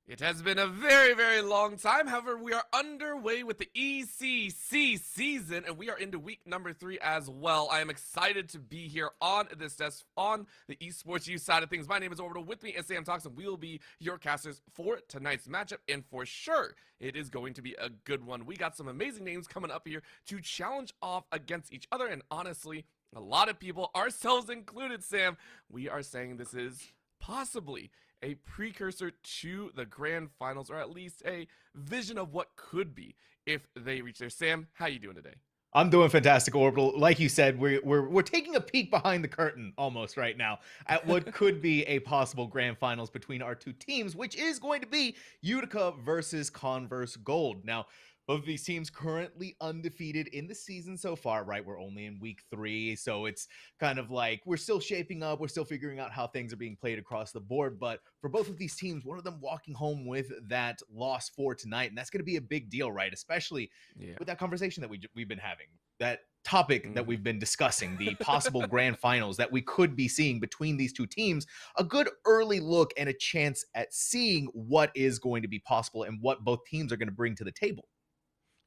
It has been a very, very long time. However, we are underway with the ECC season, and we are into week number 3 as well. I am excited to be here on this desk on the esports U side of things. My name is Orbital. With me is Sam Talks, and we will be your casters for tonight's matchup. And for sure, it is going to be a good one. We got some amazing names coming up here to challenge off against each other. And honestly, a lot of people, ourselves included, Sam, we are saying this is possibly a precursor to the grand finals, or at least a vision of what could be if they reach there. Sam, how you doing today? I'm doing fantastic, Orbital. Like you said, we're taking a peek behind the curtain almost right now at what could be a possible grand finals between our two teams, which is going to be Utica versus Converse Gold. Now, both of these teams currently undefeated in the season so far, right? We're only in week 3, so it's kind of like we're still shaping up. We're still figuring out how things are being played across the board. But for both of these teams, one of them walking home with that loss for tonight, and that's going to be a big deal, right? Especially with that conversation that we've been having, that topic that we've been discussing, the possible grand finals that we could be seeing between these two teams, a good early look and a chance at seeing what is going to be possible and what both teams are going to bring to the table.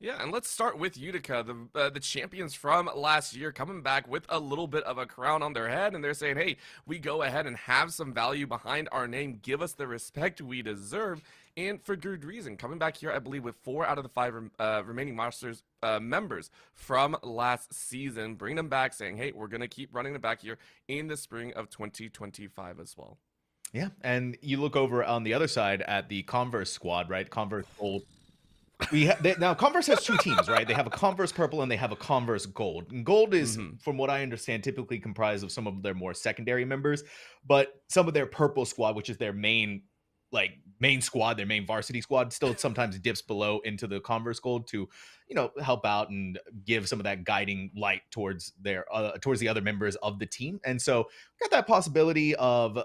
Yeah, and let's start with Utica, the champions from last year, coming back with a little bit of a crown on their head, and they're saying, hey, we go ahead and have some value behind our name, give us the respect we deserve, and for good reason. Coming back here, I believe, with 4 out of the 5 remaining Monsters members from last season, bring them back, saying, hey, we're going to keep running them back here in the spring of 2025 as well. Yeah, and you look over on the other side at the Converse squad, right? Converse Gold. Now Converse has 2 teams, right? They have a Converse Purple and they have a Converse Gold. And Gold is, from what I understand, typically comprised of some of their more secondary members, but some of their Purple squad, which is their main squad, their main varsity squad, still sometimes dips below into the Converse Gold to, help out and give some of that guiding light towards the other members of the team. And so got that possibility of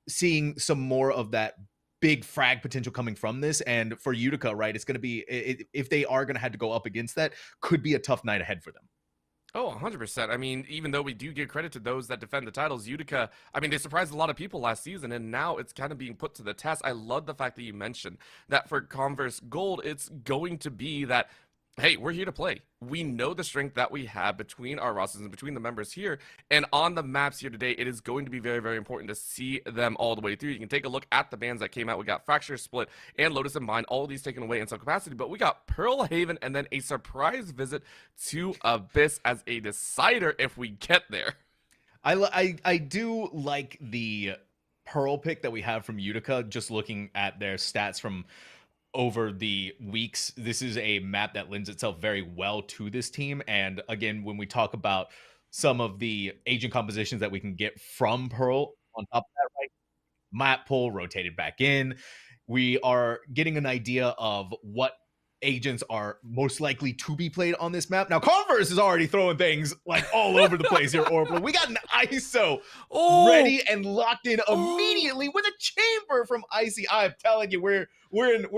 seeing some more of that big frag potential coming from this. And for Utica, right, it's going to be, if they are going to have to go up against that, could be a tough night ahead for them. Oh, 100%. I mean, even though we do give credit to those that defend the titles, Utica, I mean, they surprised a lot of people last season, and now it's kind of being put to the test. I love the fact that you mentioned that for Converse Gold, it's going to be that, hey, we're here to play. We know the strength that we have between our rosters and between the members here. And on the maps here today, it is going to be very, very important to see them all the way through. You can take a look at the bans that came out. We got Fracture, Split, and Lotus and Mind, all of these taken away in some capacity. But we got Pearl Haven and then a surprise visit to Abyss as a decider if we get there. I do like the Pearl pick that we have from Utica, just looking at their stats from over the weeks. This is a map that lends itself very well to this team. And again, when we talk about some of the agent compositions that we can get from Pearl on top of that, right? Map pull rotated back in. We are getting an idea of what agents are most likely to be played on this map. Now, Converse is already throwing things like all over the place here, Orbital. We got an ISO ready and locked in immediately with a chamber from Icy. I'm telling you, we're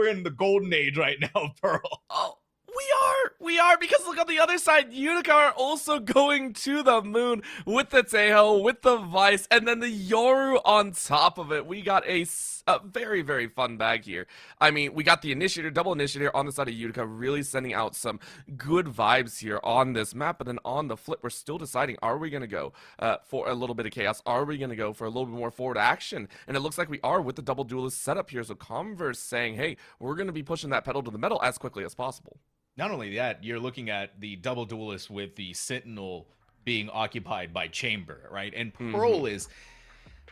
in the golden age right now, Pearl. Oh, we are, because look on the other side, Utica are also going to the moon with the Tejo, with the Vice, and then the Yoru on top of it. We got a very, very fun bag here. I mean, we got the Initiator, double Initiator on the side of Utica, really sending out some good vibes here on this map, but then on the flip, we're still deciding, are we going to go for a little bit of chaos? Are we going to go for a little bit more forward action? And it looks like we are with the double duelist setup here, so Converse saying, hey, we're going to be pushing that pedal to the metal as quickly as possible. Not only that, you're looking at the double duelist with the Sentinel being occupied by Chamber, right? And Pearl is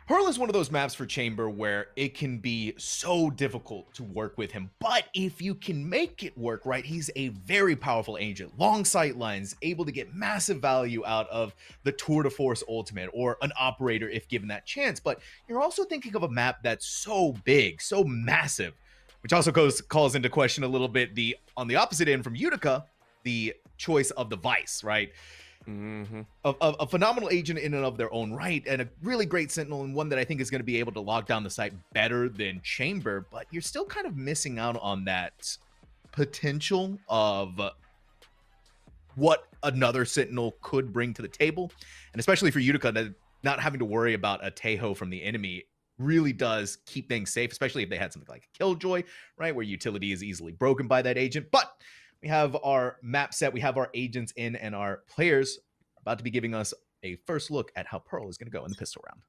one of those maps for Chamber where it can be so difficult to work with him. But if you can make it work, right, he's a very powerful agent. Long sight lines, able to get massive value out of the Tour de Force ultimate or an operator if given that chance. But you're also thinking of a map that's so big, so massive, which also calls into question a little bit on the opposite end from Utica, the choice of the Vice, right? A phenomenal agent in and of their own right, and a really great Sentinel, and one that I think is going to be able to lock down the site better than Chamber, but you're still kind of missing out on that potential of what another Sentinel could bring to the table, and especially for Utica, not having to worry about a Tejo from the enemy really does keep things safe, especially if they had something like a Killjoy, right, where utility is easily broken by that agent. But we have our map set, we have our agents in, and our players about to be giving us a first look at how Pearl is going to go in the pistol round.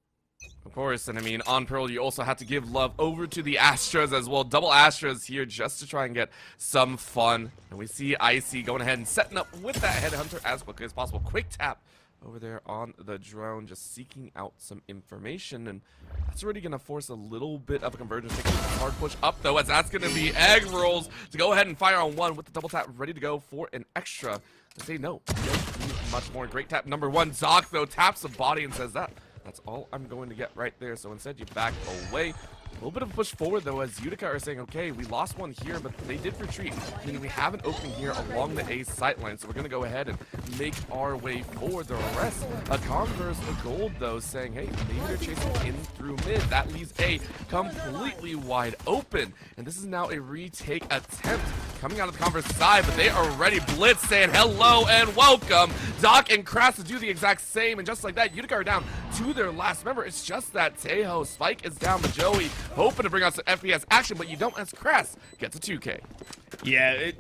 Of course, and I mean, on Pearl, you also have to give love over to the Astras as well. Double Astras here just to try and get some fun. And we see Icy going ahead and setting up with that Headhunter as quickly as possible. Quick tap over there on the drone, just seeking out some information. And that's already going to force a little bit of a convergence. Taking a hard push up, though, as that's going to be egg rolls to go ahead and fire on one with the double tap ready to go for an extra. They say no, you don't need much more. Great tap number one. Zoc, though, taps the body and says that's all I'm going to get right there. So instead, you back away. A little bit of a push forward, though, as Utica are saying, okay, we lost one here, but they did retreat. Meaning we have an opening here along the A sightline, so we're going to go ahead and make our way forward. The rest, a Converse of gold, though, saying, hey, maybe they're chasing in through mid. That leaves A completely wide open. And this is now a retake attempt coming out of the Converse side, but they are already blitz, saying hello and welcome. Doc and Kras to do the exact same, and just like that, Utica are down to their last member. It's just that Tejo. Spike is down, but Joey hoping to bring out some FPS action, but you don't, as Kras gets a 2K. Yeah,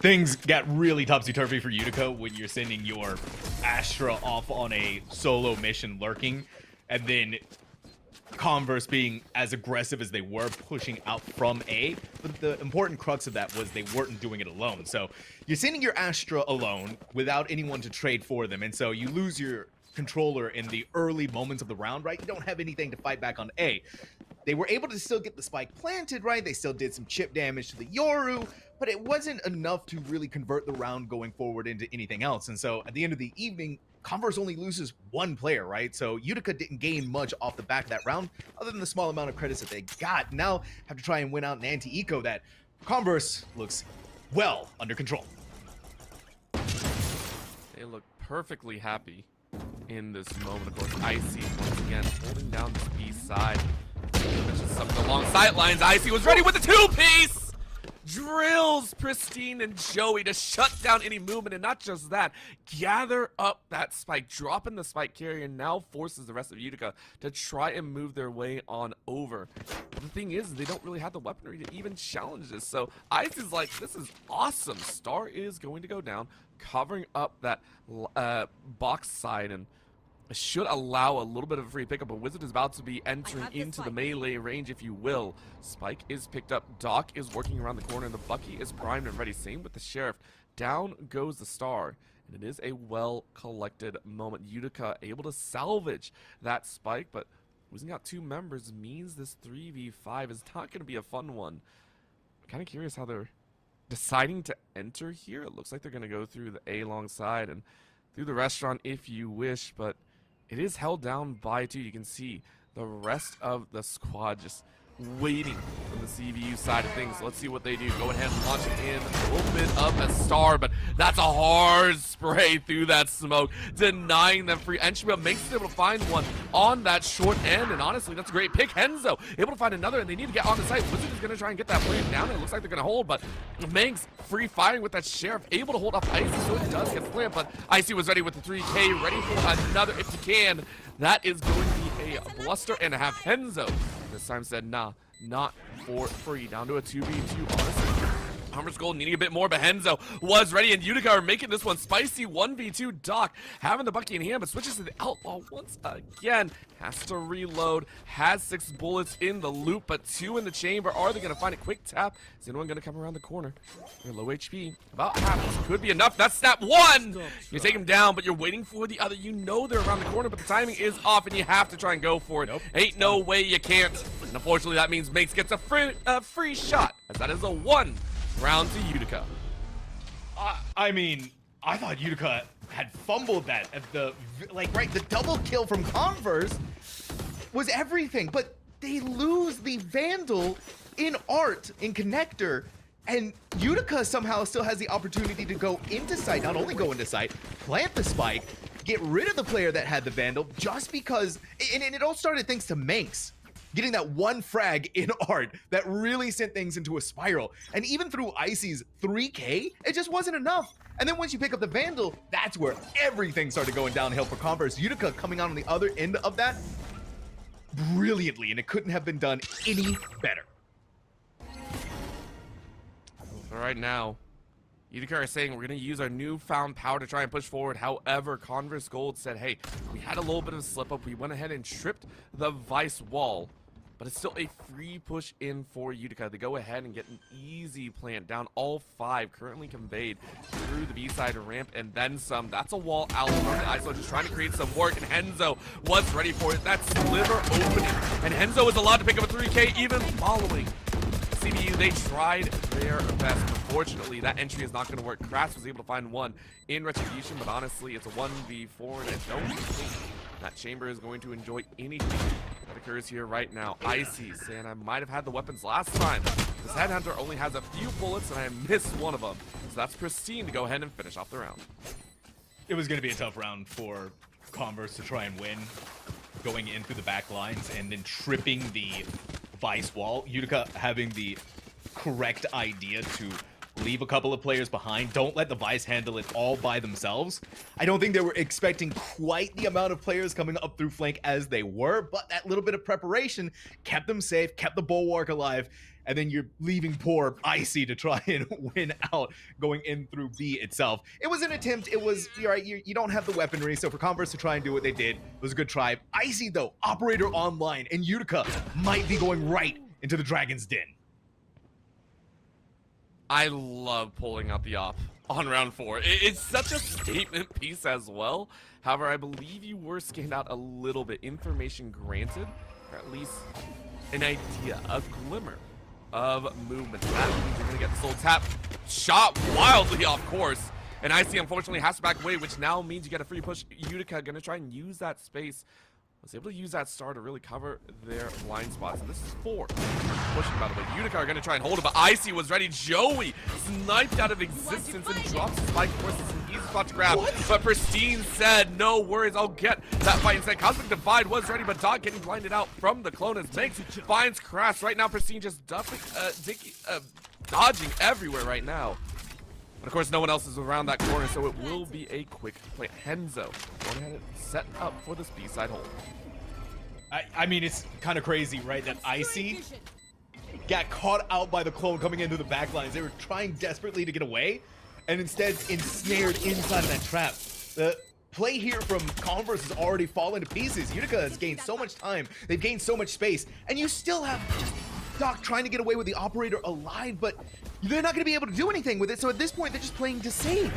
things got really topsy-turvy for Utica when you're sending your Astra off on a solo mission lurking, and then Converse being as aggressive as they were pushing out from A. But the important crux of that was they weren't doing it alone. So you're sending your Astra alone without anyone to trade for them, and so you lose your controller in the early moments of the round, right? You don't have anything to fight back on A. They were able to still get the spike planted, right? They still did some chip damage to the Yoru, but it wasn't enough to really convert the round going forward into anything else. And so at the end of the evening, Converse only loses one player, right? So Utica didn't gain much off the back of that round, other than the small amount of credits that they got. Now have to try and win out an anti-eco that Converse looks well under control. They look perfectly happy in this moment. Of course, Icy once again holding down this B side. Just something along sidelines. Icy was ready with the two-piece! Drills Pristine and Joey to shut down any movement, and not just that, gather up that spike, dropping the spike carrier, now forces the rest of Utica to try and move their way on over. But the thing is, they don't really have the weaponry to even challenge this, so Ice is like, this is awesome. Star is going to go down, covering up that box side, and should allow a little bit of a free pickup, but Wizard is about to be entering into the melee range, if you will. Spike is picked up. Doc is working around the corner, and the Bucky is primed and ready. Same with the Sheriff. Down goes the Star, and it is a well-collected moment. Utica able to salvage that Spike, but losing out two members means this 3v5 is not going to be a fun one. I'm kind of curious how they're deciding to enter here. It looks like they're going to go through the A long side and through the restaurant if you wish, but it is held down by two. You can see the rest of the squad just waiting from the CVU side of things. Let's see what they do. Go ahead and launch it in. A little bit of a Star, but that's a hard spray through that smoke, denying them free entry, but makes it able to find one on that short end. And honestly, that's a great pick. Henzo able to find another, and they need to get on the site. Wizard is going to try and get that play down. It looks like they're going to hold, but Manx free firing with that Sheriff, able to hold up Icy, so it does get slammed. But Icy was ready with the 3K, ready for another if you can. That is going to be a bluster and a half. Henzo this time said, nah, not for free. Down to a 2v2, honestly. Hummer's Gold needing a bit more, but Henzo was ready, and Utica are making this one spicy. 1v2. Doc having the Bucky in hand, but switches to the Outlaw once again. Has to reload. Has 6 bullets in the loop, but 2 in the chamber. Are they going to find a quick tap? Is anyone going to come around the corner? They're low HP. About half. This could be enough. That's snap 1! You take him down, but you're waiting for the other. You know they're around the corner, but the timing is off, and you have to try and go for it. Nope. Ain't no way you can't. And unfortunately, that means Makes gets a free shot, as that is a 1 round to Utica. I mean, I thought Utica had fumbled that at the, right, the double kill from Converse was everything, but they lose the Vandal in Art, in Connector, and Utica somehow still has the opportunity to go into site, not only go into site, plant the spike, get rid of the player that had the Vandal, just because, and it all started thanks to Manx getting that one frag in Art that really sent things into a spiral. And even through Icy's 3K, it just wasn't enough. And then once you pick up the Vandal, that's where everything started going downhill for Converse. Utica coming out on the other end of that, brilliantly, and it couldn't have been done any better. So right now, Utica are saying we're going to use our newfound power to try and push forward. However, Converse Gold said, hey, we had a little bit of a slip up. We went ahead and tripped the Vice wall, but it's still a free push in for Utica. They go ahead and get an easy plant down all 5, currently conveyed through the B-side ramp and then some. That's a wall out from the ISO, just trying to create some work, and Henzo was ready for it. That sliver opening, and Henzo was allowed to pick up a 3K even following. CBU, they tried their best. Unfortunately, that entry is not going to work. Crass was able to find one in Retribution, but honestly, it's a 1v4, and I don't think that Chamber is going to enjoy anything that occurs here right now. Icy saying I might have had the weapons last time. This Headhunter only has a few bullets, and I missed one of them. So that's Pristine to go ahead and finish off the round. It was going to be a tough round for Converse to try and win, going in through the back lines and then tripping the Vice wall. Utica having the correct idea to leave a couple of players behind. Don't let the Vice handle it all by themselves. I don't think they were expecting quite the amount of players coming up through flank as they were, but that little bit of preparation kept them safe, kept the bulwark alive, and then you're leaving poor Icy to try and win out going in through B itself. It was an attempt. It was, you're right, you don't have the weaponry, so for Converse to try and do what they did, it was a good try. Icy, though, operator online, and Utica might be going right into the Dragon's Den. I love pulling out the op on round 4. It's such a statement piece as well. However, I believe you were scanned out a little bit. Information granted, or at least an idea, a glimmer of movement. That means you're going to get this little tap shot wildly off course. And IC unfortunately has to back away, which now means you get a free push. Utica going to try and use that space. Was able to use that star to really cover their blind spots. And this is 4. Pushing, by the way. Utica are going to try and hold it, but Icy was ready. Joey sniped out of existence and drops his spike. Of course, it's an easy spot to grab. What? But Pristine said, no worries, I'll get that fight instead. Cosmic Divide was ready, but Dog getting blinded out from the clone as Megs finds Crass. Right now, Pristine just dodging everywhere right now. But of course, no one else is around that corner, so it will be a quick play. Henzo going ahead and set up for this B-side hold. I mean, it's kind of crazy, right? That Icy got caught out by the clone coming into the back lines. They were trying desperately to get away, and instead ensnared inside of that trap. The play here from Converse has already fallen to pieces. Utica has gained so much time. They've gained so much space, and you still have just Doc trying to get away with the operator alive, but they're not going to be able to do anything with it. So at this point, they're just playing to save.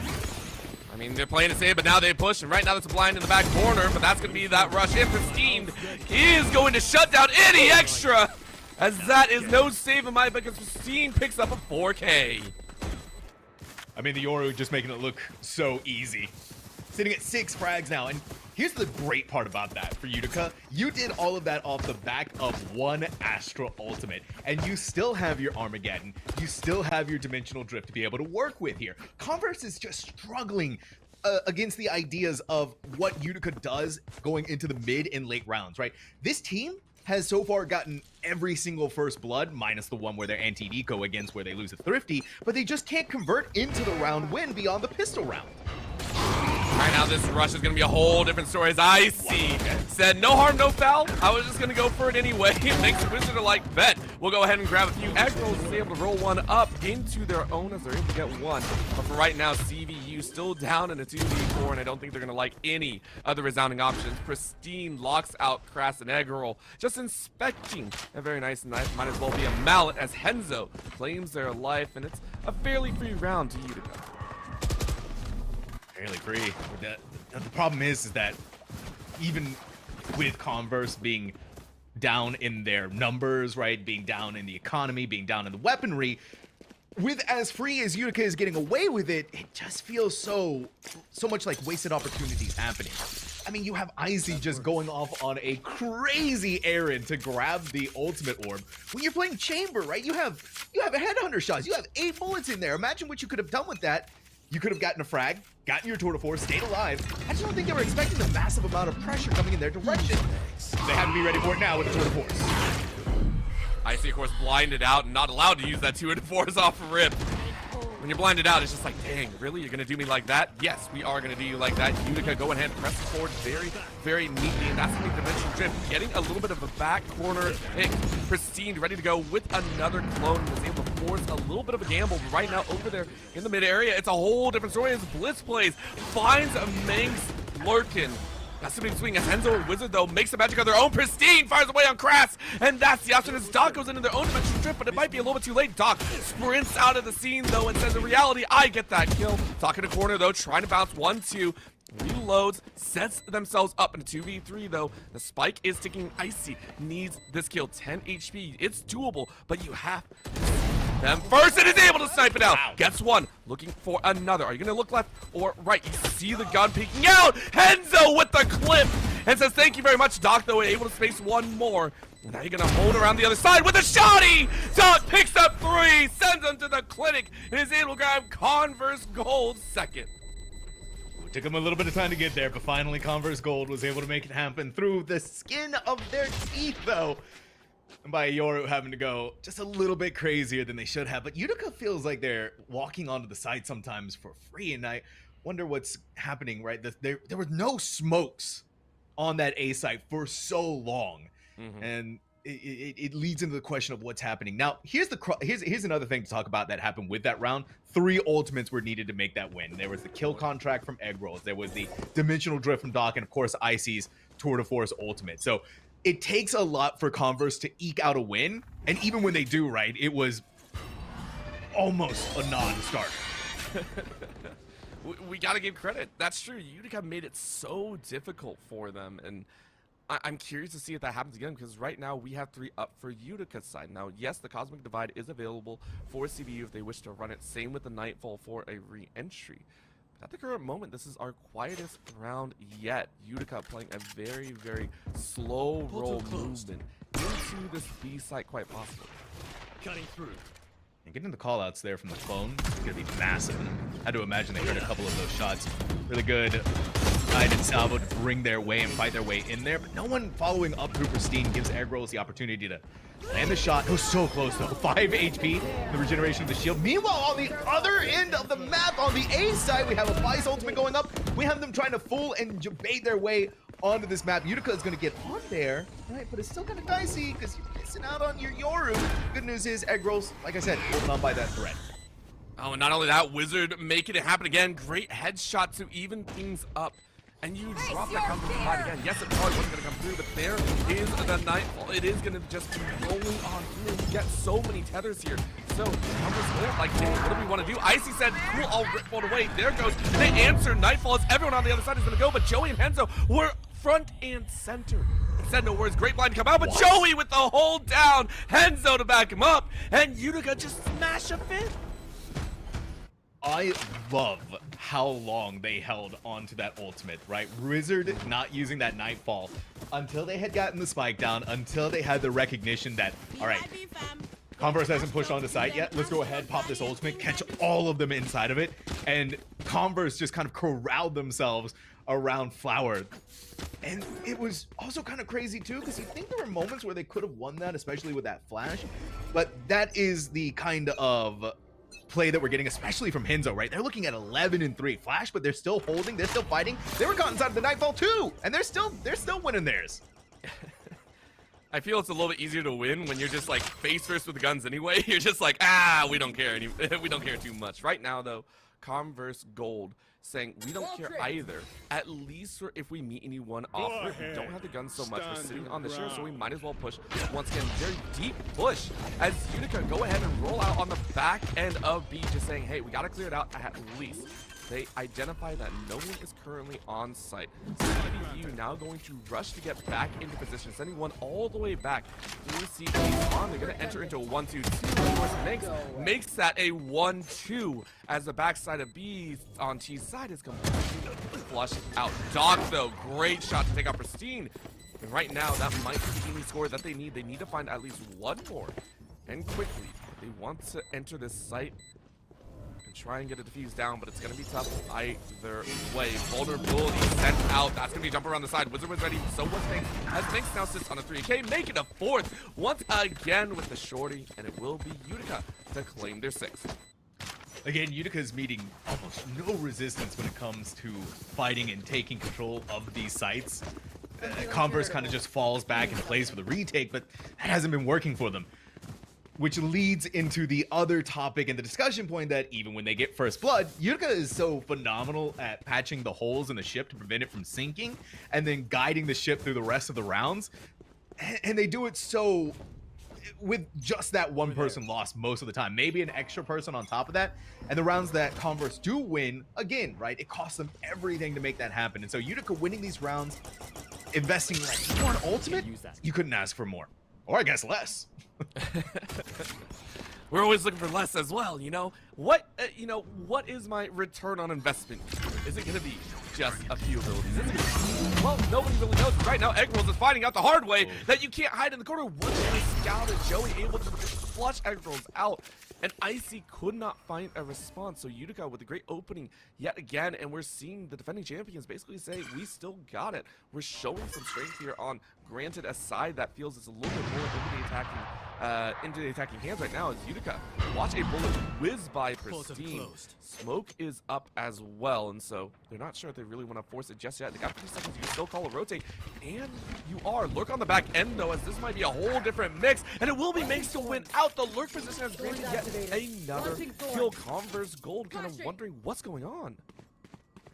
I mean, they're playing to save, but now they push, and right now it's a blind in the back corner, but that's going to be that rush in. Pristine is going to shut down any extra, as that is no save in my book, because Pristine picks up a 4K. I mean, the Yoru just making it look so easy. Sitting at 6 frags now, and here's the great part about that for Utica. You did all of that off the back of one Astra ultimate, and you still have your Armageddon. You still have your Dimensional Drift to be able to work with here. Converse is just struggling against the ideas of what Utica does going into the mid and late rounds, right? This team has so far gotten every single first blood, minus the one where they're anti-deco against where they lose a Thrifty, but they just can't convert into the round win beyond the pistol round. Right now, this rush is going to be a whole different story. As Icy said, no harm, no foul. I was just going to go for it anyway. It makes the Wizard like, bet. We'll go ahead and grab a few egg rolls and be able to roll one up into their own as they're able to get one. But for right now, CVU still down in a 2v4, and I don't think they're going to like any other resounding options. Pristine locks out Crass and egg roll, just inspecting a very nice knife. Might as well be a mallet as Henzo claims their life, and it's a fairly free round to Utica. Fairly free. The problem is that even with Converse being down in their numbers, right, being down in the economy, being down in the weaponry, with as free as Utica is getting away with it, it just feels so much like wasted opportunities happening. I mean, you have Icy just going off on a crazy errand to grab the ultimate orb. When you're playing Chamber, right, you have a headhunter shot. You have 8 bullets in there. Imagine what you could have done with that. You could have gotten a frag, gotten your tour de force, stayed alive. I just don't think they were expecting the massive amount of pressure coming in their direction. They have to be ready for it now with the tour de force. Icy, of course, blinded out and not allowed to use that tour de force off rip. when you're blinded out, it's just like, dang, really? You're going to do me like that? Yes, we are going to do you like that. Utica go ahead, press forward very, very neatly, and that's going to be Dimension Drift. Getting a little bit of a back corner pick. Pristine, ready to go with another clone. Was able to force a little bit of a gamble, but right now over there in the mid area, it's a whole different story as Blitz plays. Finds Manx lurking. That's the big swing as Henzo and Wizard, though, makes the magic of their own. Pristine fires away on Crass, and that's the option as Doc goes into their own dimensional drift, but it might be a little bit too late. Doc sprints out of the scene, though, and says, in reality, I get that kill. Doc in a corner, though, trying to bounce 1-2. Reloads, sets themselves up in a 2v3, though. The spike is ticking. Icy needs this kill. 10 HP. It's doable, but you have them first, and is able to snipe it out. Wow. Gets one, looking for another. Are you gonna look left or right? You see the gun peeking out. Henzo with the clip and says thank you very much, Doc, though, able to space one more. And now you're gonna hold around the other side with a shotty. Doc picks up 3, sends them to the clinic, and is able to grab Converse Gold second. It took them a little bit of time to get there, but finally Converse Gold was able to make it happen through the skin of their teeth, though. And by Yoru having to go just a little bit crazier than they should have. But Utica feels like they're walking onto the site sometimes for free, and I wonder what's happening, right? There were no smokes on that A site for so long. And it leads into the question of what's happening. Now, here's another thing to talk about that happened with that round. 3 ultimates were needed to make that win. There was the kill contract from Egg Rolls. There was the dimensional drift from Doc, and of course, Icy's Tour de Force ultimate. So it takes a lot for Converse to eke out a win, and even when they do, right, it was almost a non-starter. We gotta give credit. That's true. Utica made it so difficult for them, and I'm curious to see if that happens again, because right now we have 3 up for Utica's side. Now, yes, the Cosmic Divide is available for CBU if they wish to run it. Same with the Nightfall for a re-entry. At the current moment, this is our quietest round yet. Utica playing a very, very slow roll movement into this B site quite possibly. Cutting through. And getting the callouts there from the clone is going to be massive. I had to imagine they heard a couple of those shots. Really good guided salvo to bring their way and fight their way in there. But no one following up through Pristine gives Egg Rolls the opportunity to land the shot. It was so close, though. 5 HP, the regeneration of the shield. Meanwhile, on the other end of the map, on the A side, we have a Vice ultimate going up. We have them trying to fool and bait their way onto this map. Utica is going to get on there, right? But it's still kind of dicey because you're missing out on your Yoru. Good news is Egg Rolls, like I said, holding on by that thread. Oh, and not only that, Wizard making it happen again. Great headshot to even things up. And you drop that Converse Divide again. Yes, it probably wasn't going to come through, but there is the Nightfall. It is going to just be rolling on through. We get so many tethers here. So, Converse Gold, like, hey, what do we want to do? Icy said, cool, I'll ripfold away. There goes. They answer Nightfall as everyone on the other side is going to go, but Joey and Henzo were front and center. Said no words, great blind to come out, but Joey with the hold down. Henzo to back him up, and Utica just smash a fifth. I love how long they held onto that ultimate, right? Wizard not using that Nightfall until they had gotten the spike down, until they had the recognition that, all right, Converse hasn't pushed on the site yet. Let's go ahead, pop this ultimate, catch all of them inside of it. And Converse just kind of corralled themselves around Flower. And it was also kind of crazy too, because you think there were moments where they could have won that, especially with that flash. But that is the kind of play that we're getting, especially from Henzo, right? They're looking at 11-3 Flash, but they're still holding, they're still fighting. They were caught inside of the Nightfall too, and they're still winning theirs. I feel it's a little bit easier to win when you're just like face first with the guns anyway. You're just like, we don't care we don't care too much. Right now though, Converse Gold saying we don't care either. At least if we meet anyone off rip, we don't have the guns so much. We're sitting on the shore, so we might as well push. Once again, very deep push as Utica go ahead and roll out on the back end of B, just saying, hey, we gotta clear it out at least. They identify that no one is currently on site. CBU now going to rush to get back into position, sending one all the way back through CBU's on. They're going to enter into a 1-2-2. Of course, makes that a 1-2 as the backside of B on T's side is completely flushed out. Doc, though, great shot to take out Pristine. And right now, that might be the only score that they need. They need to find at least one more. And quickly, they want to enter this site and try and get a defuse down, but it's going to be tough either way. Vulnerability sent out. That's going to be a jump around the side. Wizard was ready. So was Minx. As Minx now sits on a 3K, make it a 4th once again with the shorty, and it will be Utica to claim their 6th. Again, Utica's meeting almost no resistance when it comes to fighting and taking control of these sites. Converse kind of just falls back and plays for the retake, but that hasn't been working for them. Which leads into the other topic and the discussion point that even when they get first blood, Utica is so phenomenal at patching the holes in the ship to prevent it from sinking and then guiding the ship through the rest of the rounds. And they do it so with just that one person lost most of the time, maybe an extra person on top of that. And the rounds that Converse do win, again, right, it costs them everything to make that happen. And so Utica winning these rounds, investing like one ultimate, you couldn't ask for more. Or I guess less. We're always looking for less as well, you know? What is my return on investment? Is it gonna be just a few abilities? Is it gonna be, well, nobody really knows. Right now, Egg Rolls is finding out the hard way that you can't hide in the corner. One scout and Joey able to flush Egg Rolls out. And Icy could not find a response. So Utica with a great opening yet again. And we're seeing the defending champions basically say, we still got it. We're showing some strength here on, granted, a side that feels it's a little bit more into the attacking hands right now. As Utica watch a bullet whiz by Pristine. Smoke is up as well. And so they're not sure if they really want to force it just yet. They got 3 seconds. You can still call a rotate. And you are. Lurk on the back end, though, as this might be a whole different mix. And it will be Makes to win out. The lurk position has granted yet another kill. Converse Gold kind of wondering what's going on.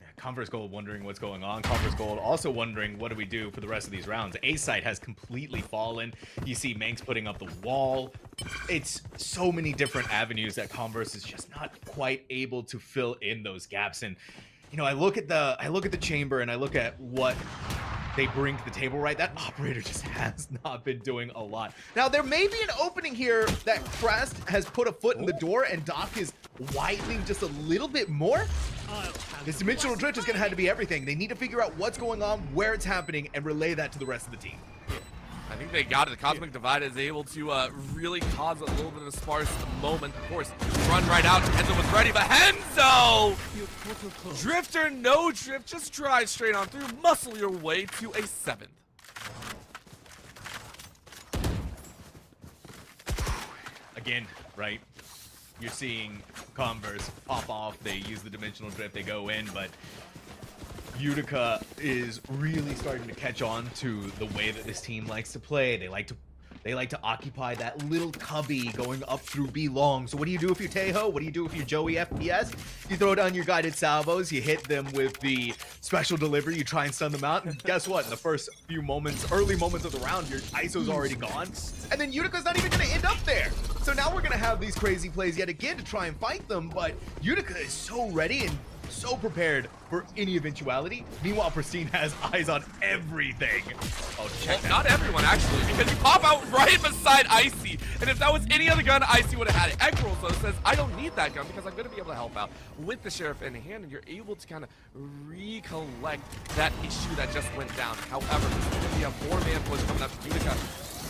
Yeah, Converse Gold wondering what's going on. Converse Gold also wondering what do we do for the rest of these rounds. A site has completely fallen. You see Manx putting up the wall. It's so many different avenues that Converse is just not quite able to fill in those gaps. And you know, I look at the chamber and I look at what they bring to the table, right? That operator just has not been doing a lot. Now, there may be an opening here that Crest has put a foot in the door and Doc is widening just a little bit more. This dimensional drift is going to have to be everything. They need to figure out what's going on, where it's happening, and relay that to the rest of the team. I think they got it. The Cosmic Divide is able to really cause a little bit of a sparse moment. Of course, run right out. Henzo was ready, but Henzo! Drifter, no drift, just drive straight on through. Muscle your way to a 7th. Again, right? You're seeing Converse pop off. They use the dimensional drift. They go in, but Utica is really starting to catch on to the way that this team likes to play. They like to occupy that little cubby going up through B long. So what do you do if you're Tejo? What do you do if you're Joey FPS? You throw down your guided salvos, you hit them with the special delivery, you try and stun them out, and guess what? In the first few moments, early moments of the round, your ISO's already gone. And then Utica's not even gonna end up there. So now we're gonna have these crazy plays yet again to try and fight them, but Utica is so ready and so prepared for any eventuality. Meanwhile, Pristine has eyes on everything. Oh, check that. Not everyone, actually, because you pop out right beside Icy. And if that was any other gun, Icy would have had it. Egg Rolls, though, says, I don't need that gun because I'm going to be able to help out with the Sheriff in hand, and you're able to kind of recollect that issue that just went down. However, we have 4-man push coming up to Utica.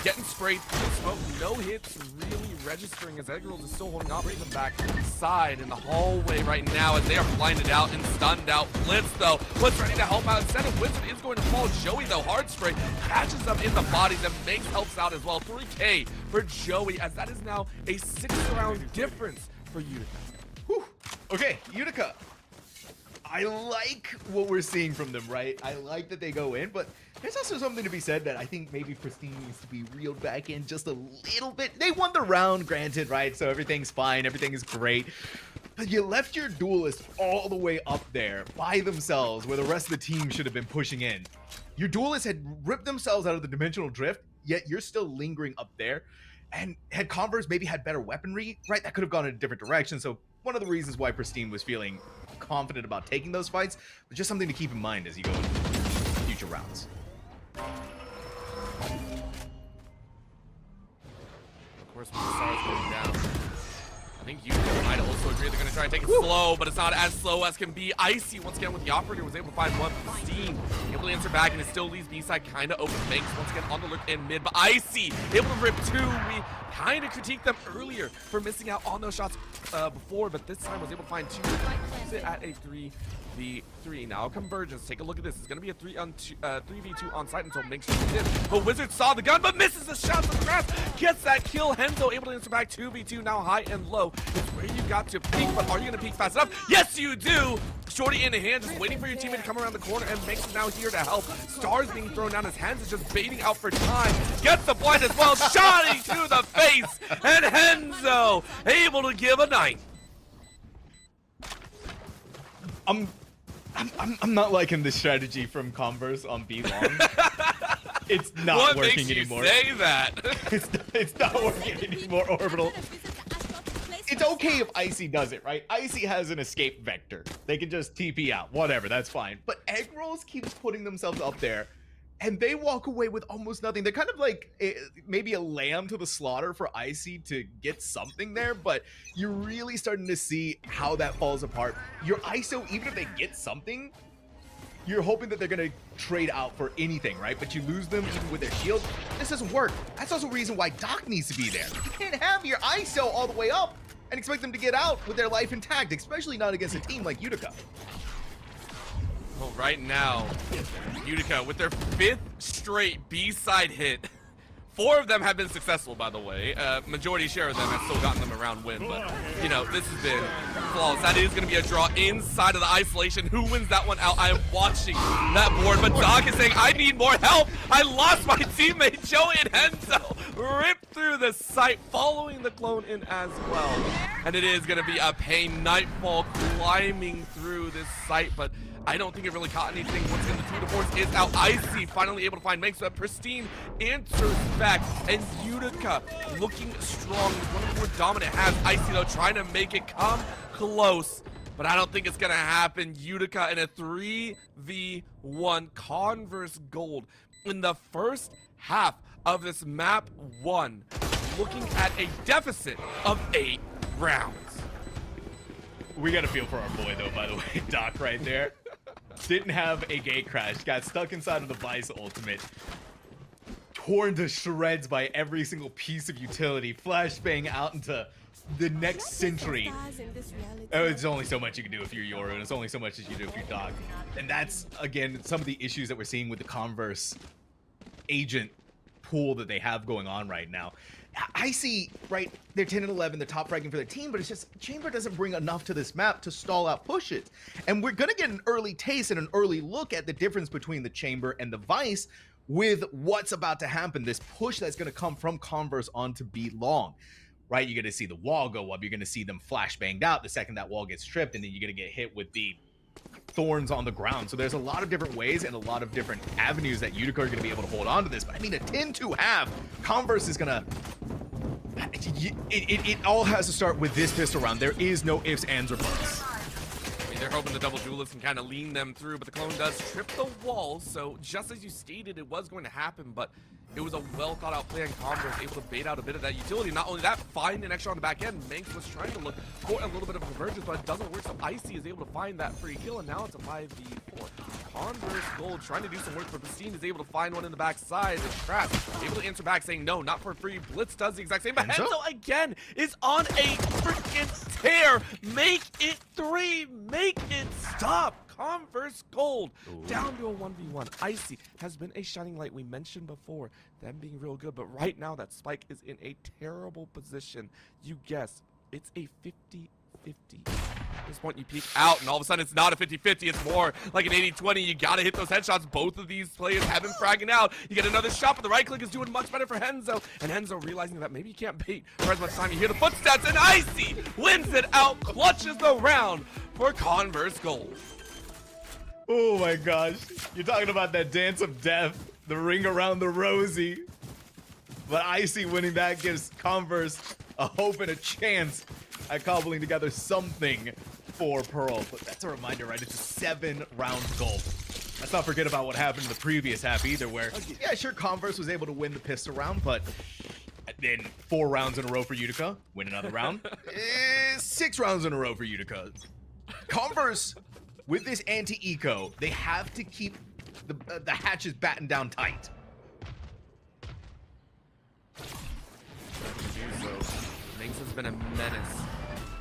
Getting sprayed through the smoke, no hits really registering as Egg Rolls is still holding off the back side in the hallway right now as they are blinded out and stunned out. Blitz, though, was ready to help out. Instead of Wizard is going to fall. Joey, though, hard spray catches them in the bodies and Manx helps out as well. 3K for Joey as that is now a 6-round difference for Utica. Whew. Okay, Utica. I like what we're seeing from them, right? I like that they go in, but there's also something to be said that I think maybe Pristine needs to be reeled back in just a little bit. They won the round, granted, right? So everything's fine, everything is great. But you left your duelists all the way up there by themselves where the rest of the team should have been pushing in. Your duelists had ripped themselves out of the dimensional drift, yet you're still lingering up there. And had Converse maybe had better weaponry, right? That could have gone in a different direction. So one of the reasons why Pristine was feeling confident about taking those fights, but just something to keep in mind as you go into future rounds. Of course, when the stars going down, I think Utica might also agree they're going to try and take it slow, but it's not as slow as can be. Icy, once again, with the operator, was able to find one. Pristine able to answer back, and it still leaves B-side kind of open. Banks once again on the look in mid, but Icy able to rip 2. We kind of critiqued them earlier for missing out on those shots before, but this time was able to find 2. Use it at a 3v3. 3. Now Convergence. Take a look at this. It's going to be a 3v2 on site until Minx comes in. But Wizard saw the gun, but misses the shots on the grass. Gets that kill. Henzo able to answer back 2v2 now high and low. It's where you got to peek, but are you going to peek fast enough? Yes, you do! Shorty in the hand, just waiting for your teammate to come around the corner, and Minx is now here to help. Stars being thrown down. His hands is just baiting out for time. Gets the blind as well. Shotty to the face. And Henzo able to give a 9. I'm not liking this strategy from Converse on B long. It's not what working makes you anymore. say that? It's not working anymore, Orbital. It's okay if Icy does it, right? Icy has an escape vector. They can just TP out, whatever, that's fine. But Egg Rolls keeps putting themselves up there, and they walk away with almost nothing. They're kind of like maybe a lamb to the slaughter for Icy to get something there, but you're really starting to see how that falls apart. Your ISO, even if they get something, you're hoping that they're going to trade out for anything, right? But you lose them even with their shield. This doesn't work. That's also a reason why Doc needs to be there. You can't have your ISO all the way up and expect them to get out with their life intact, especially not against a team like Utica. Well, right now, Utica with their 5th straight B-side hit. 4 of them have been successful, by the way. Majority share of them has still gotten them a round win, but, you know, this has been flawless. That is going to be a draw inside of the isolation. Who wins that one out? I am watching that board, but Doc is saying, I need more help. I lost my teammate, Joey and Henzo. Ripped through the site, following the clone in as well. And it is going to be a pain. Nightfall climbing through this site, but I don't think it really caught anything. Once again, the tour de force is out. Icy finally able to find Minx, but Pristine answers back. And Utica looking strong. One of the more dominant halves. Icy, though, trying to make it come close. But I don't think it's going to happen. Utica in a 3v1 Converse Gold in the first half of this map 1. Looking at a deficit of 8 rounds. We got to feel for our boy, though, by the way. Doc right there. Didn't have a gate crash. Got stuck inside of the Vice ultimate. Torn to shreds by every single piece of utility. Flashbang out into the next century. Oh, it's only so much you can do if you're Yoru, and it's only so much as you do if you're Doc. And that's, again, some of the issues that we're seeing with the Converse agent pool that they have going on right now. I see, right, they're 10 and 11, they're top fragging for their team, but it's just Chamber doesn't bring enough to this map to stall out pushes. And we're going to get an early taste and an early look at the difference between the Chamber and the Vice with what's about to happen, this push that's going to come from Converse onto B long. Right, you're going to see the wall go up, you're going to see them flash banged out the second that wall gets stripped, and then you're going to get hit with the thorns on the ground. So there's a lot of different ways and a lot of different avenues that Utica are going to be able to hold on to this. But I mean, a 10-2 half, Converse is going to... It all has to start with this pistol round. There is no ifs, ands, or buts. I mean, they're hoping the double duelist can kind of lean them through, but the clone does trip the wall. So just as you stated, it was going to happen, but it was a well thought out play, and Converse able to bait out a bit of that utility. Not only that, find an extra on the back end. Minx was trying to look for a little bit of a convergence, but it doesn't work. So Icy is able to find that free kill, and now it's a 5v4. Converse Gold trying to do some work, but Pristine is able to find one in the backside. It's Trash able to answer back, saying no, not for free. Blitz does the exact same, but Henzo again is on a freaking tear. Make it 3. Make it stop. Converse Gold down to a 1v1. Icy has been a shining light. We mentioned before them being real good, but right now that Spike is in a terrible position. You guess it's a 50-50. At this point, you peek out, and all of a sudden, it's not a 50-50. It's more like an 80-20. You got to hit those headshots. Both of these players have been fragging out. You get another shot, but the right click is doing much better for Henzo. And Henzo realizing that maybe he can't bait for as much time. You hear the footsteps, and Icy wins it out, clutches the round for Converse Gold. Oh my gosh. You're talking about that dance of death, the ring around the rosy. But Icy winning that gives Converse a hope and a chance at cobbling together something for Pearl. But that's a reminder, right? It's a 7-round goal. Let's not forget about what happened in the previous half either, where, yeah, sure, Converse was able to win the pistol round, but then 4 rounds in a row for Utica, win another round. 6 rounds in a row for Utica. Converse, with this anti-eco, they have to keep the hatches battened down tight. So, Minx has been a menace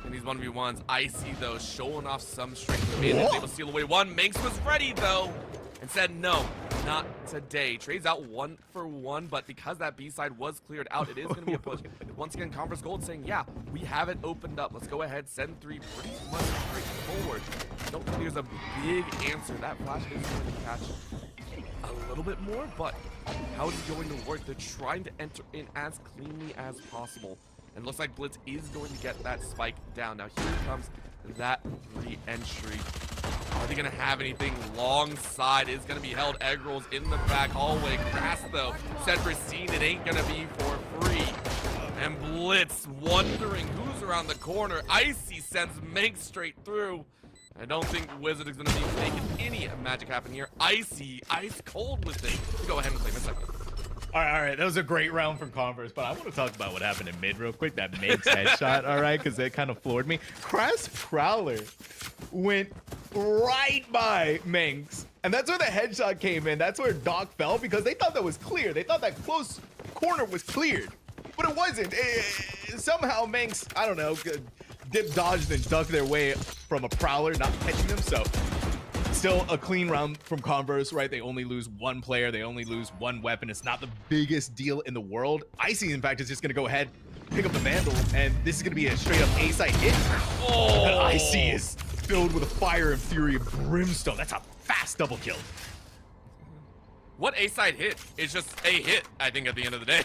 in these 1v1s. Icy, though, showing off some strength. Is able to steal away one. Manx was ready, though, and said, no, not today. Trades out 1 for 1, but because that B side was cleared out, it is going to be a push. Once again, Converse Gold saying, yeah, we have it opened up. Let's go ahead, send 3 pretty much straightforward. Don't think there's a big answer. That flash is going to catch a little bit more, but how is it going to work? They're trying to enter in as cleanly as possible. And looks like Blitz is going to get that spike down. Now here comes that re-entry. Are they going to have anything? Long side is going to be held. Egg rolls in the back hallway. Grass, though, said Racine, it ain't going to be for free. And Blitz wondering who's around the corner. Icy sends Mank straight through. I don't think Wizard is going to be making any magic happen here. Icy, ice cold with it. Go ahead and claim a second. All right, that was a great round from Converse, but I want to talk about what happened in mid real quick. That Manx headshot, all right, because that kind of floored me. Crass Prowler went right by Manx, and that's where the headshot came in. That's where Doc fell, because they thought that was clear. They thought that close corner was cleared, but it wasn't. Somehow Manx, I don't know, dip dodged and ducked their way from a Prowler not catching them, so still a clean round from Converse, right? They only lose 1 player. They only lose 1 weapon. It's not the biggest deal in the world. Icy, in fact, is just going to go ahead, pick up the Vandal, and this is going to be a straight-up A-side hit. Oh! And Icy is filled with a fire and fury and brimstone. That's a fast double kill. What A-side hit? It's just a hit, I think, at the end of the day.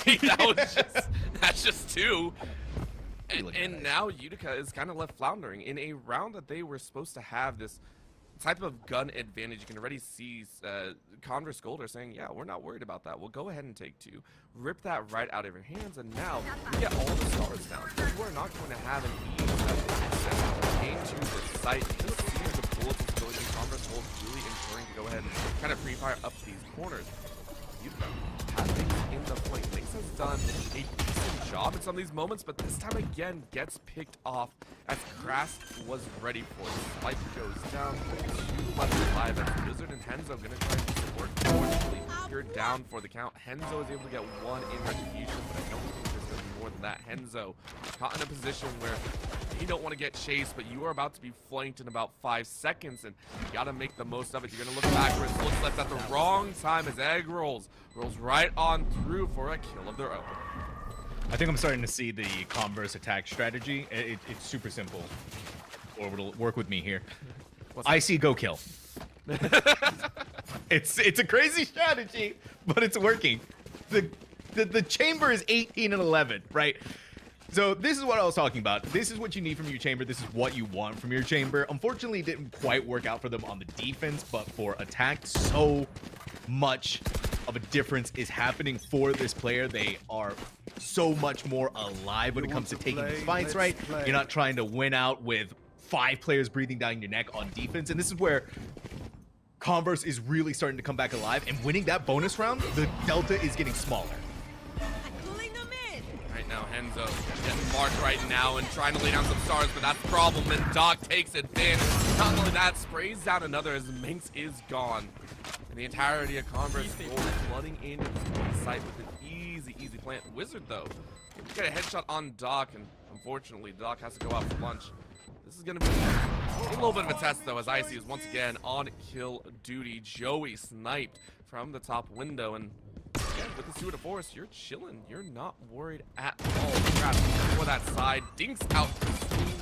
That's just 2. And now Utica is kind of left floundering in a round that they were supposed to have this type of gun advantage. You can already see Converse Gold are saying, yeah, we're not worried about that. We'll go ahead and take 2. Rip that right out of your hands, and now you get all the stars down. You are not going to have an easy into the site. Just seeing the bullets is going to Converse Gold really ensuring to go ahead and kind of pre-fire up these corners. Utica has things in the point. Lynx has done a decent job in some of these moments, but this time again gets picked off as Crass was ready for it. Spike goes down, 2 left alive. That's Wizard and Henzo gonna try and do some work. Unfortunately, you're down for the count. Henzo is able to get 1 in retribution, but I don't think there's gonna be more than that. Henzo caught in a position where you don't want to get chased, but you are about to be flanked in about 5 seconds, and you gotta make the most of it. You're gonna look backwards, looks left at the wrong time as Egg rolls right on through for a kill of their own. I think I'm starting to see the Converse attack strategy. It's super simple. Or it'll work with me here. Icy, go kill. It's a crazy strategy, but it's working. The chamber is 18 and 11, right? So this is what I was talking about. This is what you need from your chamber. This is what you want from your chamber. Unfortunately, it didn't quite work out for them on the defense, but for attack, so much of a difference is happening for this player. They are so much more alive when it comes to taking these fights, right? You're not trying to win out with 5 players breathing down your neck on defense, and this is where Converse is really starting to come back alive, and winning that bonus round, the delta is getting smaller. Right now, Henzo getting marked right now and trying to lay down some stars, but that's the problem, and Doc takes advantage. Not only that, sprays down another as Minx is gone. And the entirety of Converse Gold flooding into the site with an easy plant. Wizard, though, get a headshot on Doc, and unfortunately, Doc has to go out for lunch. This is going to be a little bit of a test, though, as Icy is once again on kill duty. Joey sniped from the top window, and again, with the Steward of Forest, you're chilling. You're not worried at all. Grab for that side, dinks out the screen,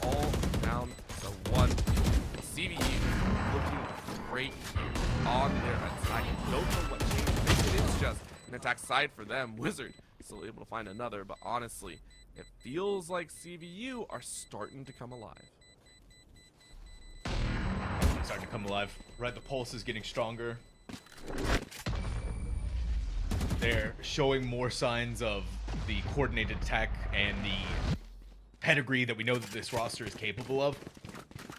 all down to 1. CVU looking great here on their attack. Don't know what changed. It is just an attack side for them. Wizard still able to find another, but honestly, it feels like CVU are starting to come alive. Starting to come alive. Right, the pulse is getting stronger. They're showing more signs of the coordinated attack and the pedigree that we know that this roster is capable of.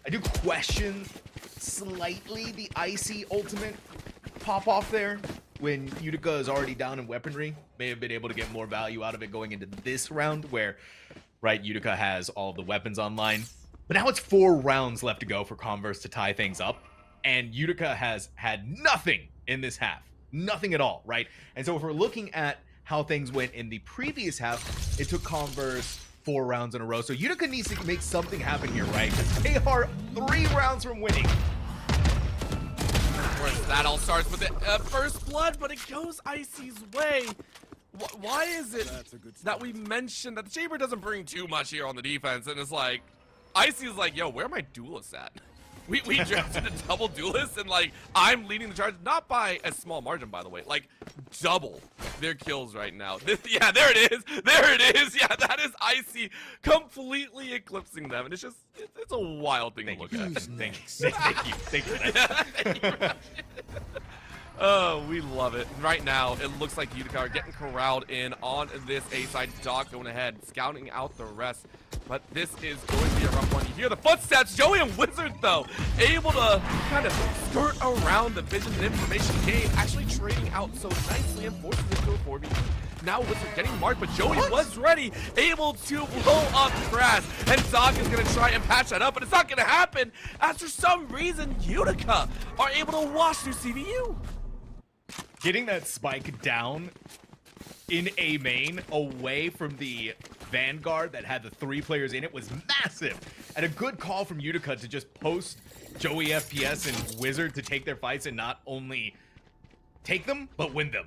I do question slightly the Icy ultimate pop off there when Utica is already down in weaponry. May have been able to get more value out of it going into this round where, right, Utica has all of the weapons online. But now it's 4 rounds left to go for Converse to tie things up, and Utica has had nothing in this half. Nothing at all, right? And so if we're looking at how things went in the previous half, it took Converse 4 rounds in a row. So Utica needs to make something happen here, right? Because they are 3 rounds from winning. Of course, that all starts with the first blood, but it goes Icy's way. Why is it that we mentioned that the Chamber doesn't bring too much here on the defense, and it's like, Icy's like, yo, where are my duelists at? We drafted a double duelist, and like, I'm leading the charge, not by a small margin, by the way, like double their kills right now. Yeah, there it is. There it is. Yeah, that is Icy completely eclipsing them, and it's just, it's a wild thing to look at. Thank you. Thank you. Oh, we love it. Right now, it looks like Utica are getting corralled in on this A side. Doc going ahead, scouting out the rest. But this is going to be a rough one. You hear the footsteps. Joey and Wizard, though, able to kind of skirt around the vision and information gain, actually trading out so nicely and forces it to a 4v. Now Wizard getting marked, but Joey was ready, able to blow up grass. And Doc is going to try and patch that up, but it's not going to happen, as for some reason, Utica are able to wash through CVU. Getting that spike down in A main away from the Vanguard that had the 3 players in it was massive. And a good call from Utica to just post Joey FPS and Wizard to take their fights and not only take them, but win them.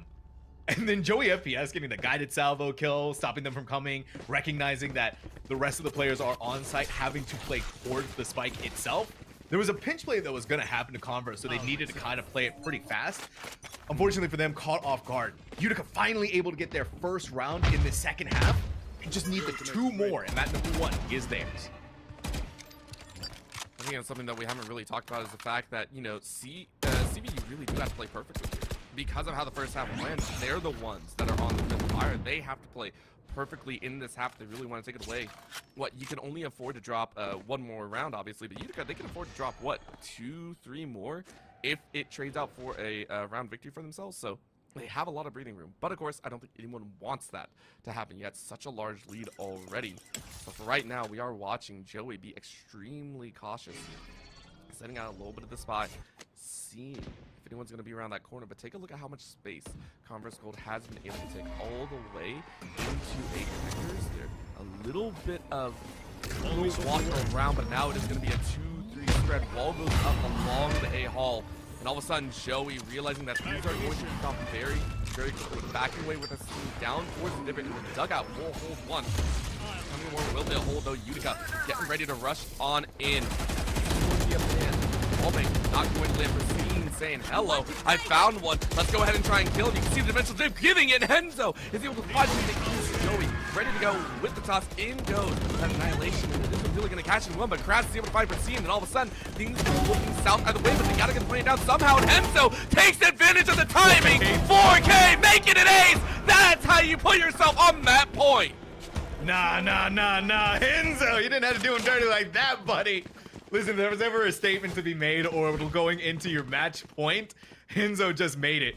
And then Joey FPS getting the guided salvo kill, stopping them from coming, recognizing that the rest of the players are on site, having to play towards the spike itself. There was a pinch play that was going to happen to Converse, so they needed to kind of play it pretty fast. Unfortunately for them, caught off guard. Utica finally able to get their first round in the second half. They just need the 2 more, and that number 1 is theirs. I think that's something that we haven't really talked about is the fact that, you know, CVU really do have to play perfectly here. Because of how the first half went, they're the ones that are on the fifth fire. They have to play perfectly in this half. They really want to take it away. What, you can only afford to drop 1 more round, obviously, but Utica, they can afford to drop, what, 2, 3 more if it trades out for a round victory for themselves. So they have a lot of breathing room. But of course, I don't think anyone wants that to happen. You had such a large lead already. So for right now, we are watching Joey be extremely cautious, setting out a little bit of the spy, seeing if anyone's going to be around that corner. But take a look at how much space Converse Gold has been able to take all the way into A connectors. There a little bit of walking around, but now it is going to be a 2-3 spread. Wall goes up along the A hall, and all of a sudden Joey, realizing that things are going to become very, very quick, backing away with a team down towards the divot in the dugout. Will hold one. Coming more will they hold though. Utica getting ready to rush on in. Going to be a man. Wallbang not going to land for Scene, saying hello. I found one. Let's go ahead and try and kill him. You can see the dimensional dip giving it. Henzo is able to find the Joey ready to go with the toss. In goes that annihilation. And this is really going to catch him one, but Kratz is able to find Pristine, and all of a sudden things are looking south either way, but they got to get the plane down somehow. And Henzo takes advantage of the timing. 4K making it ace. That's how you put yourself on that point. Nah. Henzo, you didn't have to do him dirty like that, buddy. Listen, if there was ever a statement to be made or going into your match point, Henzo just made it.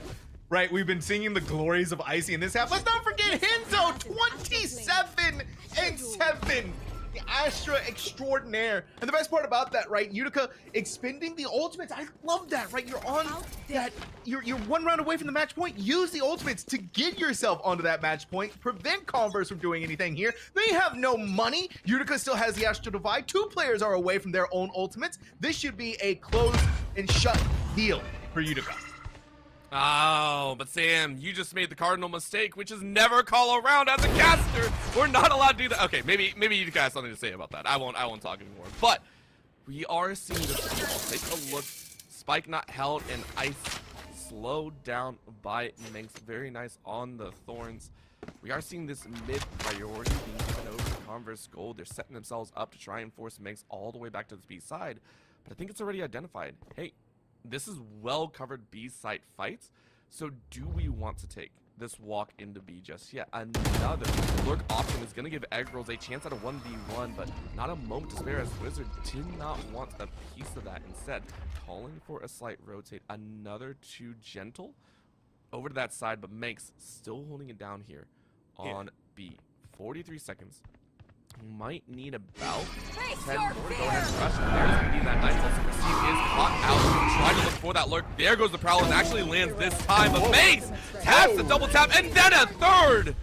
Right, we've been singing the glories of Icy in this half. Let's not forget Henzo, 27-7. The Astra extraordinaire. And the best part about that, right, Utica expending the ultimates. I love that, right? You're on that, you're 1 round away from the match point. Use the ultimates to get yourself onto that match point. Prevent Converse from doing anything here. They have no money. Utica still has the Astra Divide. 2 players are away from their own ultimates. This should be a close and shut deal for Utica. Oh, but Sam, you just made the cardinal mistake, which is never call around as a caster. We're not allowed to do that. Okay, maybe you guys have something to say about that. I won't talk anymore. But we are seeing this. Take a look. Spike not held, and Ice slowed down by Manx. Very nice on the Thorns. We are seeing this mid priority being given over to Converse Gold. They're setting themselves up to try and force Manx all the way back to the B side. But I think it's already identified. Hey, this is well-covered B site fights, so do we want to take this walk into B just yet? Another lurk option is going to give Egg Rolls a chance at a 1v1, but not a moment to spare, as Wizard did not want a piece of that. Instead, calling for a slight rotate. Another 2 gentle over to that side, but Manx still holding it down here on B. 43 seconds. Might need about 10 more. Go ahead and rush. There's going to be that nice also. Receive is caught out. Trying to look for that lurk. There goes the Prowl, and actually lands this time. But Mace taps the double tap, and then a third.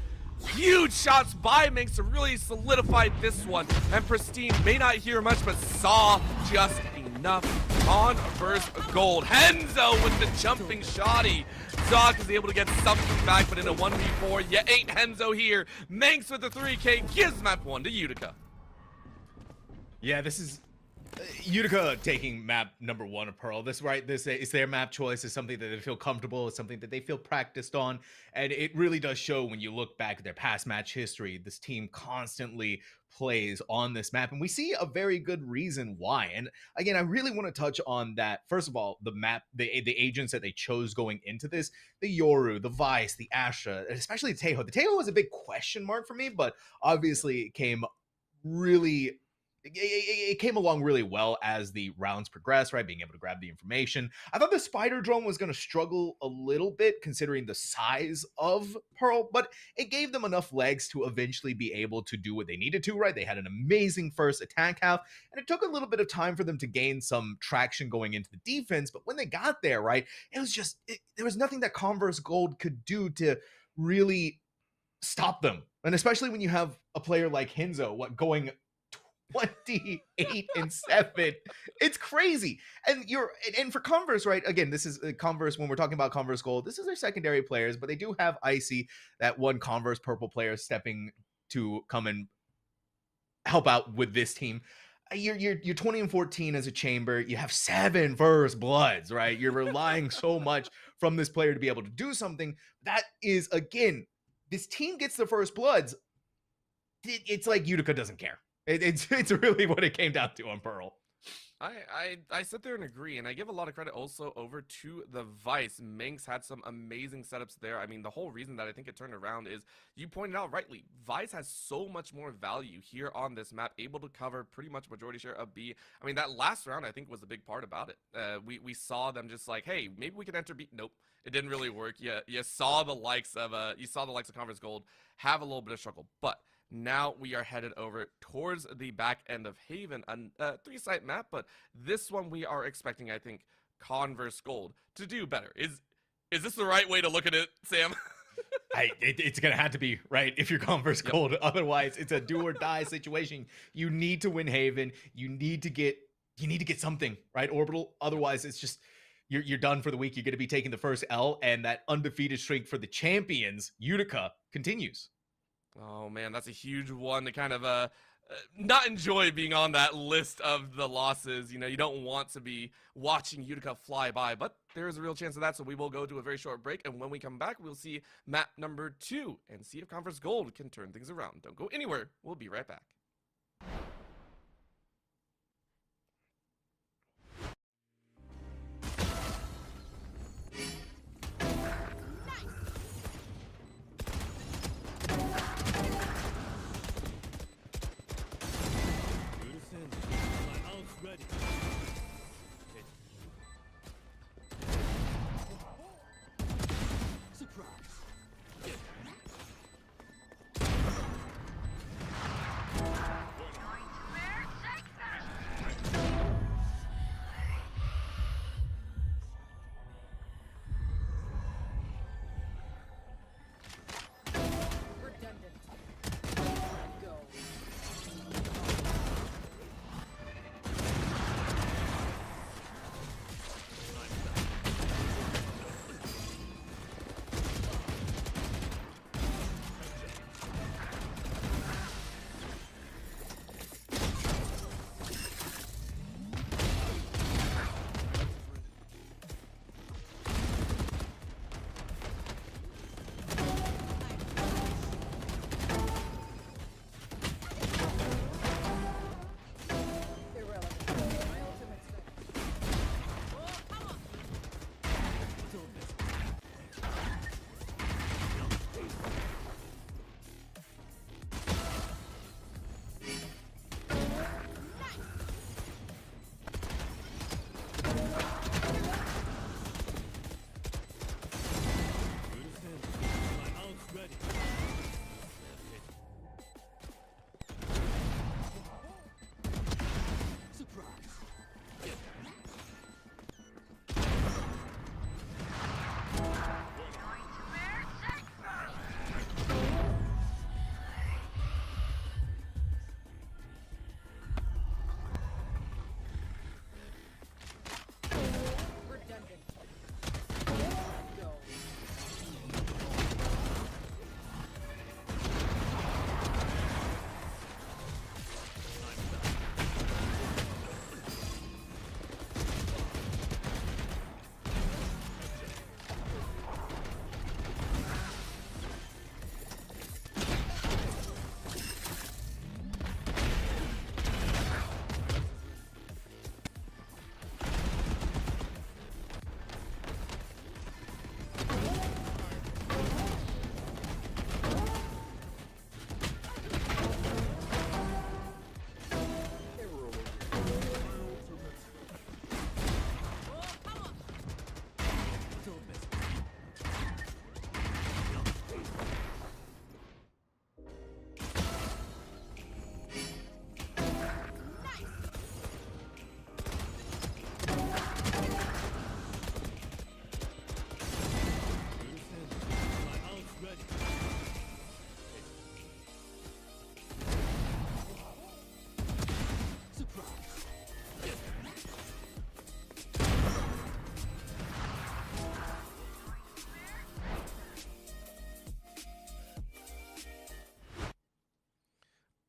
Huge shots by Minx to really solidify this one. And Pristine may not hear much, but saw just enough. Converse gold. Henzo with the jumping shotty. Zoc is able to get something back, but in a 1v4, yet ain't Henzo here. Minx with the 3K gives map 1 to Utica. Yeah, this is Utica taking map number 1 of Pearl. This is their map choice. It's something that they feel comfortable. It's something that they feel practiced on, and it really does show when you look back at their past match history. This team constantly plays on this map, and we see a very good reason why. And again, I really want to touch on that. First of all, the map, the agents that they chose going into this, the Yoru, the Vice, the Astra, especially the Tejo. The Tejo was a big question mark for me, but obviously it came really. It came along really well as the rounds progressed, right? Being able to grab the information. I thought the Spider Drone was going to struggle a little bit considering the size of Pearl, but it gave them enough legs to eventually be able to do what they needed to, right? They had an amazing first attack half, and it took a little bit of time for them to gain some traction going into the defense, but when they got there, right, it was just, there was nothing that Converse Gold could do to really stop them. And especially when you have a player like Henzo, going 28-7. It's crazy. And for Converse, right? Again, this is Converse. When we're talking about Converse Gold, this is their secondary players, but they do have Icy, that one Converse purple player, stepping to come and help out with this team. You're 20-14 as a chamber. You have 7 first bloods, right? You're relying so much from this player to be able to do something. That is, again, this team gets the first bloods. It's like Utica doesn't care. It's really what it came down to on Pearl. I sit there and agree, and I give a lot of credit also over to the Vice. Minx had some amazing setups there. I mean, the whole reason that I think it turned around is, you pointed out rightly, Vice has so much more value here on this map, able to cover pretty much majority share of B. I mean, that last round I think was a big part about it. We saw them just like, hey, maybe we can enter B. Nope, it didn't really work. You saw the likes of Converse Gold have a little bit of struggle, but now we are headed over towards the back end of Haven, a 3-site map, but this one we are expecting, I think, Converse Gold to do better. Is this the right way to look at it, Sam? It's gonna have to be, right, if you're Converse Gold. Otherwise, it's a do or die situation. You need to win Haven. You need to get something, right, Orbital. Otherwise, it's just you're done for the week. You're gonna be taking the first L, and that undefeated streak for the champions, Utica, continues. Oh man, that's a huge one to kind of not enjoy being on that list of the losses. You know, you don't want to be watching Utica fly by, but there is a real chance of that, so we will go to a very short break, and when we come back, we'll see map number 2 and see if Converse Gold can turn things around. Don't go anywhere. We'll be right back.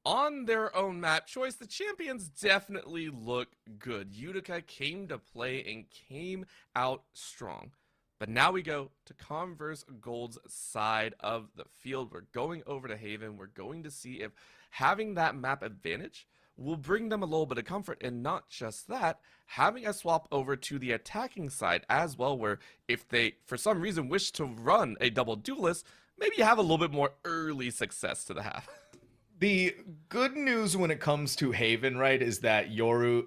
on their own map choice, the champions definitely look good. Utica came to play and came out strong. But now we go to Converse Gold's side of the field. We're going over to Haven. We're going to see if having that map advantage will bring them a little bit of comfort. And not just that, having a swap over to the attacking side as well, where if they, for some reason, wish to run a double duelist, maybe you have a little bit more early success to the half. The good news when it comes to Haven, right, is that Yoru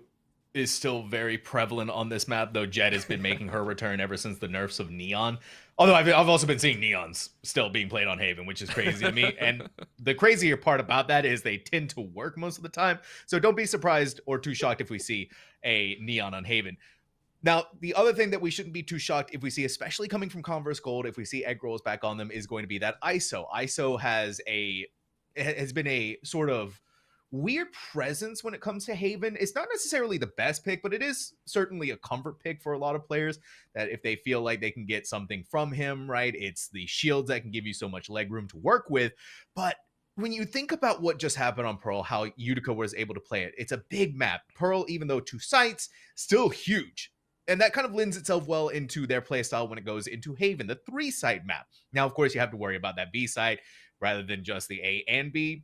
is still very prevalent on this map, though Jet has been making her return ever since the nerfs of Neon. Although I've also been seeing Neons still being played on Haven, which is crazy to me. And the crazier part about that is they tend to work most of the time. So don't be surprised or too shocked if we see a Neon on Haven. Now, the other thing that we shouldn't be too shocked if we see, especially coming from Converse Gold, if we see egg rolls back on them, is going to be that ISO. ISO has been a sort of weird presence when it comes to Haven. It's not necessarily the best pick, but it is certainly a comfort pick for a lot of players, that if they feel like they can get something from him, right? It's the shields that can give you so much leg room to work with. But when you think about what just happened on Pearl, how Utica was able to play it, it's a big map. Pearl, even though 2 sites, still huge. And that kind of lends itself well into their playstyle when it goes into Haven, the 3-site map. Now, of course, you have to worry about that B site rather than just the A and B.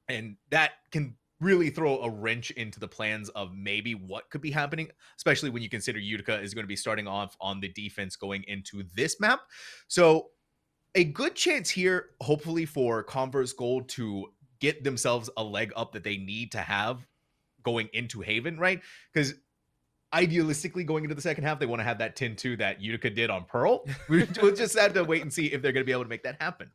And that can really throw a wrench into the plans of maybe what could be happening, especially when you consider Utica is going to be starting off on the defense going into this map. So a good chance here, hopefully, for Converse Gold to get themselves a leg up that they need to have going into Haven, right? Because idealistically, going into the second half, they want to have that 10-2 that Utica did on Pearl. We'll just have to wait and see if they're going to be able to make that happen.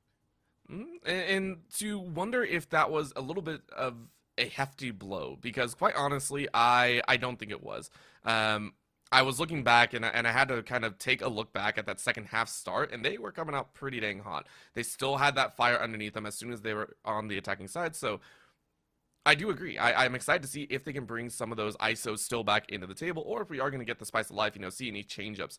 And to wonder if that was a little bit of a hefty blow, because quite honestly, I don't think it was. I was looking back and I had to kind of take a look back at that second half start, and they were coming out pretty dang hot. They still had that fire underneath them as soon as they were on the attacking side. So I do agree. I'm excited to see if they can bring some of those ISOs still back into the table, or if we are going to get the spice of life, see any change-ups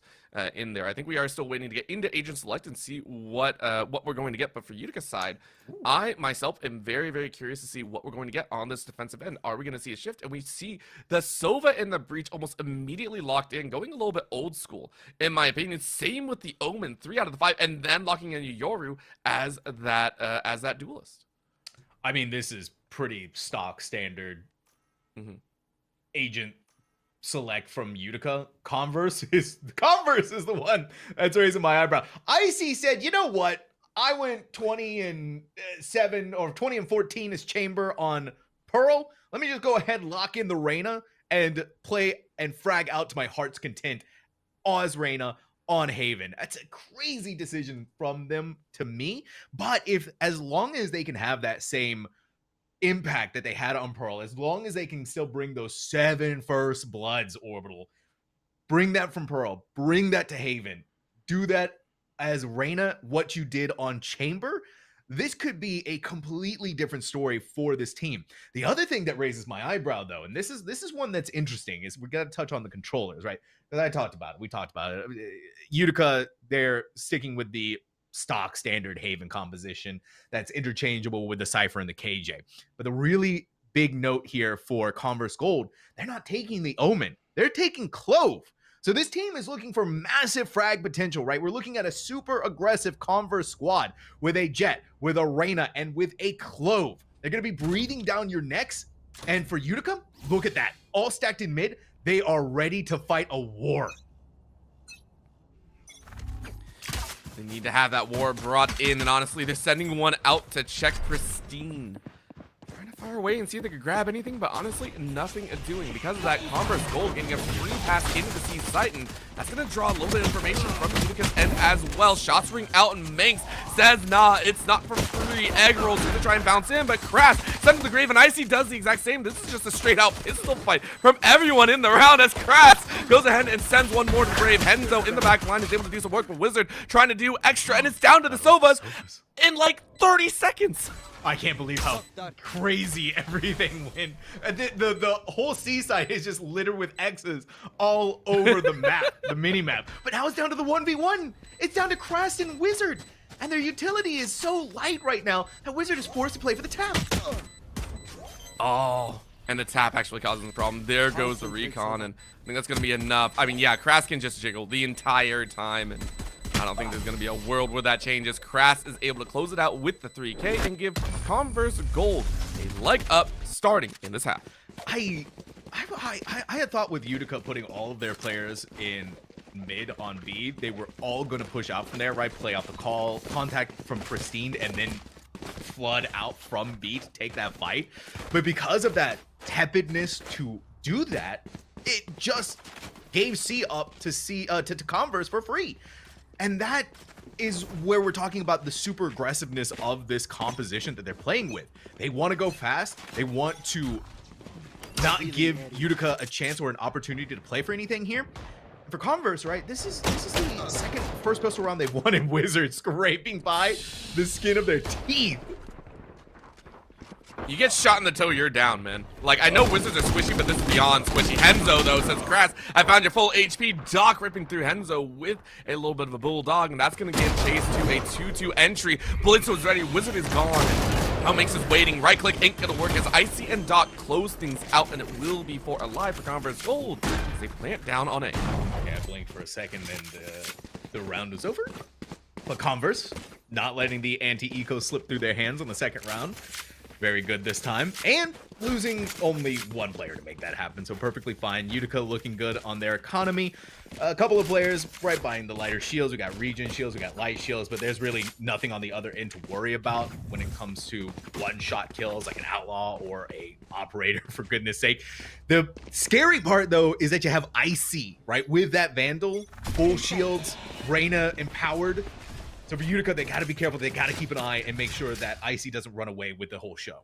in there. I think we are still waiting to get into Agent Select and see what we're going to get. But for Utica's side, I myself am very, very curious to see what we're going to get on this defensive end. Are we going to see a shift? And we see the Sova and the Breach almost immediately locked in, going a little bit old school, in my opinion. Same with the Omen, 3 out of the 5, and then locking in Yoru as that duelist. I mean, this is pretty stock standard Agent Select from Utica. Converse is the one that's raising my eyebrow. Icy said, you know what? I went 20-7 or 20-14 as Chamber on Pearl. Let me just go ahead and lock in the Reyna and play and frag out to my heart's content as Reyna on Haven. That's a crazy decision from them to me. But as long as they can have that same impact that they had on Pearl, as long as they can still bring those 7 first bloods orbital, bring that from Pearl, bring that to Haven, do that as Reyna, what you did on Chamber, this could be a completely different story for this team. The other thing that raises my eyebrow, though, and this is one that's interesting, is we got to touch on the controllers, right? Because we talked about it. Utica, they're sticking with the stock standard Haven composition that's interchangeable with the Cypher and the KJ. But the really big note here for Converse Gold, they're not taking the Omen. They're taking Clove. So this team is looking for massive frag potential, right? We're looking at a super aggressive Converse squad with a Jet, with a Reyna, and with a Clove. They're going to be breathing down your necks. And for Utica, look at that. All stacked in mid. They are ready to fight a war. They need to have that war brought in, and honestly, they're sending one out to check Pristine. Trying to fire away and see if they could grab anything, but honestly, nothing doing. Because of that, Converse Gold getting a free pass into the C site, and that's going to draw a little bit of information from Utica's end as well. Shots ring out, and Manx says, nah, it's not for free. Egg rolls going to try and bounce in, but Crash sent to the grave, and Icy does the exact same. This is just a straight out pistol fight from everyone in the round as Crash goes ahead and sends one more to the grave. Henzo in the back line is able to do some work, but Wizard trying to do extra, and it's down to the Sovas in like 30 seconds. I can't believe how crazy everything went. The whole seaside is just littered with X's all over the map, the mini map. But now it's down to the 1v1. It's down to Crast and Wizard. And their utility is so light right now that Wizard is forced to play for the tap. Oh, and the tap actually causes the problem. There goes the recon, and I think that's going to be enough. I mean, yeah, Kras can just jiggle the entire time, and I don't think there's going to be a world where that changes. Kras is able to close it out with the 3K and give Converse Gold a leg up starting in this half. I had thought with Utica putting all of their players in mid on B, they were all going to push out from there, right? Play out the call, contact from Pristine, and then flood out from B to take that fight. But because of that tepidness to do that, it just gave C up to Converse for free. And that is where we're talking about the super aggressiveness of this composition that they're playing with. They want to go fast. They want to not give Utica a chance or an opportunity to play for anything here. For Converse, right, this is the second first pistol round they've won in Wizards, scraping by the skin of their teeth. You get shot in the toe, you're down, man. Like, I know Wizards are squishy, but this is beyond squishy. Henzo, though, says, Kras, I found your full HP. Doc ripping through Henzo with a little bit of a bulldog, and that's going to get chased to a 2-2 entry. Blitz was ready. Wizard is gone. How makes is waiting. Right click ain't going to work as Icy and Doc close things out, and it will be for a live for Converse Gold as they plant down on A. Yeah, I blinked for a second, and the round was over. But Converse not letting the anti-eco slip through their hands on the second round. Very good this time, and losing only one player to make that happen, so perfectly fine. Utica looking good on their economy. A couple of players right behind the lighter shields. We got regen shields, we got light shields, but there's really nothing on the other end to worry about when it comes to one-shot kills like an outlaw or a operator, for goodness sake. The scary part, though, is that you have Icy, right? With that Vandal, full shields, Reyna empowered. So for Utica, they got to be careful. They got to keep an eye and make sure that Icy doesn't run away with the whole show.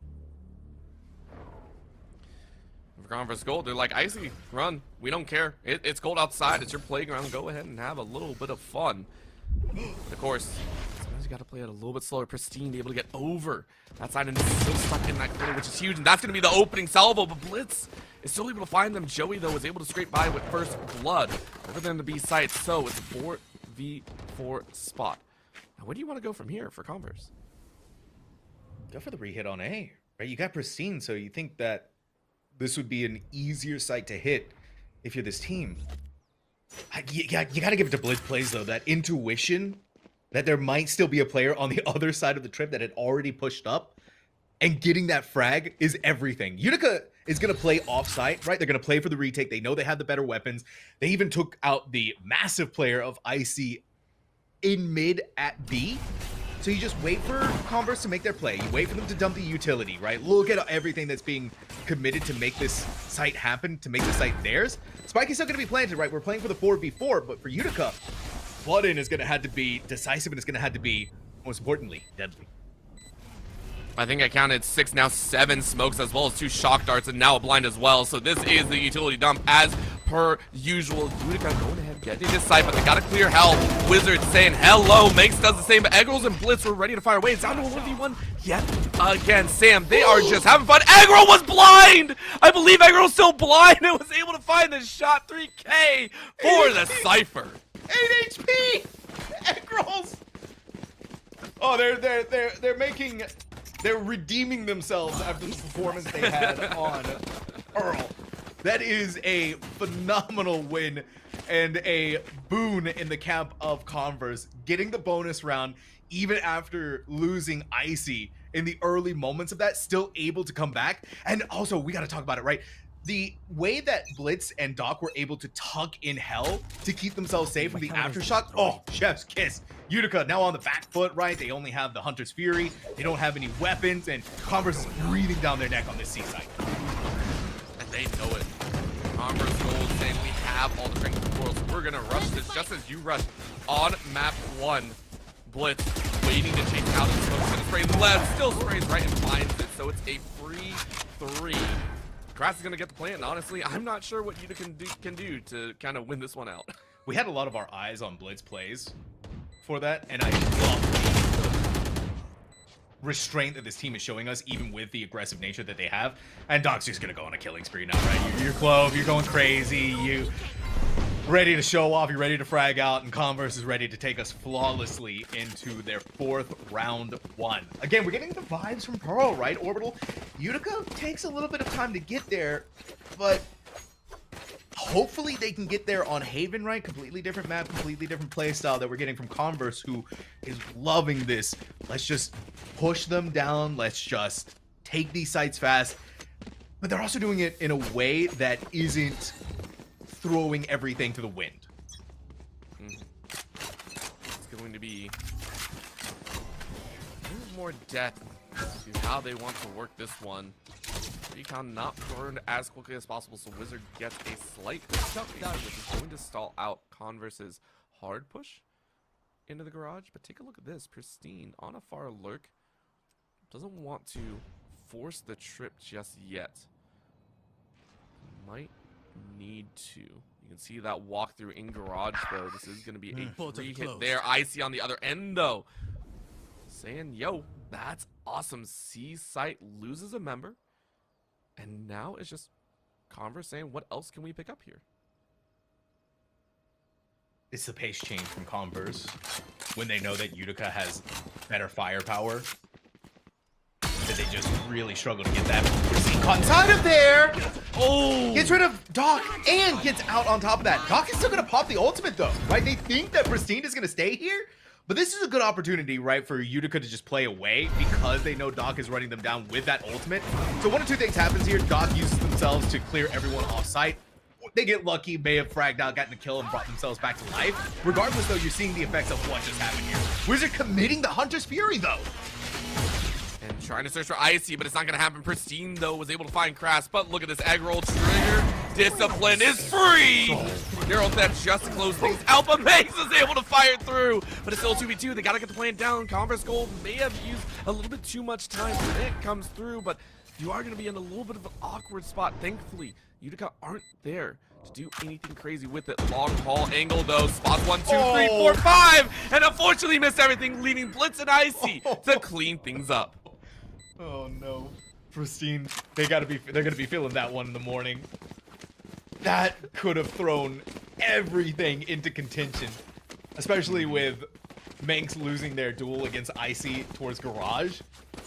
For Converse Gold, they're like, Icy, run. We don't care. It's cold outside. It's your playground. Go ahead and have a little bit of fun. Of course, sometimes you got to play it a little bit slower. Pristine, be able to get over that side and still stuck in that corner, which is huge. And that's going to be the opening salvo. But Blitz is still able to find them. Joey, though, was able to scrape by with first blood over there in the B site. So it's a 4v4 spot. Now, where do you want to go from here for Converse? Go for the re-hit on A, right? You got Pristine, so you think that this would be an easier site to hit if you're this team. You got to give it to Blitz plays, though. That intuition that there might still be a player on the other side of the trip that had already pushed up, and getting that frag is everything. Utica is going to play off-site, right? They're going to play for the retake. They know they have the better weapons. They even took out the massive player of Icy in mid at B. So you just wait for Converse to make their play. You wait for them to dump the utility, right? Look at everything that's being committed to make this site happen, to make the site theirs. Spike is still going to be planted, right? We're playing for the 4v4, but for Utica, flood-in is going to have to be decisive, and it's going to have to be, most importantly, deadly. I think I counted 6, now 7 smokes, as well as 2 shock darts, and now a blind as well. So this is the utility dump as per usual. Utica going ahead, getting this site, but they gotta clear hell. Wizards saying hello. Makes does the same, but Eggros and Blitz were ready to fire away. It's down to a 1v1 yet again. Sam, they are just having fun. Eggro was blind! I believe Eggro's still blind and was able to find the shot 3K for the Cypher. 8 HP! Eggros! Oh, they're redeeming themselves after the performance they had on Earl. That is a phenomenal win and a boon in the camp of Converse. Getting the bonus round, even after losing Icy in the early moments of that, still able to come back. And also, we got to talk about it, right? The way that Blitz and Doc were able to tuck in hell to keep themselves safe from the aftershock. Oh, chef's kiss. Utica now on the back foot, right? They only have the Hunter's Fury. They don't have any weapons, and Converse is breathing down their neck on this seaside. And they know it. Converse Gold saying we have all the strength in the world, so we're gonna rush this just as you rushed on map 1. Blitz waiting to chase out the smoke, and spray left, still sprays right and finds it, so it's a free 3. Kras is gonna get the plant, and honestly, I'm not sure what Utica can do to kind of win this one out. We had a lot of our eyes on Blitz plays for that, and I love the restraint that this team is showing us, even with the aggressive nature that they have. And Doc's just gonna go on a killing spree now, right? You're Clove, you're going crazy, ready to show off, you're ready to frag out, and Converse is ready to take us flawlessly into their 4th round 1. Again, we're getting the vibes from Pearl, right? Orbital. Utica takes a little bit of time to get there, but hopefully they can get there on Haven, right? Completely different map, completely different play style that we're getting from Converse, who is loving this. Let's just push them down. Let's just take these sites fast. But they're also doing it in a way that isn't throwing everything to the wind. It's going to be more depth to how they want to work this one. Recon not burned as quickly as possible, so Wizard gets a slight jump, which is going to stall out Converse's hard push into the garage. But take a look at this. Pristine on a far lurk. Doesn't want to force the trip just yet. Might need to. You can see that walkthrough in garage, though. This is going to be a free hit there. Icy on the other end, though. Saying, yo, that's awesome. C site loses a member. And now it's just Converse saying, what else can we pick up here? It's the pace change from Converse when they know that Utica has better firepower. That they just really struggle to get that caught inside of there. Oh, gets rid of Doc and gets out on top of that. Doc is still gonna pop the ultimate though, right? They think that Pristine is gonna stay here, but this is a good opportunity, right, for Utica to just play away because they know Doc is running them down with that ultimate. So one of two things happens here. Doc uses themselves to clear everyone off site. They get lucky, may have fragged out, gotten the kill, and brought themselves back to life. Regardless, though, you're seeing the effects of what just happened here. Wizard committing the Hunter's Fury, though. And trying to search for Icy, but it's not going to happen. Pristine, though, was able to find Crass. But look at this egg roll trigger. Discipline is free. Daryl that just to close things out, but Mace is able to fire through. But it's still 2v2. They got to get the plan down. Converse Gold may have used a little bit too much time. It comes through, but you are going to be in a little bit of an awkward spot. Thankfully, Utica aren't there to do anything crazy with it. Long haul angle, though. Spots 1, 2, 3, 4, 5. And unfortunately missed everything, leaving Blitz and Icy to clean things up. Oh no, Pristine. They're gonna be feeling that one in the morning. That could have thrown everything into contention, especially with Manx losing their duel against Icy towards Garage.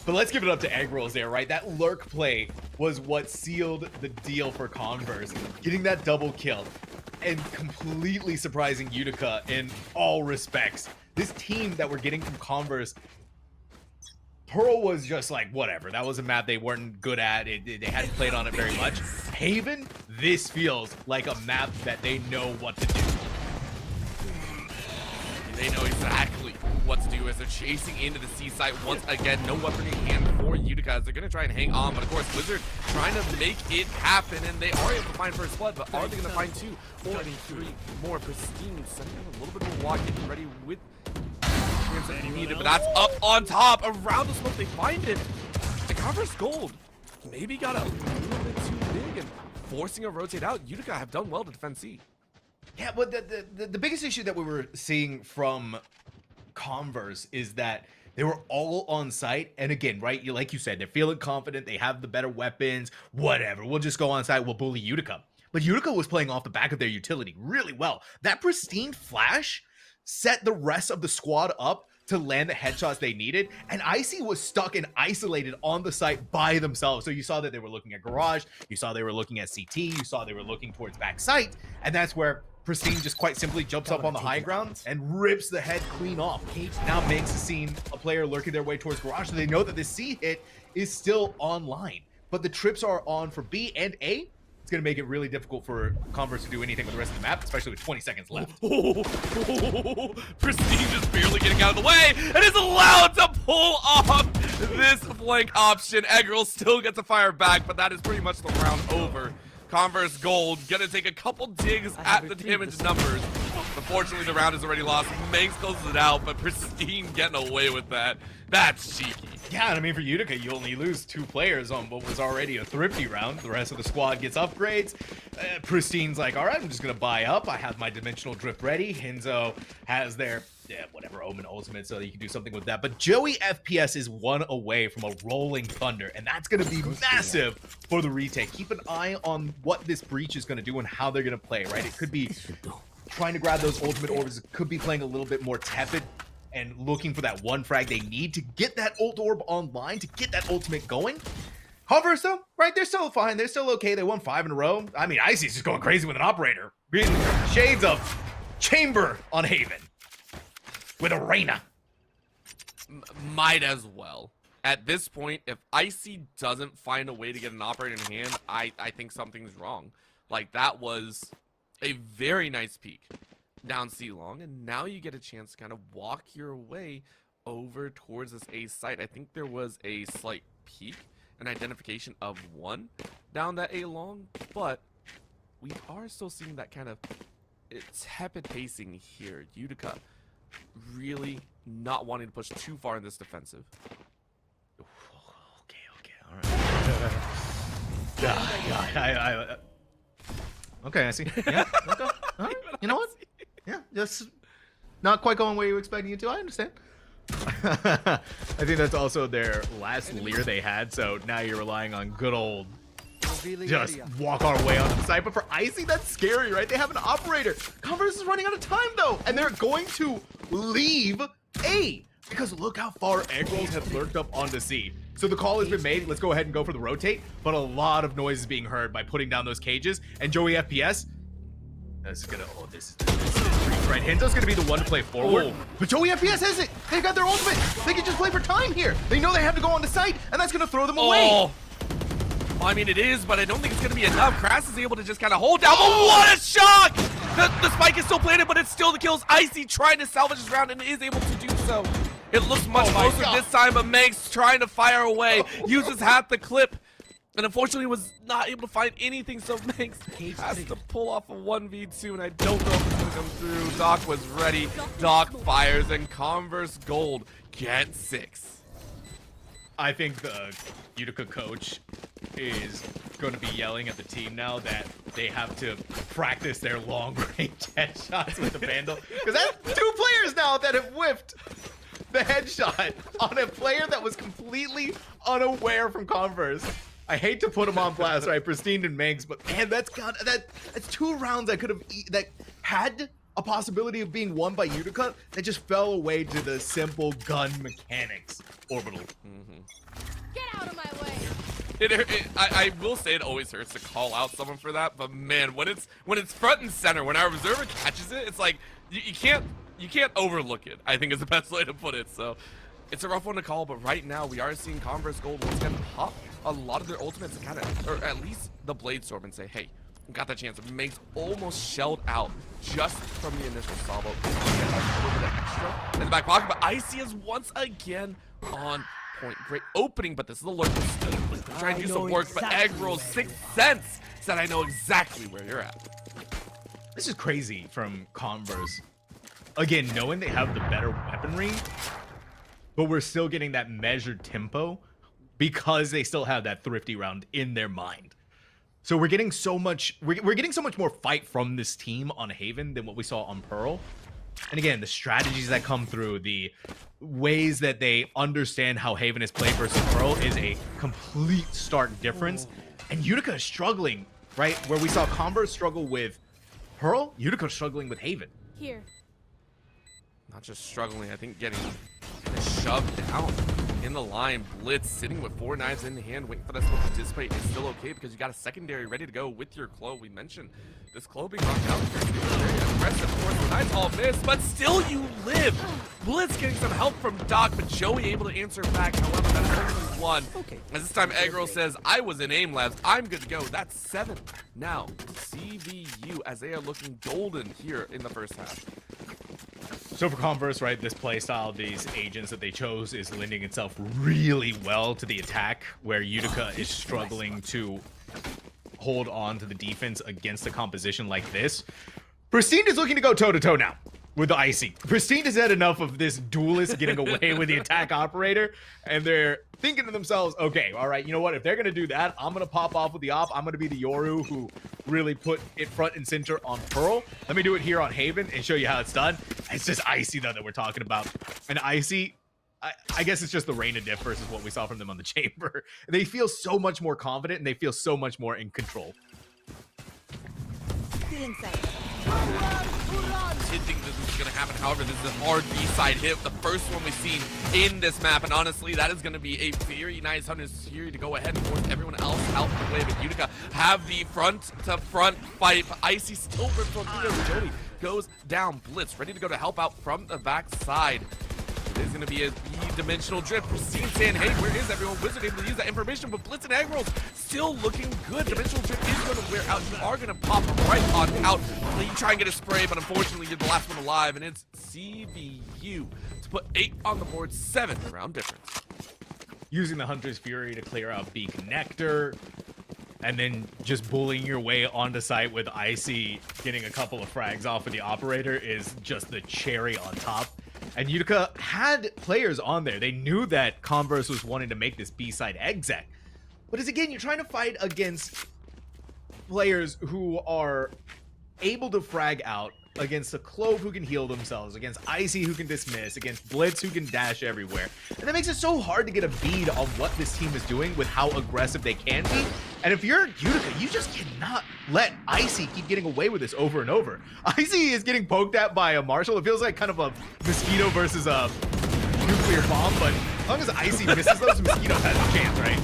But let's give it up to Egg Rolls there, right? That lurk play was what sealed the deal for Converse, getting that double kill and completely surprising Utica in all respects. This team that we're getting from Converse, Pearl was just like, whatever. That was a map they weren't good at. They hadn't played on it very much. Haven, this feels like a map that they know what to do. They know exactly what to do as they're chasing into the C site once again. No weapon in hand for Utica as they're going to try and hang on. But of course, Wizard trying to make it happen. And they are able to find first blood. But are they going to find 2 or 3 more? Pristine setting up a little bit of a walk, getting ready with that needed, but that's up on top. Around the smoke, they find it. The Converse Gold maybe got a little bit too big and forcing a rotate out. Utica have done well to defend C. Yeah, but the biggest issue that we were seeing from Converse is that they were all on site. And again, right, like you said, they're feeling confident. They have the better weapons, whatever. We'll just go on site. We'll bully Utica. But Utica was playing off the back of their utility really well. That Pristine flash set the rest of the squad up to land the headshots they needed, and Icy was stuck and isolated on the site by themselves. So you saw that they were looking at Garage, you saw they were looking at CT, you saw they were looking towards back site, and that's where Pristine just quite simply jumps up on the high ground and rips the head clean off. Now makes the scene a player lurking their way towards Garage, so they know that the C hit is still online, but the trips are on for B and A. It's going to make it really difficult for Converse to do anything with the rest of the map, especially with 20 seconds left. Pristine just barely getting out of the way and is allowed to pull off this flank option. Eggerl still gets a fire back, but that is pretty much the round over. Converse Gold gonna take a couple digs at the damage numbers. Unfortunately, the round is already lost. Manx closes it out, but Pristine getting away with that. That's cheeky. Yeah, and I mean, for Utica, you only lose 2 players on what was already a thrifty round. The rest of the squad gets upgrades. Pristine's like, all right, I'm just going to buy up. I have my Dimensional Drift ready. Hinzo has their, whatever, Omen Ultimate, so you can do something with that. But Joey FPS is 1 away from a Rolling Thunder, and that's going to be massive for the retake. Keep an eye on what this breach is going to do and how they're going to play, right? It could be trying to grab those ultimate orbs, could be playing a little bit more tepid and looking for that one frag they need to get that ult orb online, to get that ultimate going. Converse though, right? They're still fine. They're still okay. They won 5 in a row. I mean, Icy's just going crazy with an operator. Shades of Chamber on Haven with a Reyna. Might as well. At this point, if Icy doesn't find a way to get an operator in hand, I think something's wrong. Like, that was a very nice peek down C long, and now you get a chance to kind of walk your way over towards this A site. I think there was a slight peek, an identification of one down that A long, but we are still seeing that kind of tepid pacing here. Utica really not wanting to push too far in this defensive. Okay, all right. Okay, I see. Yeah, okay. All right. You know what? Yeah, just not quite going where you were expecting it to. I understand. I think that's also their last leer they had, so now you're relying on good old just walk our way onto the site. But for Icy, that's scary, right? They have an operator. Converse is running out of time, though, and they're going to leave A, because look how far egg rolls have lurked up onto C. So the call has been made. Let's go ahead and go for the rotate, but a lot of noise is being heard by putting down those cages. And Joey FPS, this is gonna, this is right. Henzo's gonna be the one to play forward, but Joey FPS has it. They've got their ultimate. They can just play for time here. They know they have to go on the site, and that's gonna throw them away. I mean, it is, but I don't think it's going to be enough. Crass is able to just kind of hold down, but what a shock! The spike is still planted, but it's still the kills. Icy trying to salvage his round and is able to do so. It looks much closer this time, but Manx trying to fire away, uses half the clip, and unfortunately was not able to find anything, so Manx has to pull off a 1v2, and I don't know if it's going to come through. Doc was ready. Doc fires, and Converse Gold gets 6. I think the Utica coach is going to be yelling at the team now that they have to practice their long-range headshots with the Vandal. Because that's 2 players now that have whiffed the headshot on a player that was completely unaware from Converse. I hate to put him on blast, right? Pristine and Manx, but man, that's 2 rounds I could have that had a possibility of being won by Utica that just fell away to the simple gun mechanics. Orbital. Get out of my way. I will say it always hurts to call out someone for that, but man, when it's front and center, when our observer catches it, it's like you can't overlook it, I think is the best way to put it. So it's a rough one to call, but right now we are seeing Converse Gold once again pop a lot of their ultimates and kind of, or at least the Blade Storm, and say, hey, we got that chance. It makes almost shelled out just from the initial salvo. In the back pocket, but Icy is once again on point. Great opening, but this is the lurk. Trying to do some work, but Egg Roll's 6th sense said, I know exactly where you're at. This is crazy from Converse. Again, knowing they have the better weaponry, but we're still getting that measured tempo because they still have that thrifty round in their mind. So we're getting so much, we're getting so much more fight from this team on Haven than what we saw on Pearl. And again, the strategies that come through, the ways that they understand how Haven is played versus Pearl is a complete stark difference. And Utica is struggling, right? Where we saw Converse struggle with Pearl, Utica is struggling with Haven. Here. Not just struggling, I think getting shoved down in the line. Blitz sitting with 4 knives in hand, waiting for that smoke to dissipate is still okay because you got a secondary ready to go with your Clo. We mentioned this Clo being knocked out. Very aggressive for the knives all missed, but still you live. Blitz getting some help from Doc, but Joey able to answer back. However, that's only 1. Okay. As this time Egro says, I was in aim labs. I'm good to go. That's 7. Now, CVU as they are looking golden here in the first half. So for Converse, right, this playstyle, these agents that they chose is lending itself really well to the attack, where Utica is struggling to hold on to the defense against a composition like this. Pristine is looking to go toe-to-toe now with the Icy. Pristine has had enough of this duelist getting away with the attack operator, and they're thinking to themselves, okay, all right, you know what? If they're going to do that, I'm going to pop off with the op. I'm going to be the Yoru who really put it front and center on Pearl. Let me do it here on Haven and show you how it's done. It's just Icy, though, that we're talking about. And Icy, I guess it's just the Reyna diff versus what we saw from them on the Chamber. They feel so much more confident, and they feel so much more in control. Stealing sight. Didn't think this was going to happen. However, this is a hard B-side hit, the first one we've seen in this map, and honestly, that is going to be a very nice Hunter's Fury to go ahead and force everyone else out the way. But Utica have the front-to-front fight. Icy still rips on through there. Jody goes down. Blitz ready to go to help out from the backside. There's going to be a dimensional drift. Pristine saying, hey, where is everyone? Wizard able to use that information, but Blitz and Egg Rolls still looking good. Dimensional drift is going to wear out. You are going to pop right on out. You try and get a spray, but unfortunately, you're the last one alive, and it's CVU to put 8 on the board, 7th round difference. Using the Hunter's Fury to clear out B connector, and then just bullying your way onto site with Icy getting a couple of frags off of the operator is just the cherry on top. And Utica had players on there. They knew that Converse was wanting to make this B-side exec. But as again, you're trying to fight against players who are able to frag out, against a Clove who can heal themselves, against Icy who can dismiss, against Blitz who can dash everywhere. And that makes it so hard to get a bead on what this team is doing with how aggressive they can be. And if you're Utica, you just cannot let Icy keep getting away with this over and over. Icy is getting poked at by a Marshall. It feels like kind of a Mosquito versus a nuclear bomb, but as long as Icy misses those, Mosquito has a chance, right?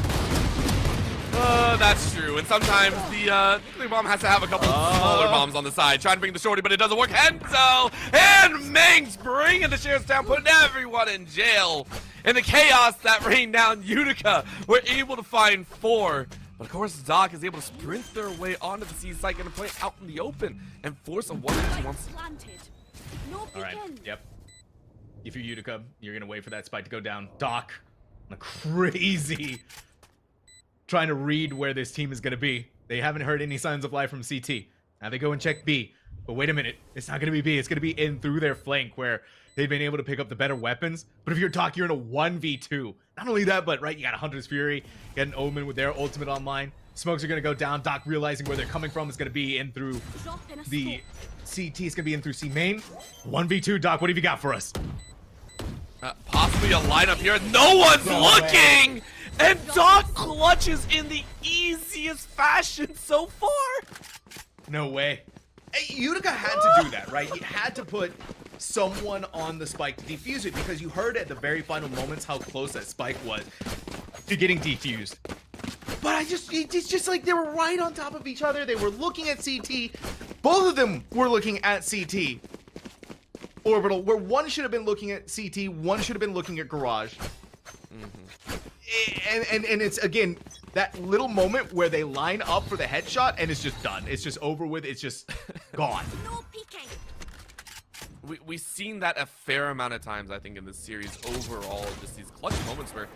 That's true. And sometimes the nuclear bomb has to have a couple smaller bombs on the side, trying to bring the shorty, but it doesn't work. Henzo and Mangs bringing the sheriff's down, putting everyone in jail. In the chaos that rained down, Utica were able to find 4. But of course, Doc is able to sprint their way onto the C site, going to play out in the open and force a 1v1. All right, yep. If you're Utica, you're going to wait for that spike to go down. Doc, a crazy trying to read where this team is going to be. They haven't heard any signs of life from CT. Now they go and check B. But wait a minute. It's not going to be B. It's going to be in through their flank where they've been able to pick up the better weapons. But if you're Doc, you're in a 1v2. Not only that, but right, you got a Hunter's Fury. You got an Omen with their ultimate online. Smokes are going to go down. Doc realizing where they're coming from is going to be in through the CT. It's going to be in through C main. 1v2, Doc, what have you got for us? Possibly a lineup here. No one's looking! And Doc clutches in the easiest fashion so far. No way. Hey, Utica had to do that, right? You had to put someone on the spike to defuse it because you heard at the very final moments how close that spike was to getting defused. But it's just like they were right on top of each other. They were looking at CT. Both of them were looking at CT. Orbital, where one should have been looking at CT, one should have been looking at Garage. And it's, again, that little moment where they line up for the headshot and it's just done. It's just over with. It's just gone. No peeking. We've seen that a fair amount of times, I think, in this series overall. Just these clutch moments where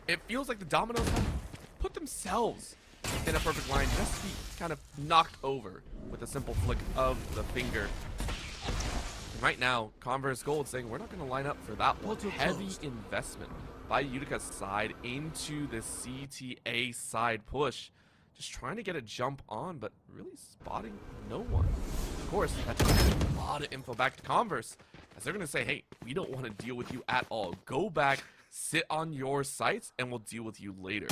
it feels like the Dominoes have put themselves in a perfect line just to be kind of knocked over with a simple flick of the finger. And right now, Converse Gold saying we're not going to line up for that one. Heavy investment by Utica's side into the CTA side push. Just trying to get a jump on, but really spotting no one. Of course, that's a lot of info back to Converse, as they're going to say, hey, we don't want to deal with you at all. Go back, sit on your sites, and we'll deal with you later.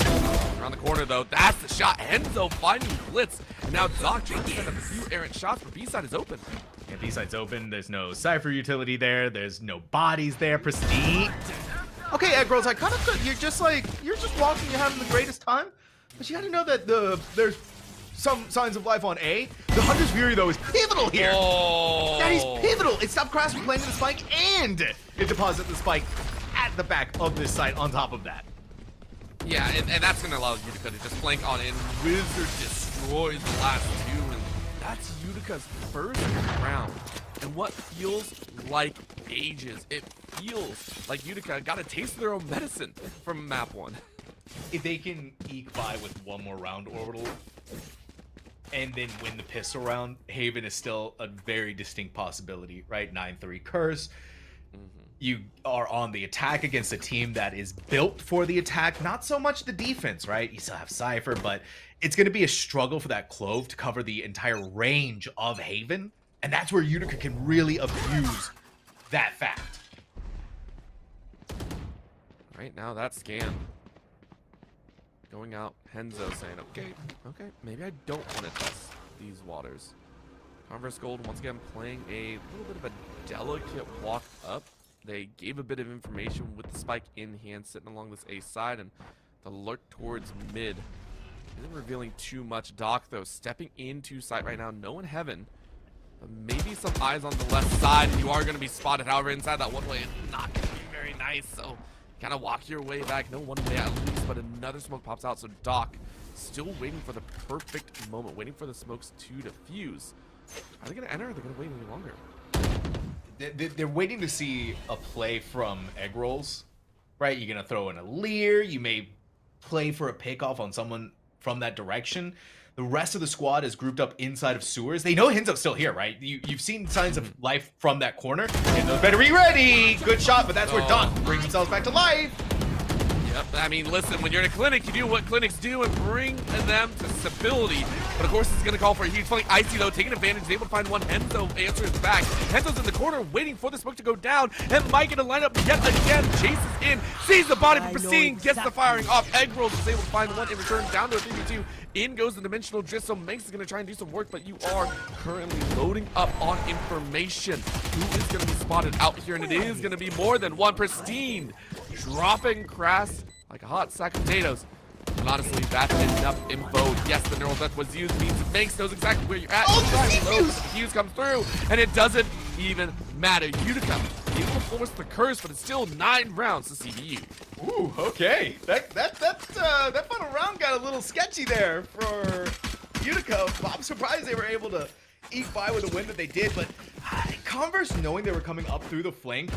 Around the corner, though, that's the shot. Henzo finding Blitz, and now Doc trying to send a few errant shots, but B-side is open. Yeah, B-side's open. There's no Cypher utility there. There's no bodies there. Pristine. Okay, Egg Rolls, I kind of thought you're just walking, you're having the greatest time. But you gotta know that there's some signs of life on A. The Hunter's Fury, though, is pivotal here. Oh. That is pivotal. It stopped Crash from planting the spike, and it deposits the spike at the back of this site on top of that. Yeah, and that's going to allow Utica to just flank on in. Wizard destroys the last 2, and that's Utica's first round. And what feels like ages, it feels like Utica got a taste of their own medicine from map 1. If they can eke by with one more round, Orbital, and then win the pistol round, Haven is still a very distinct possibility, right? 9-3 curse. You are on the attack against a team that is built for the attack, not so much the defense, right? You still have Cypher, but it's going to be a struggle for that Clove to cover the entire range of Haven, and that's where Utica can really abuse that fact. Right now, that scan going out. Henzo saying, okay, maybe I don't want to test these waters. Converse Gold once again playing a little bit of a delicate walk up. They gave a bit of information with the spike in hand sitting along this A side, and the lurk towards mid isn't revealing too much. Doc, though, stepping into sight right now. No in heaven. But maybe some eyes on the left side. You are going to be spotted. However, inside that one way is not going to be very nice. So kind of walk your way back. No one way at least, but another smoke pops out. So Doc still waiting for the perfect moment, waiting for the smokes to defuse. Are they going to enter or are they going to wait any longer? They're waiting to see a play from Egg Rolls, right? You're going to throw in a leer. You may play for a pickoff on someone from that direction. The rest of the squad is grouped up inside of sewers. They know Hinzup's still here, right? You've seen signs of life from that corner. Hinzup better be ready. Good shot, but that's where Doc brings themselves back to life. Yep, I mean, listen, when you're in a clinic, you do what clinics do and bring them to stability. But of course, it's going to call for a huge flank. Icy, though, taking advantage, is able to find one. Henzo answers back. Henzo's in the corner, waiting for the smoke to go down. And Mike in a lineup yet again, chases in, sees the body from Pristine, gets the firing off. Egg Rolls is able to find one in return, down to a 3v2. In goes the dimensional drift, so Manx is going to try and do some work, but you are currently loading up on information. Who is going to be spotted out here? And it is going to be more than one. Pristine dropping Crass like a hot sack of potatoes. And honestly, that's enough info. Yes, the neural death was used, means Manx knows exactly where you're at. The fuse comes through, and it doesn't even matter. Utica able to force the curse, but it's still 9 rounds to CDU. Ooh, okay. That final round got a little sketchy there for Utica. I'm surprised they were able to eke by with the win that they did, but Converse, knowing they were coming up through the flank,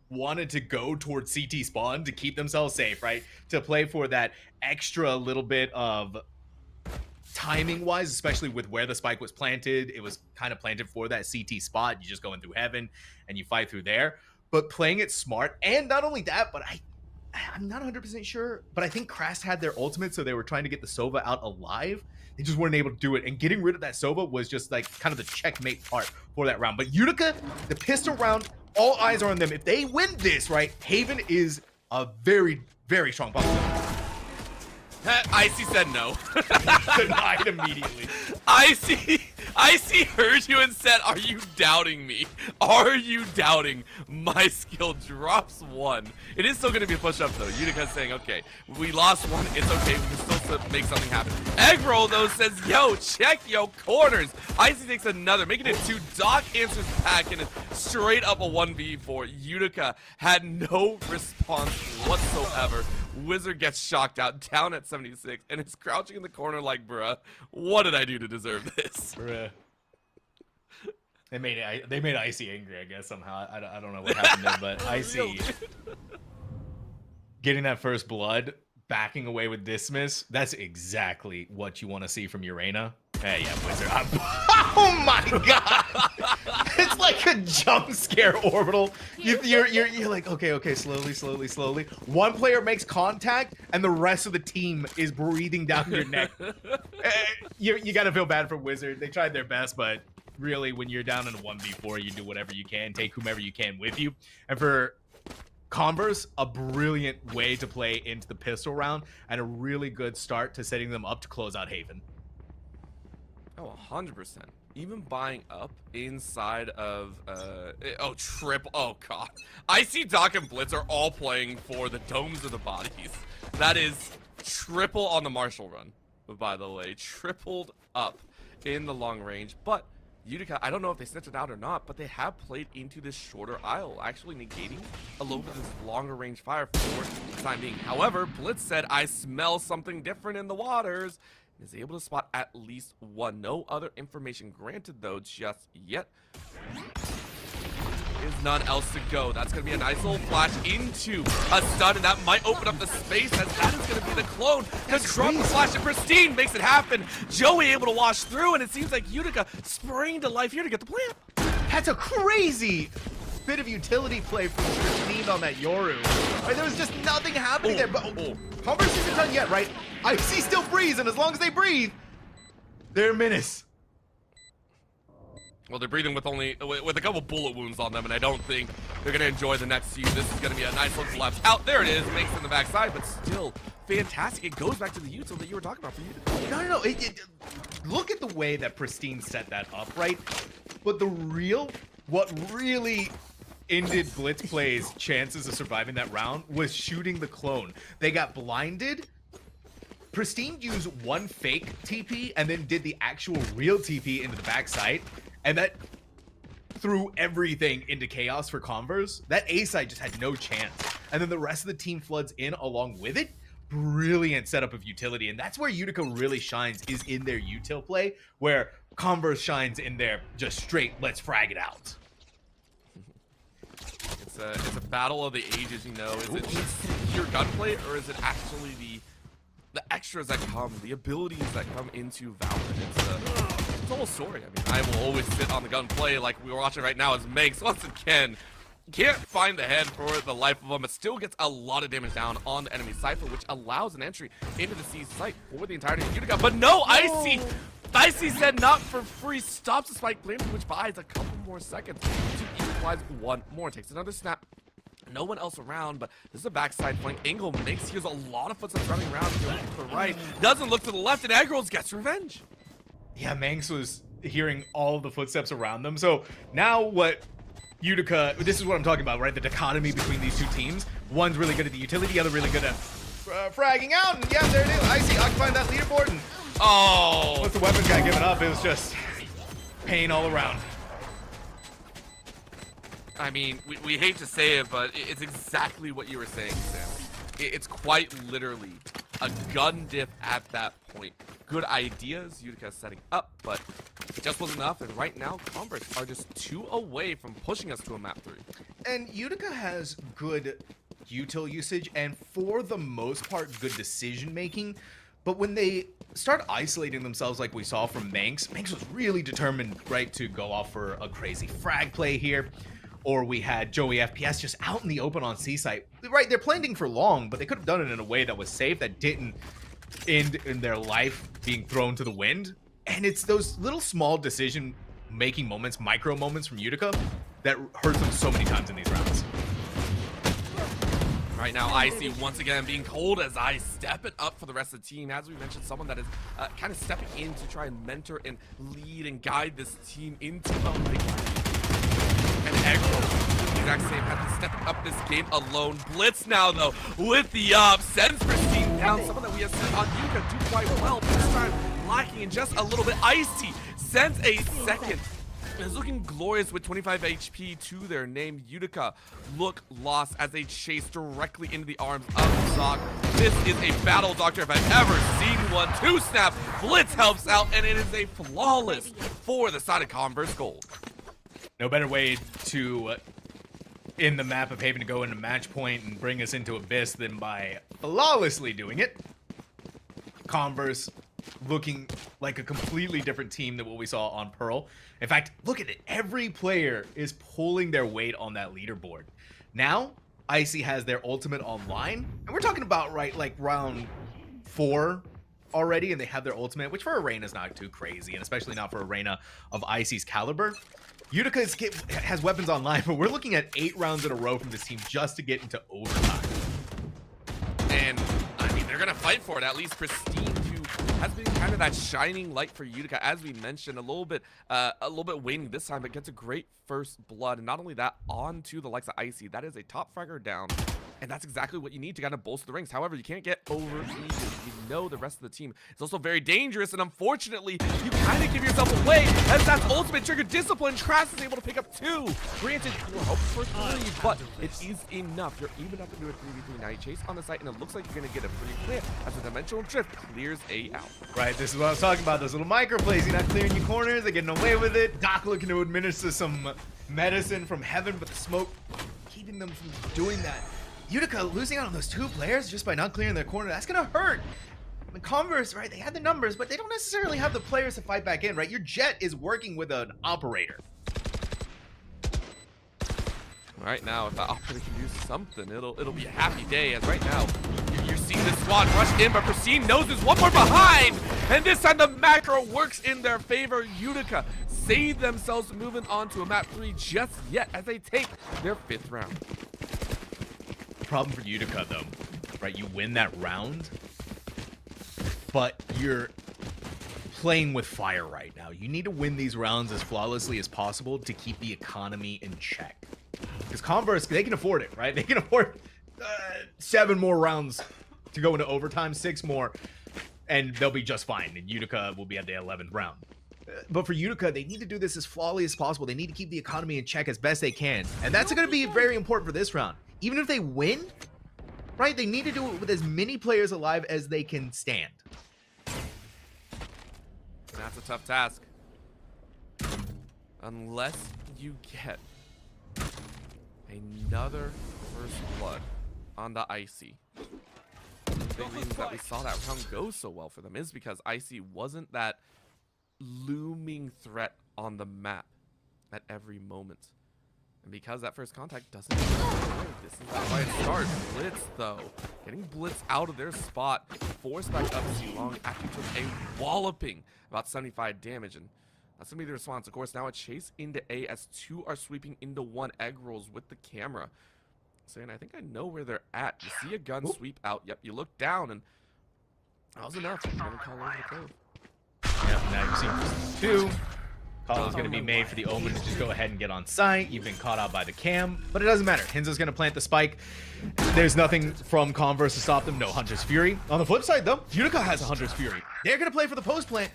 wanted to go towards CT spawn to keep themselves safe, right? To play for that extra little bit of timing wise, especially with where the spike was planted. It was kind of planted for that CT spot. You just go in through heaven and you fight through there. But playing it smart, and not only that, but I'm not 100% sure, but I think Crass had their ultimate, so they were trying to get the Sova out alive. They just weren't able to do it, and getting rid of that Sova was just like kind of the checkmate part for that round. But Utica, the pistol round, all eyes are on them. If they win this, right, Haven is a very, very strong possibility. Icy said no. Denied immediately. Icy heard you and said, are you doubting me? Are you doubting my skill? Drops one. It is still going to be a push-up, though. Utica's saying, okay, we lost one. It's okay. We can still make something happen. Egg Roll, though, says, yo, check yo corners. Icy takes another, making it 2. Doc answers back, and it's straight up a 1v4. Utica had no response whatsoever. Wizard gets shocked out, down at 76, and is crouching in the corner like, bruh, what did I do to deserve this? Bruh. They made Icy angry, I guess, somehow. I don't know what happened there, but Icy getting that first blood, backing away with dismiss, that's exactly what you want to see from Urena. Hey, yeah, Wizard. Oh my god! It's like a jump scare orbital. You're like, okay, slowly. One player makes contact, and the rest of the team is breathing down your neck. You gotta feel bad for Wizard. They tried their best, but really, when you're down in a 1v4, you do whatever you can, take whomever you can with you. And for Converse, a brilliant way to play into the pistol round, and a really good start to setting them up to close out Haven. Oh, 100%. Even buying up inside of, triple, oh god. I see Doc and Blitz are all playing for the domes of the bodies. That is triple on the Marshall run, by the way. Tripled up in the long range. But Utica, I don't know if they sent it out or not, but they have played into this shorter aisle, actually negating a little bit of this longer range fire for the time being. However, Blitz said, I smell something different in the waters. Is able to spot at least one. No other information granted, though, just yet. Is none else to go. That's going to be a nice little flash into a stun, and that might open up the space, as that is going to be the clone. Because drop the flash and Pristine makes it happen. Joey able to wash through, and it seems like Utica spraying to life here to get the plant. That's a crazy bit of utility play from Pristine on that Yoru. Right, there was just nothing happening there, but Converse isn't done yet, right? Icy still breathes, and as long as they breathe, they're a menace. Well, they're breathing with a couple bullet wounds on them, and I don't think they're going to enjoy the next few. This is going to be a nice little collapse out. There it is, makes it in the backside, but still fantastic. It goes back to the util that you were talking about for you. No. Look at the way that Pristine set that up, right? But what really ended Blitz Play's chances of surviving that round was shooting the clone. They got blinded. Pristine used one fake TP and then did the actual real TP into the backside, and that threw everything into chaos for Converse. That A side just had no chance, and then the rest of the team floods in along with it. Brilliant setup of utility, and that's where Utica really shines, is in their util play, where Converse shines in their just straight let's frag it out. It's a battle of the ages, you know. Is it just pure gunplay, or is it actually the extras that come, the abilities that come into Valorant? It's a whole story. I mean, I will always sit on the gunplay like we were watching right now as Manx once again can't find the head for the life of him, but still gets a lot of damage down on the enemy Cypher, which allows an entry into the C site for the entirety of Utica. But no, Icy said not for free, stops the spike blame, which buys a couple more seconds to equalize one more. Takes another snap. No one else around, but this is a backside flank. Angle makes, hears a lot of footsteps running around. He looks to the right, doesn't look to the left, and Eggrols gets revenge. Yeah, Manx was hearing all of the footsteps around them. So now what Utica, this is what I'm talking about, right? The dichotomy between these two teams. One's really good at the utility, the other really good at fragging out. And yeah, there it is. Icy occupying that leaderboard. And oh, once the weapons got given up, it was just pain all around. I mean, we hate to say it, but it's exactly what you were saying, Sam. It's quite literally a gun diff at that point. Good ideas, Utica setting up, but it just wasn't enough. And right now, Converse are just 2 away from pushing us to a map 3. And Utica has good util usage and for the most part good decision making. But when they start isolating themselves like we saw from Manx was really determined, right, to go off for a crazy frag play here. Or we had Joey FPS just out in the open on C site. Right, they're planning for long, but they could have done it in a way that was safe, that didn't end in their life being thrown to the wind. And it's those little small decision-making moments, micro moments from Utica that hurts them so many times in these rounds. Right now, Icy once again being cold as I step it up for the rest of the team. As we mentioned, someone that is kind of stepping in to try and mentor and lead and guide this team into a big one. And Eggrols, the exact same, have to step up this game alone. Blitz now, though, with the up, sends Pristine down. Someone that we have seen on Utica do quite well, but this time lacking in just a little bit. Icy sends a second. Is looking glorious with 25 HP to their name. Utica look lost as they chase directly into the arms of Zog. This is a battle doctor if I've ever seen one. 2 snap, Blitz helps out, and it is a flawless for the side of Converse Gold. No better way to end the map of Haven to go into match point and bring us into Abyss than by flawlessly doing it. Converse looking like a completely different team than what we saw on Pearl. In fact, look at it. Every player is pulling their weight on that leaderboard. Now, Icy has their ultimate online. And we're talking about, right, like round 4 already, and they have their ultimate, which for Arena is not too crazy, and especially not for Arena of Icy's caliber. Utica has weapons online, but we're looking at 8 rounds in a row from this team just to get into overtime. And, I mean, they're going to fight for it. At least Pristine, who has been kind of that shining light for Utica, as we mentioned, a little bit waning this time, but gets a great first blood. And not only that, on to the likes of Icy. That is a top fragger down. And that's exactly what you need to kind of bolster the ranks. However, you can't get overheated. You know the rest of the team is also very dangerous, and unfortunately, you kind of give yourself away as that's ultimate trigger discipline. Trask is able to pick up 2. Granted, you were hoping for 3, but it is enough. You're even up into a 3v3. Now you chase on the site, and it looks like you're going to get a free clear as the dimensional drift clears A out. Right, this is what I was talking about. Those little micro plays. You're not clearing your corners. They're getting away with it. Doc looking to administer some medicine from heaven, but the smoke keeping them from doing that. Utica losing out on those 2 players just by not clearing their corner, that's gonna hurt. I mean, Converse, right, they had the numbers, but they don't necessarily have the players to fight back in, right? Your Jet is working with an operator. Right now, if the operator can do something, it'll be a happy day, as right now, you're seeing this squad rush in, but Pristine knows there's one more behind, and this time the macro works in their favor. Utica save themselves moving on to a map 3 just yet as they take their 5th round. Problem for Utica though, right? You win that round, but you're playing with fire right now. You need to win these rounds as flawlessly as possible to keep the economy in check. Because Converse, they can afford it, right? They can afford 7 more rounds to go into overtime, 6 more, and they'll be just fine. And Utica will be at the 11th round. But for Utica, they need to do this as flawlessly as possible. They need to keep the economy in check as best they can. And that's going to be very important for this round. Even if they win, right, they need to do it with as many players alive as they can stand. That's a tough task. Unless you get another first blood on the Icy. The big reason that we saw that round go so well for them is because Icy wasn't that looming threat on the map at every moment. And because that first contact doesn't work, this is why it starts. Blitz, though. Getting Blitz out of their spot, forced back up C-Long, actually took a walloping, about 75 damage, and that's going to be the response. Of course, now a chase into A as 2 are sweeping into 1. Egg rolls with the camera. Saying, I think I know where they're at. You see a gun sweep out. Yep, you look down, and that was enough. You're going to call over the code. Yep, now you've seen 2. Call is going to be made for the Omen to just go ahead and get on site. You've been caught out by the cam, but it doesn't matter. Hinza's going to plant the spike. There's nothing from Converse to stop them. No Hunter's Fury. On the flip side, though, Utica has a Hunter's Fury. They're going to play for the post plant.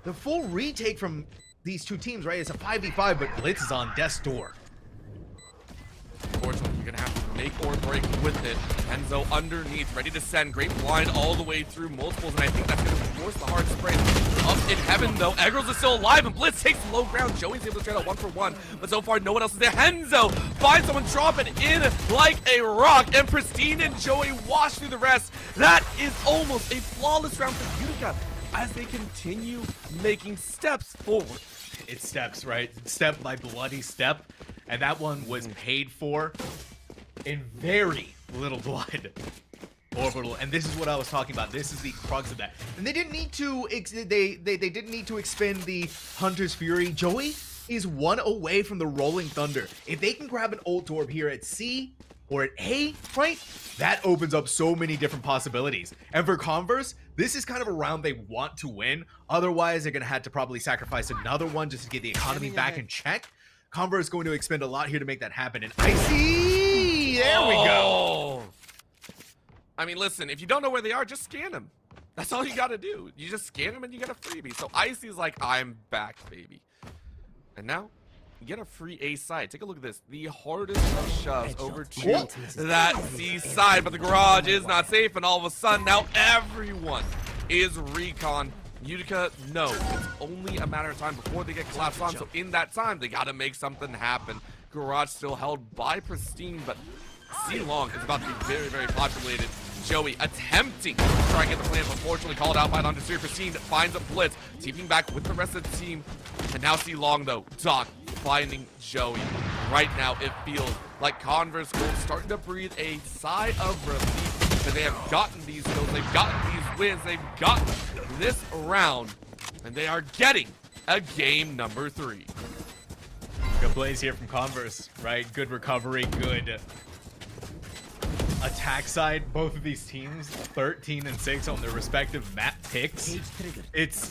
The full retake from these 2 teams, right? It's a 5v5, but Blitz is on death's door. Unfortunately, you're going to have to make or break with it. Enzo underneath, ready to send. Great blind all the way through multiples, and I think that's going to force the hard spray. Up in heaven, though. Eggers is still alive, and Blitz takes the low ground. Joey's able to trade out 1-for-1, but so far, no one else is there. Henzo finds someone dropping in like a rock, and Pristine and Joey wash through the rest. That is almost a flawless round for Utica as they continue making steps forward. It's steps, right? Step by bloody step. And that one was paid for in very little blood. Orbital, and this is what I was talking about. This is the crux of that. And they didn't need to. They didn't need to expend the Hunter's Fury. Joey is 1 away from the Rolling Thunder. If they can grab an ult orb here at C or at A, right? That opens up so many different possibilities. And for Converse, this is kind of a round they want to win. Otherwise, they're gonna have to probably sacrifice another one just to get the economy back in check. Converse is going to expend a lot here to make that happen. And Icy, there we go. I mean, listen, if you don't know where they are, just scan them. That's all you got to do. You just scan them and you get a freebie. So Icy's like, I'm back, baby. And now, you get a free A side. Take a look at this. The hardest of shoves over to that C side. But the garage is not safe. And all of a sudden, now everyone is recon. Utica, no, it's only a matter of time before they get collapsed on, so in that time, they gotta make something happen. Garage still held by Pristine, but C-Long is about to be very, very populated. Joey attempting to try and get the plan, but unfortunately called out by the Understeer. Pristine finds a blitz, teaming back with the rest of the team. And now C-Long, though, Doc finding Joey. Right now, it feels like Converse Gold starting to breathe a sigh of relief, but they have gotten these kills, they've gotten these wins, they've gotten this round, and they are getting a game number 3. Good plays here from Converse, right? Good recovery, good attack side. Both of these teams 13 and 6 on their respective map picks. It's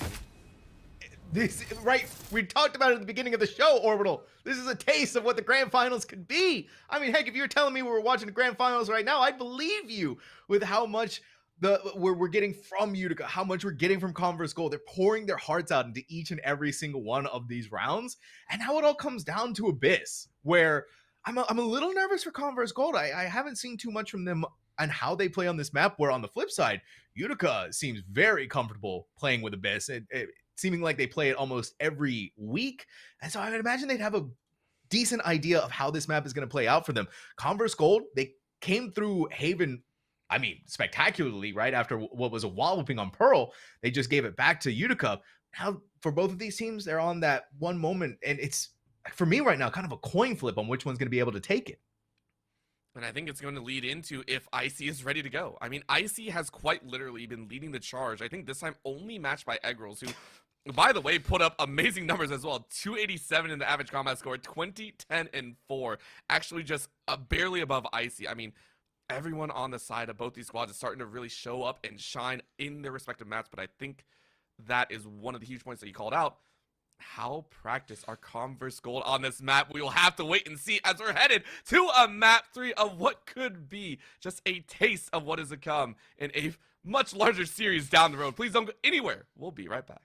this, right? We talked about it at the beginning of the show, Orbital. This is a taste of what the grand finals could be. I mean, heck, if you're telling me we were watching the grand finals right now, I'd believe you with how much we're getting from Utica, how much we're getting from Converse Gold. They're pouring their hearts out into each and every single one of these rounds. And now it all comes down to Abyss, where I'm a little nervous for Converse Gold. I haven't seen too much from them on how they play on this map, where on the flip side, Utica seems very comfortable playing with Abyss, seeming like they play it almost every week. And so I would imagine they'd have a decent idea of how this map is going to play out for them. Converse Gold, they came through Haven, I mean, spectacularly, right? After what was a walloping on Pearl, they just gave it back to Utica. Now, for both of these teams, they're on that one moment, and it's, for me right now, kind of a coin flip on which one's going to be able to take it. And I think it's going to lead into if Icy is ready to go. I mean, Icy has quite literally been leading the charge. I think this time only matched by Egg Rolls, who, by the way, put up amazing numbers as well. 287 in the average combat score, 20, 10, and 4. Actually just barely above Icy. I mean, everyone on the side of both these squads is starting to really show up and shine in their respective maps, but I think that is one of the huge points that you called out. How practiced are Converse Gold on this map? We will have to wait and see as we're headed to a map 3 of what could be just a taste of what is to come in a much larger series down the road. Please don't go anywhere. We'll be right back.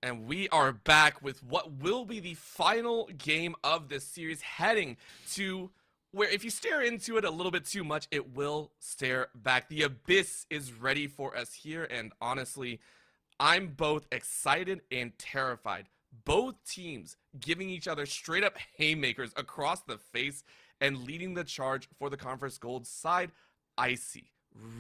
And we are back with what will be the final game of this series, heading to where if you stare into it a little bit too much, it will stare back. The abyss is ready for us here, and honestly, I'm both excited and terrified. Both teams giving each other straight up haymakers across the face and leading the charge for the Conference Gold side. Icy,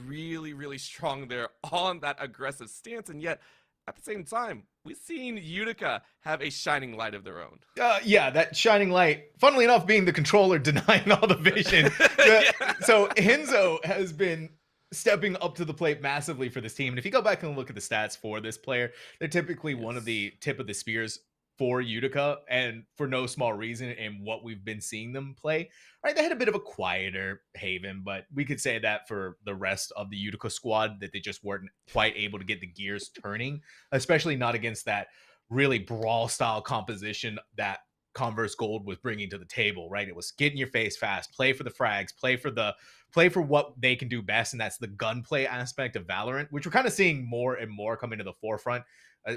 really strong there on that aggressive stance, and yet at the same time, we've seen Utica have a shining light of their own. Yeah, that shining light, funnily enough, being the controller denying all the vision. Yeah. So Henzo has been stepping up to the plate massively for this team. And if you go back and look at the stats for this player, they're typically one of the tip of the spears for Utica, and for no small reason in what we've been seeing them play. Right, they had a bit of a quieter Haven, but we could say that for the rest of the Utica squad, that they just weren't quite able to get the gears turning, especially not against that really brawl style composition that Converse Gold was bringing to the table, right? It was get in your face fast, play for the frags, play for what they can do best, and that's the gunplay aspect of Valorant, which we're kind of seeing more and more coming to the forefront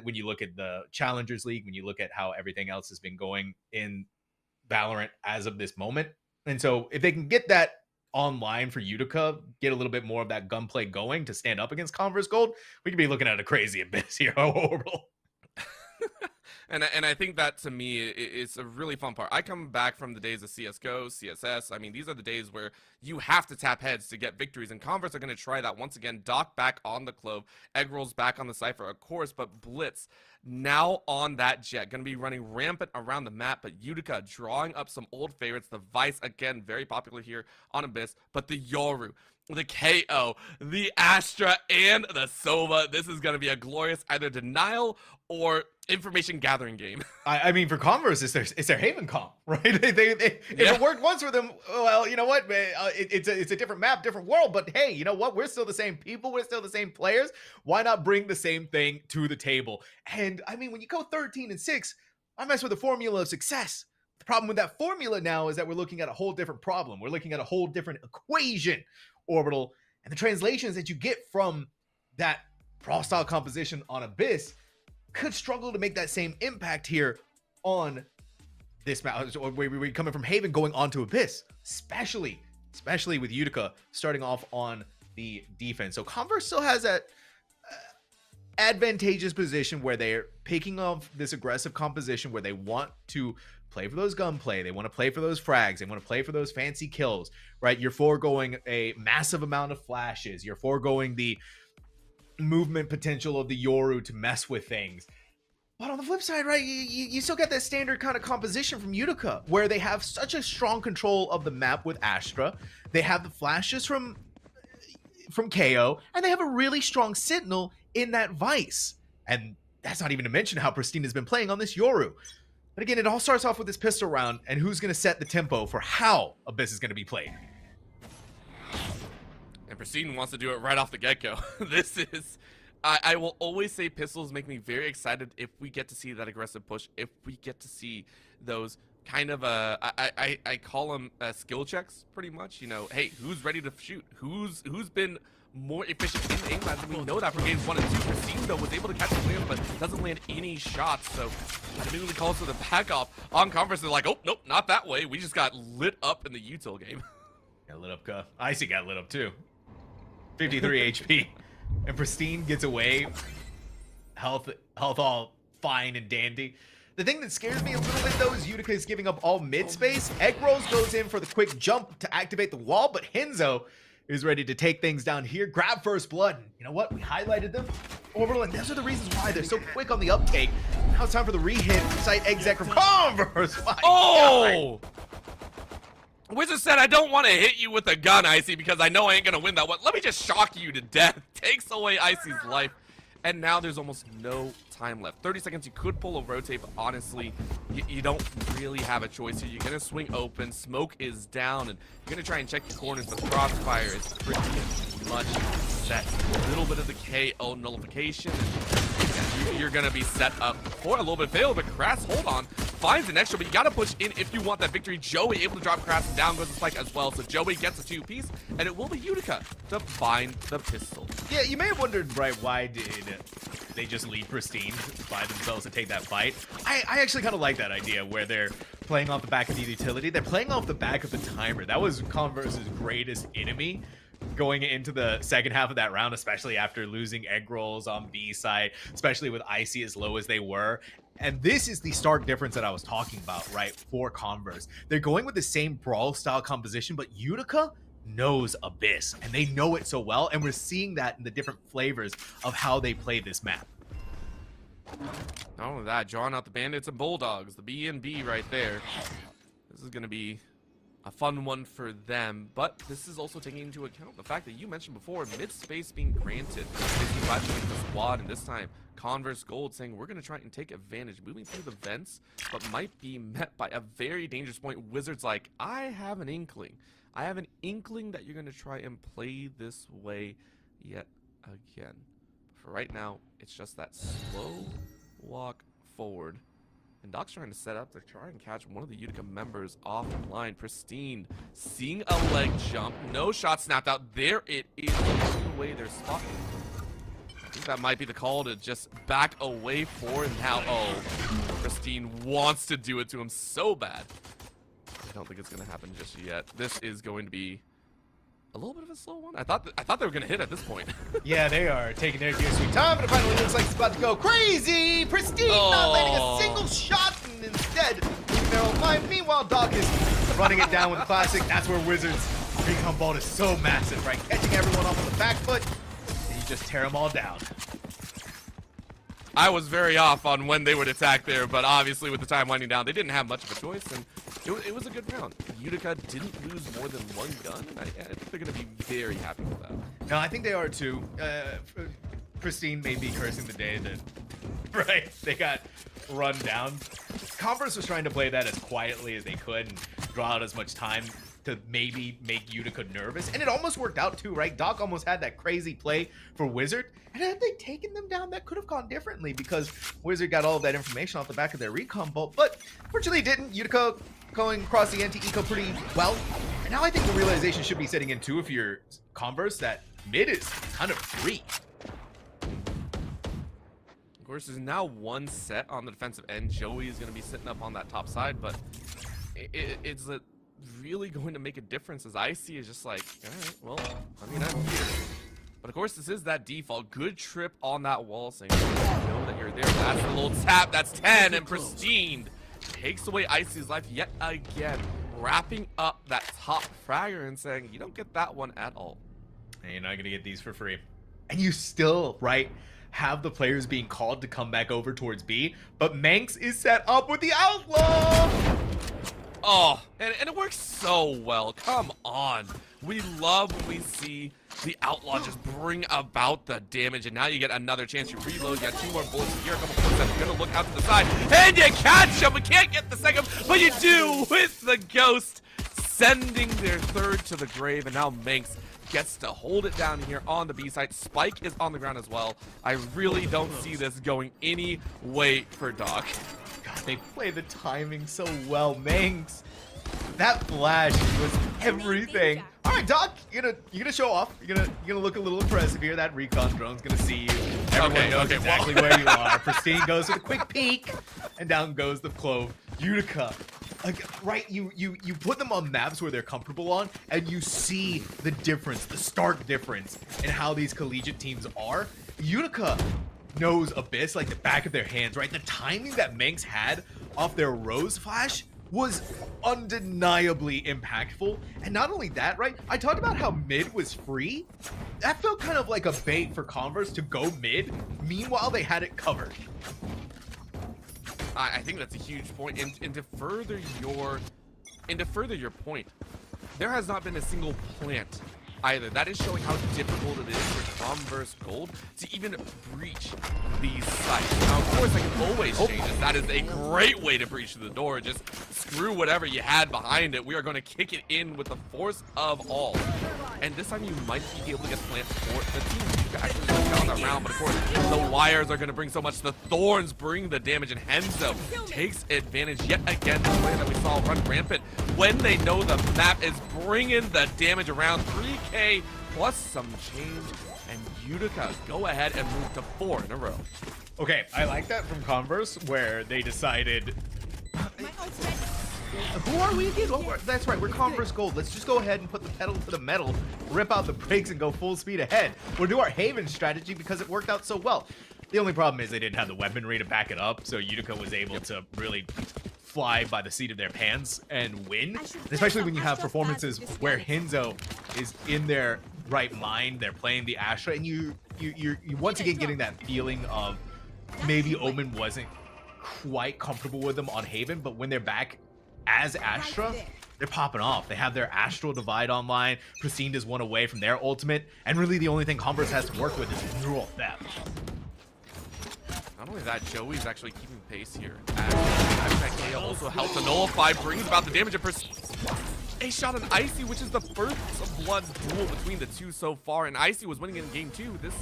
when you look at the Challengers League, when you look at how everything else has been going in Valorant as of this moment. And so if they can get that online for Utica, get a little bit more of that gunplay going to stand up against Converse Gold, we could be looking at a crazy abyss here. Orbital. And I think that, to me, is a really fun part. I come back from the days of CSGO, CSS. I mean, these are the days where you have to tap heads to get victories, and Converse are going to try that once again. Doc back on the Clove, Egg Rolls back on the Cypher, of course, but Blitz now on that Jet. Going to be running rampant around the map, but Utica drawing up some old favorites. The Vice, again, very popular here on Abyss, but the Yoru, the KO, the Astra, and the Sova. This is going to be a glorious either denial or information gathering game. I mean, for Converse, it's their Haven comp, right? If it worked once for them, well, you know what? It's a different map, different world. But hey, you know what? We're still the same people. We're still the same players. Why not bring the same thing to the table? And I mean, when you go 13-6, I mess with the formula of success. The problem with that formula now is that we're looking at a whole different problem. We're looking at a whole different equation, Orbital, and the translations that you get from that Brawl style composition on Abyss could struggle to make that same impact here on this map. Or we're coming from Haven going on to Abyss, especially with Utica starting off on the defense. So Converse still has that advantageous position where they're picking up this aggressive composition where they want to play for those gunplay, they want to play for those frags, they want to play for those fancy kills, right? You're foregoing a massive amount of flashes, you're foregoing the movement potential of the Yoru to mess with things. But on the flip side, right, you still get that standard kind of composition from Utica where they have such a strong control of the map with Astra. They have the flashes from KO, and they have a really strong Sentinel in that Vice. And that's not even to mention how Pristine has been playing on this Yoru. But again, it all starts off with this pistol round and who's going to set the tempo for how Abyss is going to be played. And Pristine wants to do it right off the get-go. This is... I will always say pistols make me very excited if we get to see that aggressive push, if we get to see those kind of, I call them skill checks, pretty much. You know, hey, who's ready to shoot? Who's been more efficient in aim? As we know that for games 1 and 2. Pristine, though, was able to catch the clear, but doesn't land any shots, so that immediately calls for the back off on Converse. They're like, oh, nope, not that way. We just got lit up in the util game. Got lit up, Icy got lit up, too. 53 HP. And Pristine gets away. Health all fine and dandy. The thing that scares me a little bit, though, is Utica is giving up all mid space. Egg Rolls goes in for the quick jump to activate the wall, but Henzo is ready to take things down here. Grab first blood. And you know what? We highlighted them. Orbital, and those are the reasons why they're so quick on the uptake. Now it's time for the re-hit. Site exec from Converse. My oh! God. Wizard said, I don't want to hit you with a gun, Icy, because I know I ain't going to win that one. Let me just shock you to death. Takes away Icy's life. And now there's almost no time left. 30 seconds, you could pull a rotate, but honestly, you don't really have a choice here. You're going to swing open. Smoke is down, and you're going to try and check your corners, but Crossfire is pretty much set. A little bit of the KO nullification, and you're going to be set up for a little bit of fail, but Crass, hold on. Finds an extra, but you gotta push in if you want that victory. Joey able to drop Crass, and down goes the spike as well. So Joey gets a 2-piece, and it will be Utica to find the pistol. Yeah, you may have wondered, right, why did they just leave Pristine by themselves to take that fight? I actually kind of like that idea where they're playing off the back of the utility. They're playing off the back of the timer. That was Converse's greatest enemy going into the second half of that round, especially after losing Egg Rolls on B side, especially with Icy as low as they were. And this is the stark difference that I was talking about, right, for Converse. They're going with the same brawl style composition, but Utica knows Abyss, and they know it so well, and we're seeing that in the different flavors of how they play this map. Not only that, drawing out the Bandits and Bulldogs, the B&B right there. This is going to be a fun one for them, but this is also taking into account the fact that you mentioned before, mid-space being granted. They glad to make the squad, and this time, Converse Gold saying we're going to try and take advantage, moving through the vents, but might be met by a very dangerous point. Wizards like, I have an inkling. I have an inkling that you're going to try and play this way yet again. For right now, it's just that slow walk forward And Doc's trying to set up to try and catch one of the Utica members offline. Pristine seeing a leg jump. No shot snapped out. There it is. Taking away their spot. I think that might be the call to just back away for now. Oh, Pristine wants to do it to him so bad. I don't think it's going to happen just yet. This is going to be a little bit of a slow one. I thought they were going to hit at this point. Yeah, they are taking their dear sweet time, but it finally looks like it's about to go crazy. Pristine not landing a single shot, and instead, Merrill line. Meanwhile, Doc is running it down with the classic. That's where Wizards' recon ball is so massive, right? Catching everyone off on the back foot, and you just tear them all down. I was very off on when they would attack there, but obviously with the time winding down, they didn't have much of a choice, and it was a good round. Utica didn't lose more than one gun, and I think they're going to be very happy with that. No, I think they are too. Pristine may be cursing the day that, right, they got run down. Converse was trying to play that as quietly as they could and draw out as much time to maybe make Utica nervous. And it almost worked out too, right? Doc almost had that crazy play for Wizard. And had they taken them down, that could have gone differently because Wizard got all of that information off the back of their recon bolt. But fortunately it didn't. Utica going across the anti-eco pretty well. And now I think the realization should be setting in too if you're Converse that mid is kind of free. Of course, there's now one set on the defensive end. Joey is going to be sitting up on that top side, but it's really going to make a difference as Icy is just like, all right, well, I mean, I'm here. But of course, this is that default. Good trip on that wall saying, you know that you're there. That's a little tap. That's 10, and Pristine takes away Icy's life yet again, wrapping up that top fragger and saying, you don't get that one at all. And you're not going to get these for free. And you still, right, have the players being called to come back over towards B, but Manx is set up with the Outlaw! Oh, and it works so well. Come on. We love when we see the Outlaw just bring about the damage, and now you get another chance. You reload, you got 2 more bullets here, a couple bullets that are going to look out to the side, and you catch him. We can't get the second, but you do with the Ghost, sending their third to the grave, and now Manx gets to hold it down here on the B side. Spike is on the ground as well. I really don't see this going any way for Doc. God, they play the timing so well, Manx. That flash was everything. All right, Doc, you're gonna show off. You're gonna look a little impressive here. That recon drone's gonna see you. Everyone knows exactly where you are. Pristine goes with a quick peek, and down goes the Clove. Utica, like, right? You put them on maps where they're comfortable on, and you see the difference, the stark difference in how these collegiate teams are. Utica knows Abyss like the back of their hands, right? The timing that Manx had off their Rose flash was undeniably impactful. And not only that, right? I talked about how mid was free. That felt kind of like a bait for Converse to go mid. Meanwhile, they had it covered. I think that's a huge point. And to further your point, there has not been a single plant either. That is showing how difficult it is for Converse Gold to even breach these sites. Now, of course, I can always change it. That is a great way to breach the door. Just screw whatever you had behind it. We are going to kick it in with the force of all. And this time you might be able to get plant for the team. You can actually down that round, but of course, the wires are going to bring so much. The thorns bring the damage, and Henzo takes advantage yet again. The way that we saw run rampant when they know the map is bringing the damage around. 3K plus some change, and Utica go ahead and move to 4 in a row. Okay, I like that from Converse, where they decided, who are we again? Oh, that's right, we're Converse Gold. Let's just go ahead and put the pedal to the metal, rip out the brakes, and go full speed ahead. We'll do our Haven strategy because it worked out so well. The only problem is they didn't have the weaponry to back it up, so Utica was able to really fly by the seat of their pants and win. Especially when you have performances where Henzo is in their right mind, they're playing the Astra, and you once again getting that feeling of maybe Omen wasn't quite comfortable with them on Haven, but when they're back as Astra, they're popping off. They have their Astral Divide online. Pristine is one away from their ultimate, and really the only thing Converse has to work with is neural theft. Not only that, Joey's actually keeping pace here. As that KO also helps to nullify, brings about the damage of a shot on Icy, which is the first blood duel between the two so far, and Icy was winning in game 2. This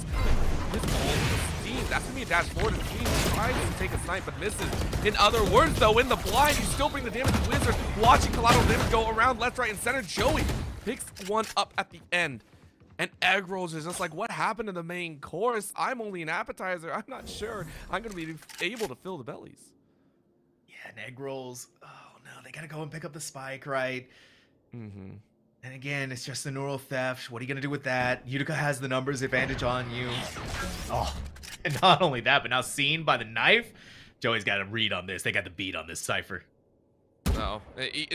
all Steam. That's gonna be a dash forward, and Steam tries to take a snipe but misses. In other words, though, in the blind, you still bring the damage to Wizard, watching collateral damage go around left, right, and center. Joey picks one up at the end. And Egg Rolls is just like, what happened to the main course? I'm only an appetizer. I'm not sure I'm going to be able to fill the bellies. Yeah, and Egg Rolls, oh no, they got to go and pick up the spike, right? Mm-hmm. And again, it's just the neural theft. What are you going to do with that? Utica has the numbers advantage on you. Oh, and not only that, but now seen by the knife. Joey's got a read on this. They got the beat on this Cypher. No.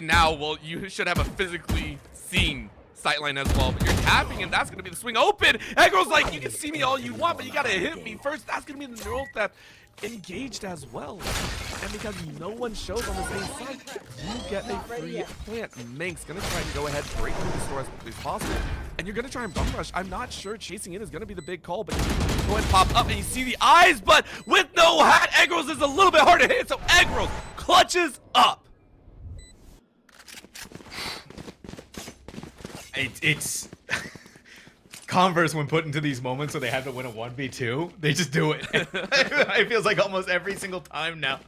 Now, well, you should have a physically seen sightline as well, but you're tapping, and that's going to be the swing open. Eggro's like, you can see me all you want, but you got to hit me first. That's going to be the neural theft engaged as well. And because no one shows on the same side, you get a free plant. Mank's going to try and go ahead, break through the store as quickly as possible, and you're going to try and bum rush. I'm not sure chasing in is going to be the big call, but you go ahead and pop up, and you see the eyes, but with no hat, Eggro's is a little bit hard to hit, so Eggro's clutches up. It's Converse when put into these moments where they have to win a 1v2, they just do it. It feels like almost every single time now.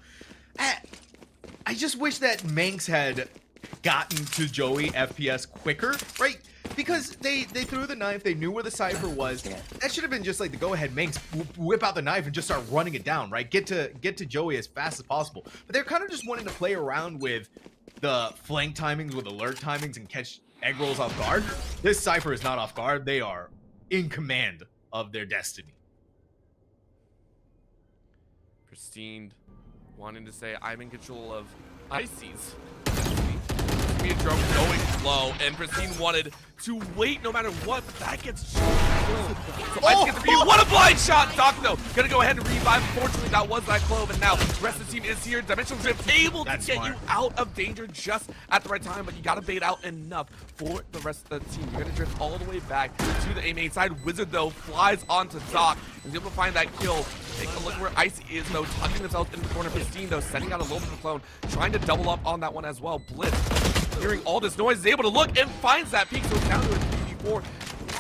I just wish that Manx had gotten to Joey FPS quicker, right? Because they threw the knife, they knew where the Cypher was. That should have been just like the go-ahead Manx, whip out the knife and just start running it down, right? Get to Joey as fast as possible. But they're kind of just wanting to play around with the flank timings, with alert timings, and catch Egg Rolls off guard. This Cypher is not off guard. They are in command of their destiny. Pristine wanting to say, I'm in control of Icy's. Me and Drum going slow, and Pristine wanted to wait no matter what, but that gets so Icy gets to be what a blind shot. Doc though gonna go ahead and revive. Fortunately, that was that clove, and now the rest of the team is here. Dimensional Drift able to get you out of danger just at the right time, but you gotta bait out enough for the rest of the team. You're gonna drift all the way back to the A main side. Wizard though flies onto Doc and is able to find that kill. Take a look where Icy is though, tucking themselves in the corner. Pristine though sending out a little bit of clone, trying to double up on that one as well. Blitz, hearing all this noise, is able to look and finds that peak, so it's down to a 3v4.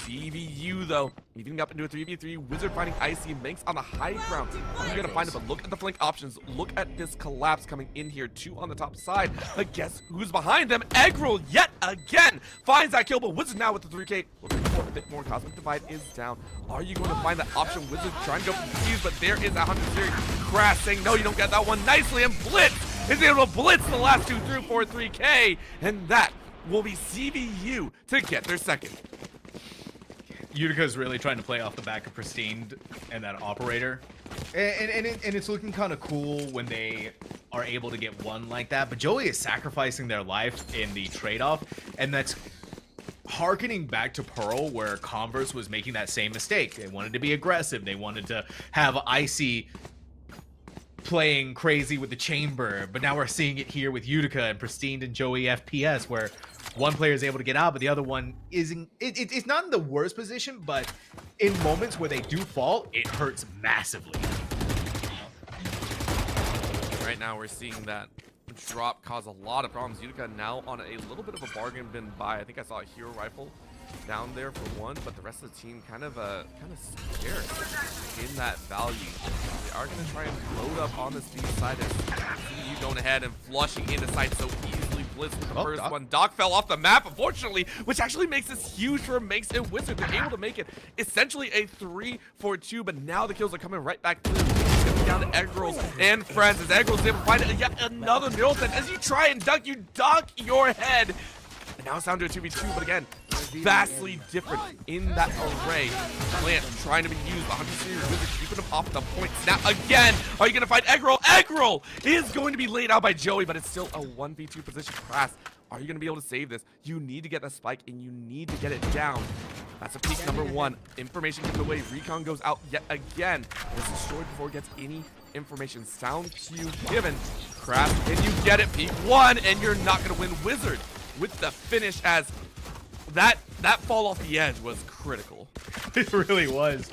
CVU though, evening up into a 3v3. Wizard finding Icy, Manx on the high ground. You're gonna find it, but look at the flank options. Look at this collapse coming in here, 2 on the top side. But guess who's behind them? Eggroll yet again finds that kill, but Wizard now with the 3K. Looking for a bit more. Cosmic Divide is down. Are you going to find that option? Wizard trying to go for the keys, but there is 100 series. Crash saying no, you don't get that one nicely, and Blitz is able to blitz the last 2 through for 3K, and that will be CVU to get their second. Utica's really trying to play off the back of Pristine and that operator. And it's looking kind of cool when they are able to get one like that. But Joey is sacrificing their life in the trade-off. And that's harkening back to Pearl, where Converse was making that same mistake. They wanted to be aggressive. They wanted to have Icy playing crazy with the chamber. But now we're seeing it here with Utica and Pristine and Joey FPS, where one player is able to get out, but the other one isn't. It's not in the worst position, but in moments where they do fall, it hurts massively. Right now, we're seeing that drop cause a lot of problems. Utica now on a little bit of a bargain bin buy. I think I saw a hero rifle down there for one, but the rest of the team kind of scarce in that value. They are going to try and load up on the speed side, and CVU going ahead and flushing into sight so easily. Blitz with the first one. Doc fell off the map, unfortunately, which actually makes this huge for Manx and Wizard. They're able to make it essentially a 3-4-2, but now the kills are coming right back through. Down to Eggroll and friends as Eggroll's able to find yet another mural set. As you try and duck, you duck your head. And now it's down to a 2v2, but again, vastly different in that array. Plant trying to be used. 100 series Wizard keeping him off the point. Snap again. Are you going to find Eggroll? Eggroll is going to be laid out by Joey, but it's still a 1v2 position. Crass, are you going to be able to save this? You need to get that spike, and you need to get it down. That's a peak number 1. Information given away. Recon goes out yet again. This is destroyed before it gets any information. Sound cue given. Crass, and you get it. Peak 1, and you're not going to win. Wizard with the finish, as that fall off the edge was critical. It really was.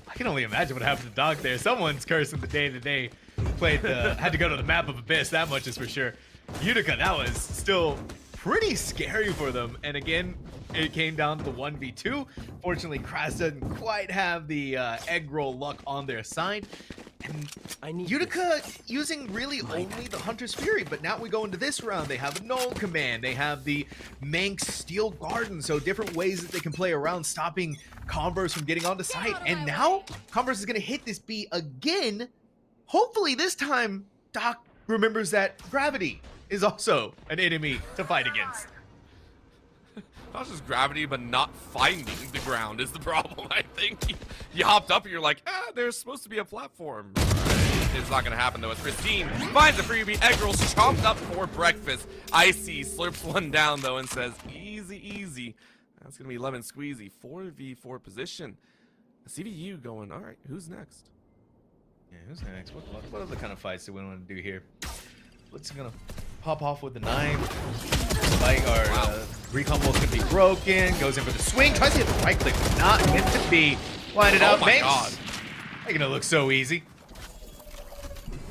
I can only imagine what happened to Doc there. Someone's cursing the day that they played had to go to the map of Abyss. That much is for sure. Utica, that was still pretty scary for them. And again, it came down to the 1v2. Fortunately, Kraz doesn't quite have the egg roll luck on their side. And Utica using really only the Hunter's Fury, but now we go into this round. They have a Null Command, they have the Manx Steel Garden, so different ways that they can play around stopping Converse from getting onto site. And now Converse is going to hit this B again. Hopefully this time Doc remembers that gravity is also an enemy to fight against. Not just gravity, but not finding the ground is the problem, I think. You hopped up and you're like, there's supposed to be a platform. It's not going to happen, though, as Christine finds a freebie. Egg rolls chomped up for breakfast. Icy slurps one down, though, and says, easy, easy. That's going to be lemon squeezy. 4v4 position. CVU going, all right, who's next? Yeah, who's next? What other kind of fights do we want to do here? What's going to pop off with the knife? Like our recon wall's gonna be broken. Goes in for the swing. Tries to hit the right click. Not meant to be. Line it out. Oh my god. They're gonna look so easy.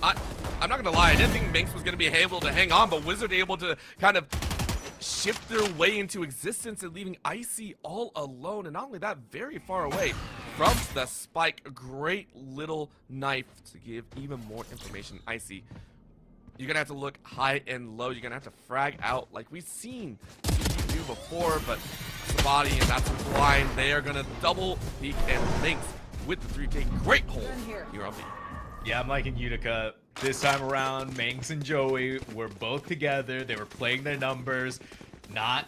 I'm not gonna lie. I didn't think Manx was gonna be able to hang on, but Wizard able to kind of shift their way into existence and leaving Icy all alone. And not only that, very far away from the spike. A great little knife to give even more information. Icy, you're gonna have to look high and low. You're gonna have to frag out like we've seen you do before, but the body and that's blind. They are gonna double peek and Manx with the 3K. Great hold here on B. Yeah, I'm liking Utica. This time around, Manx and Joey were both together. They were playing their numbers, not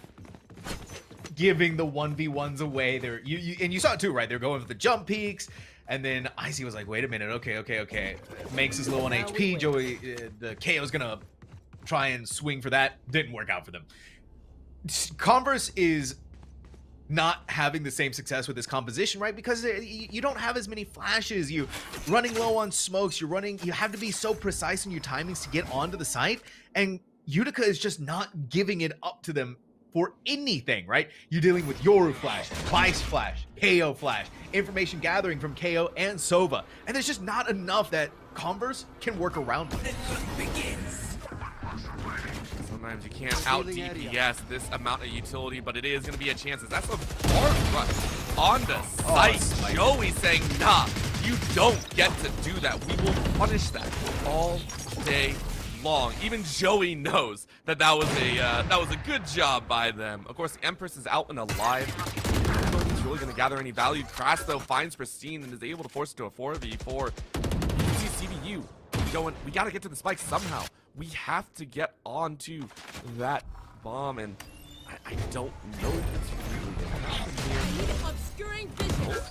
giving the 1v1s away. They're and you saw it too, right? They're going for the jump peaks. And then Icy was like, wait a minute, okay. Manx is low on HP. Joey, the KO's gonna try and swing for that. Didn't work out for them. Converse is not having the same success with this composition, right? Because you don't have as many flashes. You running low on smokes. You have to be so precise in your timings to get onto the site. And Utica is just not giving it up to them for anything, right? You're dealing with Yoru Flash, Vice Flash, KO Flash, information gathering from KO and Sova. And there's just not enough that Converse can work around with. Sometimes you can't out DPS this amount of utility, but it is going to be a chance. That's a hard rush on the site. Joey saying, nah, you don't get to do that. We will punish that all day long. Even Joey knows that that was a good job by them. Of course, the Empress is out and alive. I don't know if he's really going to gather any value. Crash, though, finds Pristine and is able to force it to a 4v4. You see CVU going, we got to get to the spike somehow. We have to get onto that bomb, and I don't know if it's really going to happen here. Obscuring vision. Oh,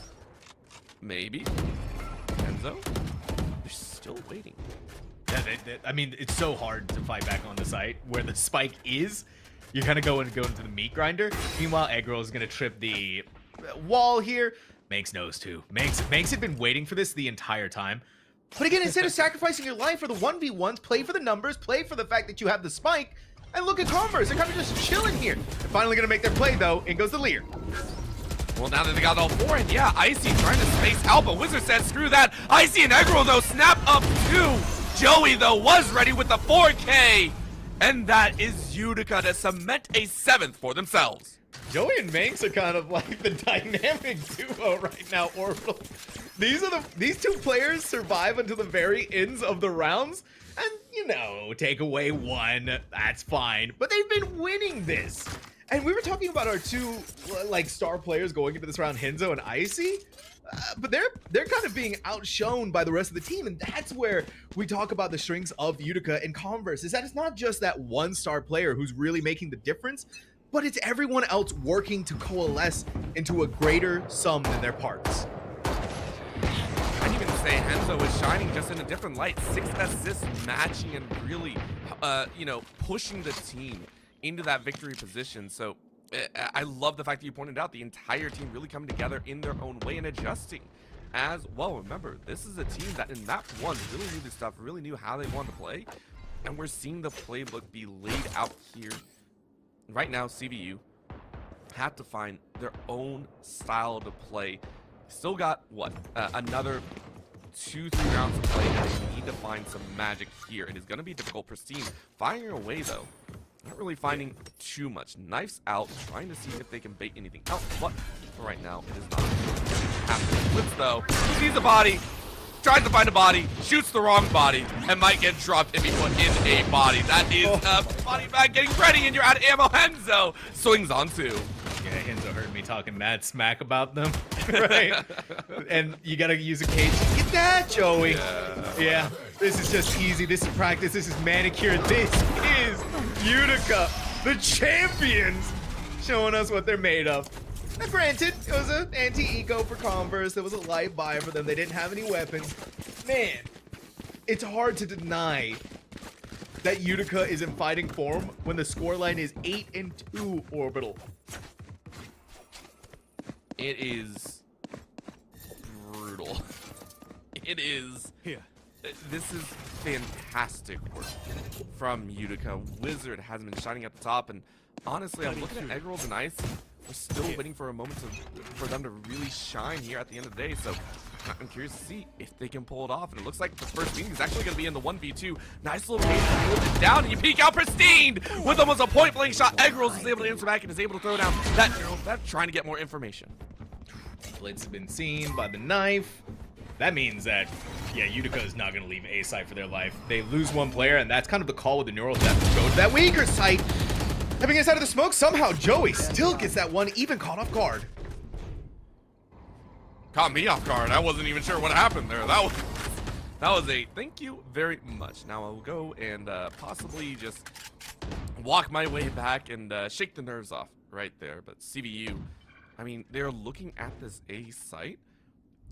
maybe. Enzo? They're still waiting. Yeah, I mean, it's so hard to fight back on the site where the spike is. You're kind of going into the meat grinder. Meanwhile, Eggroll is going to trip the wall here. Manx knows too. Manx had been waiting for this the entire time. But again, instead of sacrificing your life for the 1v1s, play for the numbers, play for the fact that you have the spike, and look at Converse. They're kind of just chilling here. They're finally going to make their play, though. In goes the Lear. Well, now that they got all four, and yeah, Icy trying to space out, but Wizard said, screw that. Icy and Eggroll, though, snap up two. Joey, though, was ready with the 4K. And that is Utica to cement a 7th for themselves. Joey and Manx are kind of like the dynamic duo right now, Orbital. These two players survive until the very ends of the rounds, and, you know, take away one, that's fine. But they've been winning this. And we were talking about our two, like, star players going into this round, Henzo and Icy. But they're kind of being outshone by the rest of the team, and that's where we talk about the strengths of Utica and Converse, is that it's not just that one star player who's really making the difference, but it's everyone else working to coalesce into a greater sum than their parts. I'd even say Henzo is shining just in a different light. 6 assists matching and really, you know, pushing the team into that victory position. So I love the fact that you pointed out the entire team really coming together in their own way and adjusting as well. Remember, this is a team that in map 1 really knew this stuff, really knew how they wanted to play, and we're seeing the playbook be laid out here. Right now, CVU have to find their own style to play. Still got, what, another 2-3 rounds to play, and they need to find some magic here. It is going to be difficult. Pristine finding a way, though, Not really finding too much. Knives out, trying to see if they can bait anything out. But for right now, it is not happening. Blitz though, sees a body, tries to find a body, shoots the wrong body, and might get dropped if he put in a body. That is a body bag getting ready, and you're out of ammo. Henzo swings on two. Yeah, Henzo heard me talking mad smack about them, right? And you gotta use a cage. Get that, Joey. Yeah, this is just easy. This is practice. This is manicure. This is Utica, the champions, showing us what they're made of. Now, granted, it was an anti-eco for Converse. There was a light buy for them. They didn't have any weapons. Man, it's hard to deny that Utica is in fighting form when the scoreline is 8-2 orbital. It is brutal. It is. Here. This is fantastic work from Utica. Wizard has been shining at the top, and honestly, I'm looking at Egg Rolls and Ice. We're still waiting for a moment for them to really shine here at the end of the day. So I'm curious to see if they can pull it off. And it looks like the first meeting is actually going to be in the 1v2. Nice little game to hold it down, and you peek out Pristine with almost a point-blank shot. Egg Rolls is able to answer back and is able to throw down that trying to get more information. Blitz has been seen by the knife. That means that, yeah, Utica is not going to leave A site for their life. They lose one player, and that's kind of the call with the neural death to go to that weaker site. Having inside of the smoke, somehow Joey still gets that one even caught off guard. Caught me off guard. I wasn't even sure what happened there. That was a thank you very much. Now I'll go and possibly just walk my way back and shake the nerves off right there. But CVU, I mean, they're looking at this A site,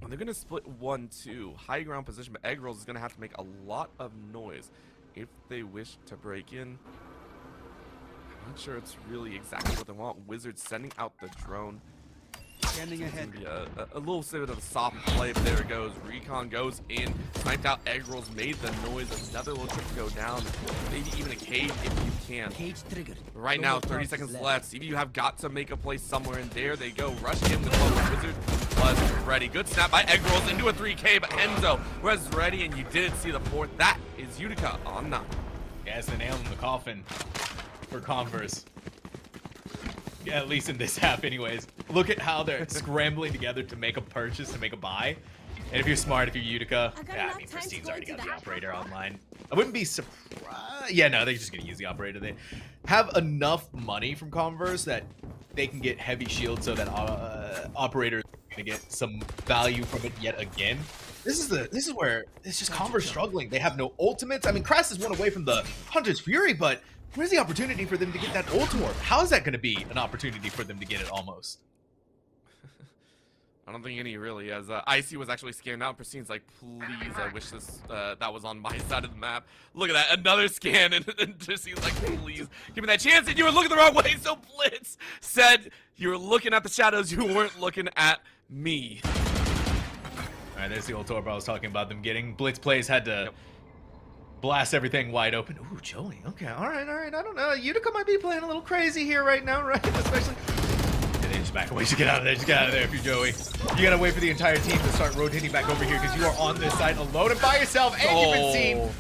and they're going to split 1-2. High ground position, but Egg Rolls is going to have to make a lot of noise if they wish to break in. I'm not sure it's really exactly what they want. Wizard sending out the drone. Standing ahead. A little bit of a soft play, but there it goes. Recon goes in, sniped out Egg Rolls, made the noise. Another little trip to go down. Maybe even a cage if you can. Cage triggered. Right now, 30 seconds left. CVU have got to make a play somewhere, and there they go. Rush in with one. Wizard was ready. Good snap by Egg Rolls into a 3K, but Enzo was ready, and you did see the fourth. That is Utica on 9. Yeah, it's the nail in the coffin for Converse. Yeah, at least in this half anyways. Look at how they're scrambling together to make a purchase, to make a buy. And if you're smart, if you're Utica, yeah, I mean, Pristine's already got the operator online. I wouldn't be surprised. Yeah, no, they're just going to use the operator. They have enough money from Converse that they can get heavy shield so that operator is going to get some value from it yet again. This is where it's just Converse struggling. They have no ultimates. I mean, Krass is one away from the Hunter's Fury, but where's the opportunity for them to get that ult orb? How is that going to be an opportunity for them to get it almost? I don't think any really, as Icy was actually scanned out. Pristine's like, please, I wish this that was on my side of the map. Look at that, another scan, and Pristine's like, please, give me that chance, and you were looking the wrong way, so Blitz said you were looking at the shadows, you weren't looking at me. All right, there's the ult orb I was talking about them getting. Blitz plays had to blast everything wide open. Ooh, Joey, okay, all right, I don't know. Utica might be playing a little crazy here right now, right? Especially... Just back away. Just get out of there. Just get out of there if you're Joey. You gotta wait for the entire team to start rotating back over here because you are on this side alone and by yourself, and you've been seen.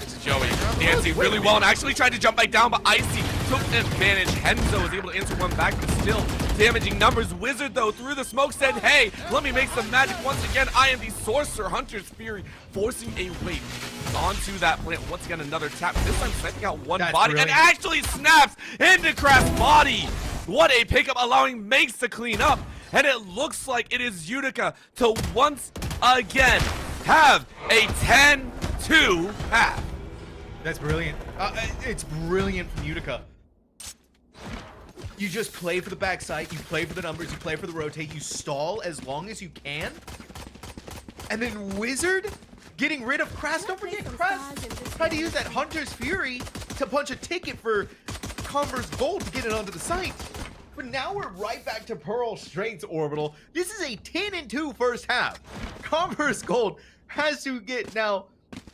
It's Joey dancing really well and actually tried to jump back down, but Icy took advantage. Henzo was able to answer one back, but still damaging numbers. Wizard, though, through the smoke said, hey, let me make some magic once again. I am the Sorcerer. Hunter's Fury forcing a wait onto that plant. Once again, another tap. This time sniping out one body and actually snaps into Kraft's body. What a pickup, allowing Makes to clean up. And it looks like it is Utica to once again have a 10-2 half. That's brilliant. It's brilliant from Utica. You just play for the backside, you play for the numbers, you play for the rotate, you stall as long as you can. And then Wizard getting rid of Krass. Don't forget, Krass tried to use that Hunter's Fury to punch a ticket for Converse Gold to get it onto the site. But now we're right back to Pearl Straight's orbital. This is a 10-2 first half. Converse Gold has to get now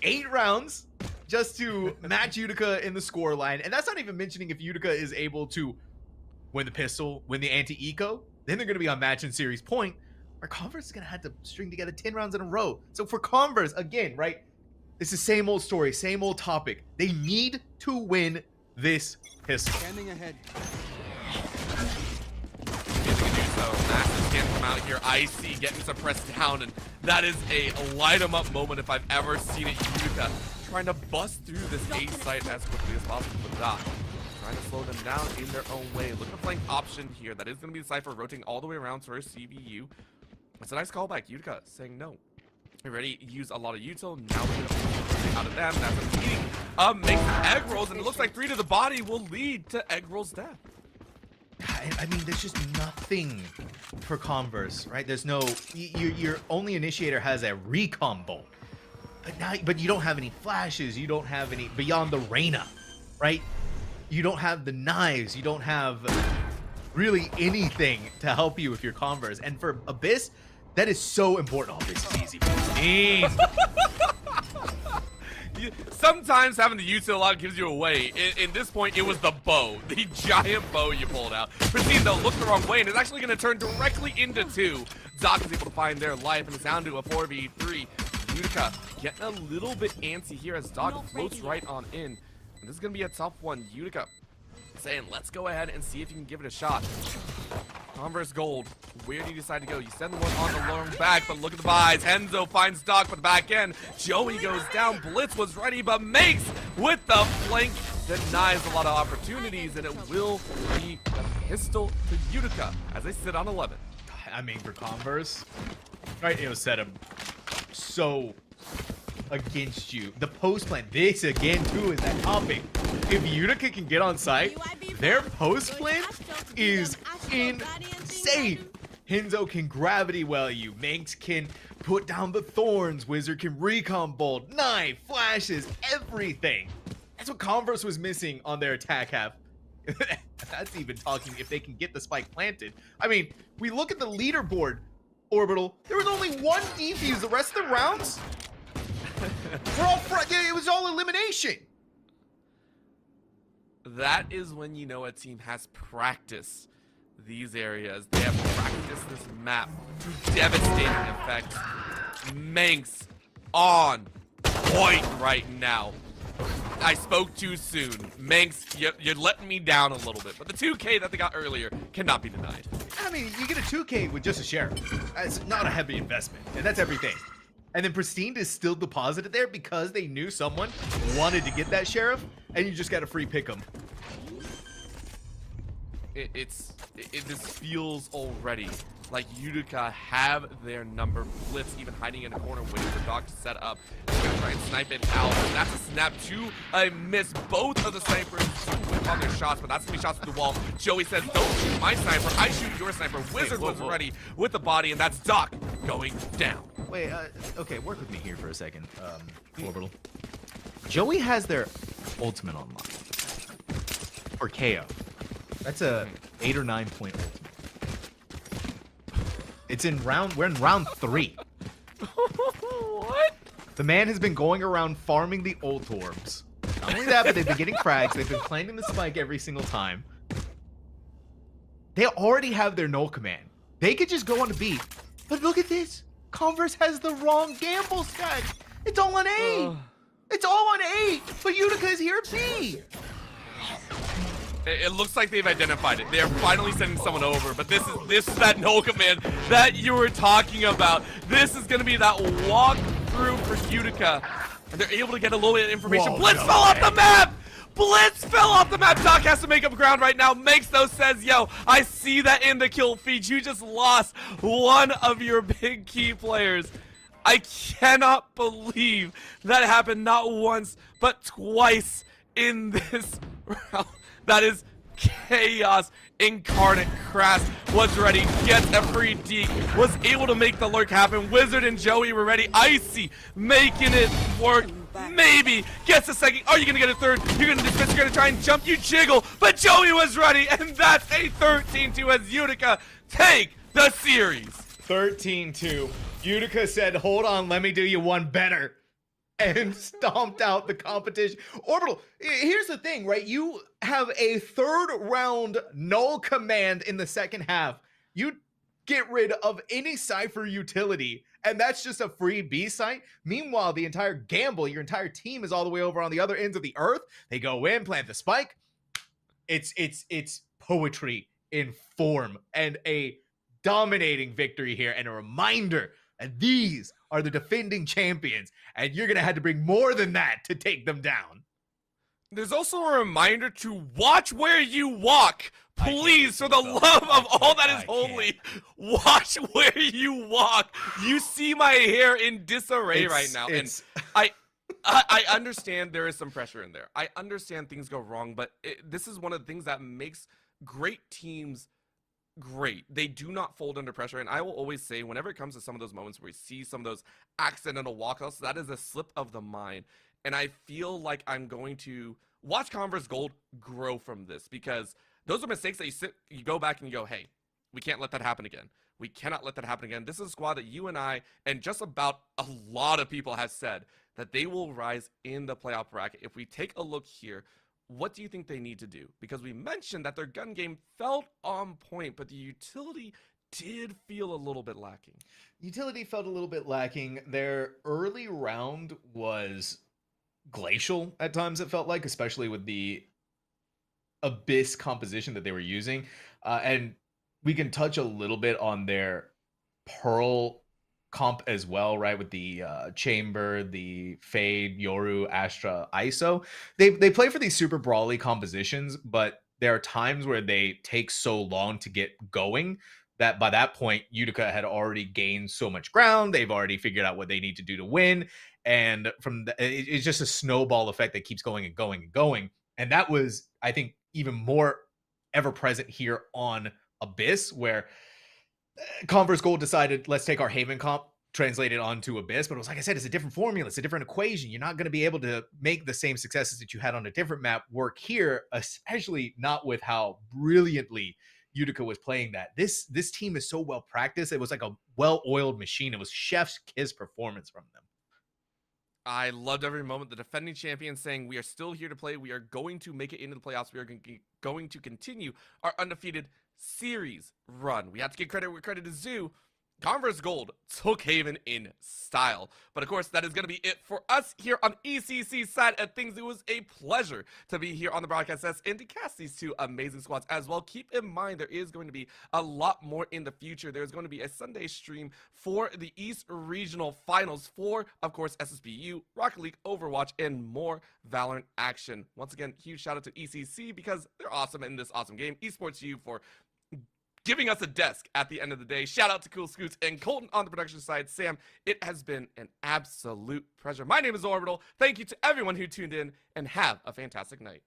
8 rounds just to match Utica in the score line. And that's not even mentioning if Utica is able to win the pistol, win the anti-eco, then they're going to be on match in series point, where Converse is going to have to string together 10 rounds in a row. So for Converse, again, right, it's the same old story, same old topic. They need to win this pistol. Scanning ahead. So Massive can't come out here. Icy getting suppressed down, and that is a light 'em up moment if I've ever seen it. Utica trying to bust through this A site as quickly as possible with Doc. Trying to slow them down in their own way. Look at the flank option here. That is going to be the Cypher rotating all the way around to her CBU. It's a nice callback. Utica saying no. We already used a lot of util. Now we're going to out of them. That's a meeting. Makes egg rolls, and it looks like 3 to the body will lead to egg rolls death. I mean, there's just nothing for Converse, right? There's no, your only initiator has a recon bolt, but you don't have any flashes. You don't have any beyond the Reyna, right? You don't have the knives. You don't have really anything to help you with your Converse. And for Abyss, that is so important. Oh, this is easy. Easy. Sometimes having the util out gives you away. In this point, it was the bow, the giant bow you pulled out. Pristine, though, looked the wrong way, and it's actually going to turn directly into 2. Doc is able to find their life, and it's down to a 4v3. Utica getting a little bit antsy here as Doc floats right on in. And this is going to be a tough one. Utica saying, let's go ahead and see if you can give it a shot. Converse Gold, where do you decide to go? You send one on the long back, but look at the buys. Enzo finds Doc for the back end. Joey goes down. Blitz was ready, but makes with the flank. Denies a lot of opportunities, and it will be a pistol to Utica as they sit on 11. I mean, for Converse, right, it was set up so against you. The post plan, this again too is that topic. If Utica can get on site, their post plan is insane. Hinzo can gravity well you. Manx can put down the thorns. Wizard can recon bolt, knife, flashes, everything. That's what Converse was missing on their attack half. That's even talking if they can get the spike planted. I mean, we look at the leaderboard, Orbital. There was only 1 defuse. The rest of the rounds were all it was all elimination. That is when you know a team has practiced these areas. They have practiced this map to devastating effect. Manx on point right now. I spoke too soon. Manx, you're letting me down a little bit, but the 2K that they got earlier cannot be denied. I mean, you get a 2K with just a sheriff. That's not a heavy investment, and that's everything. And then Pristine is still deposited there because they knew someone wanted to get that sheriff, and you just got a free pick 'em. This feels already like Utica have their number. Blitz even hiding in a corner waiting for Doc to set up. He's gonna try and snipe it out. And that's a snap to a miss. Both of the snipers whip on their shots, but that's gonna be shots to the wall. Joey says, don't shoot my sniper, I shoot your sniper. Wizard was ready with the body, and that's Doc going down. Wait, okay, work with me here for a second, Orbital. Joey has their ultimate online. Or KO. That's a 8 or 9 point ultimate. It's in we're in round 3. What? The man has been going around farming the ult orbs. Not only that, but they've been getting frags. They've been planting the spike every single time. They already have their null command. They could just go on to B. But look at this. Converse has the wrong gamble stack. It's all on A. It's all on A. But Utica is here at B. It looks like they've identified it. They are finally sending someone over, but this is that null command that you were talking about. This is gonna be that walk through for Utica, and they're able to get a little bit of information. Whoa, Blitz no fell off way. the map. Blitz fell off the map. Doc has to make up ground right now. Makes those says, yo, I see that in the kill feed. You just lost one of your big key players. I cannot believe that happened not once, but twice in this round. That is chaos incarnate. Crass was ready, gets a free deke, was able to make the lurk happen. Wizard and Joey were ready. Icy making it work. Maybe gets a second. Are you gonna get a third? You're gonna dismiss, you're gonna try and jump, you jiggle, but Joey was ready, and that's a 13-2 as Utica take the series. 13-2. Utica said, hold on, let me do you one better. And stomped out the competition. Orbital, here's the thing, right? You have a 3rd round null command in the second half. You get rid of any Cypher utility, and that's just a free B site. Meanwhile, the entire gamble, your entire team is all the way over on the other ends of the earth. They go in, plant the spike. it's poetry in form and a dominating victory here and a reminder that these are the defending champions and you're gonna have to bring more than that to take them down. There's also a reminder to watch where you walk. I can't Please, for the believe love that. of all that I is holy, watch where you walk. You see my hair in disarray right now. And I understand there is some pressure in there. I understand things go wrong, but this is one of the things that makes great teams great. They do not fold under pressure. And I will always say, whenever it comes to some of those moments where we see some of those accidental walkouts, that is a slip of the mind. And I feel like I'm going to watch Converse Gold grow from this, because those are mistakes that you go back and you go, hey, we can't let that happen again. We cannot let that happen again. This is a squad that you and I and just about a lot of people have said that they will rise in the playoff bracket. If we take a look here, what do you think they need to do? Because we mentioned that their gun game felt on point, but the utility did feel a little bit lacking. Utility felt a little bit lacking. Their early round was glacial at times, it felt like, especially with the Abyss composition that they were using. And we can touch a little bit on their Pearl comp as well, right? With the Chamber, the Fade, Yoru, Astra, ISO. They play for these super brawly compositions, but there are times where they take so long to get going that by that point, Utica had already gained so much ground. They've already figured out what they need to do to win. And it's just a snowball effect that keeps going and going and going. And that was, I think, even more ever present here on Abyss, where Converse Gold decided, let's take our Haven comp, translate it onto Abyss. But it was, like I said, it's a different formula. It's a different equation. You're not going to be able to make the same successes that you had on a different map work here, especially not with how brilliantly Utica was playing that. This team is so well practiced. It was like a well-oiled machine. It was chef's kiss performance from them. I loved every moment. The defending champion saying, we are still here to play. We are going to make it into the playoffs. We are going to continue our undefeated series run. We have to give credit where credit is due. Converse Gold took Haven in style. But of course, that is going to be it for us here on ECC side of things. It was a pleasure to be here on the broadcast desk and to cast these two amazing squads as well. Keep in mind, there is going to be a lot more in the future. There's going to be a Sunday stream for the East Regional Finals for, of course, SSBU, Rocket League, Overwatch, and more Valorant action. Once again, huge shout out to ECC because they're awesome in this awesome game. Esports U for giving us a desk at the end of the day. Shout out to Cool Scoots and Colton on the production side. Sam, it has been an absolute pleasure. My name is Orbital. Thank you to everyone who tuned in, and have a fantastic night.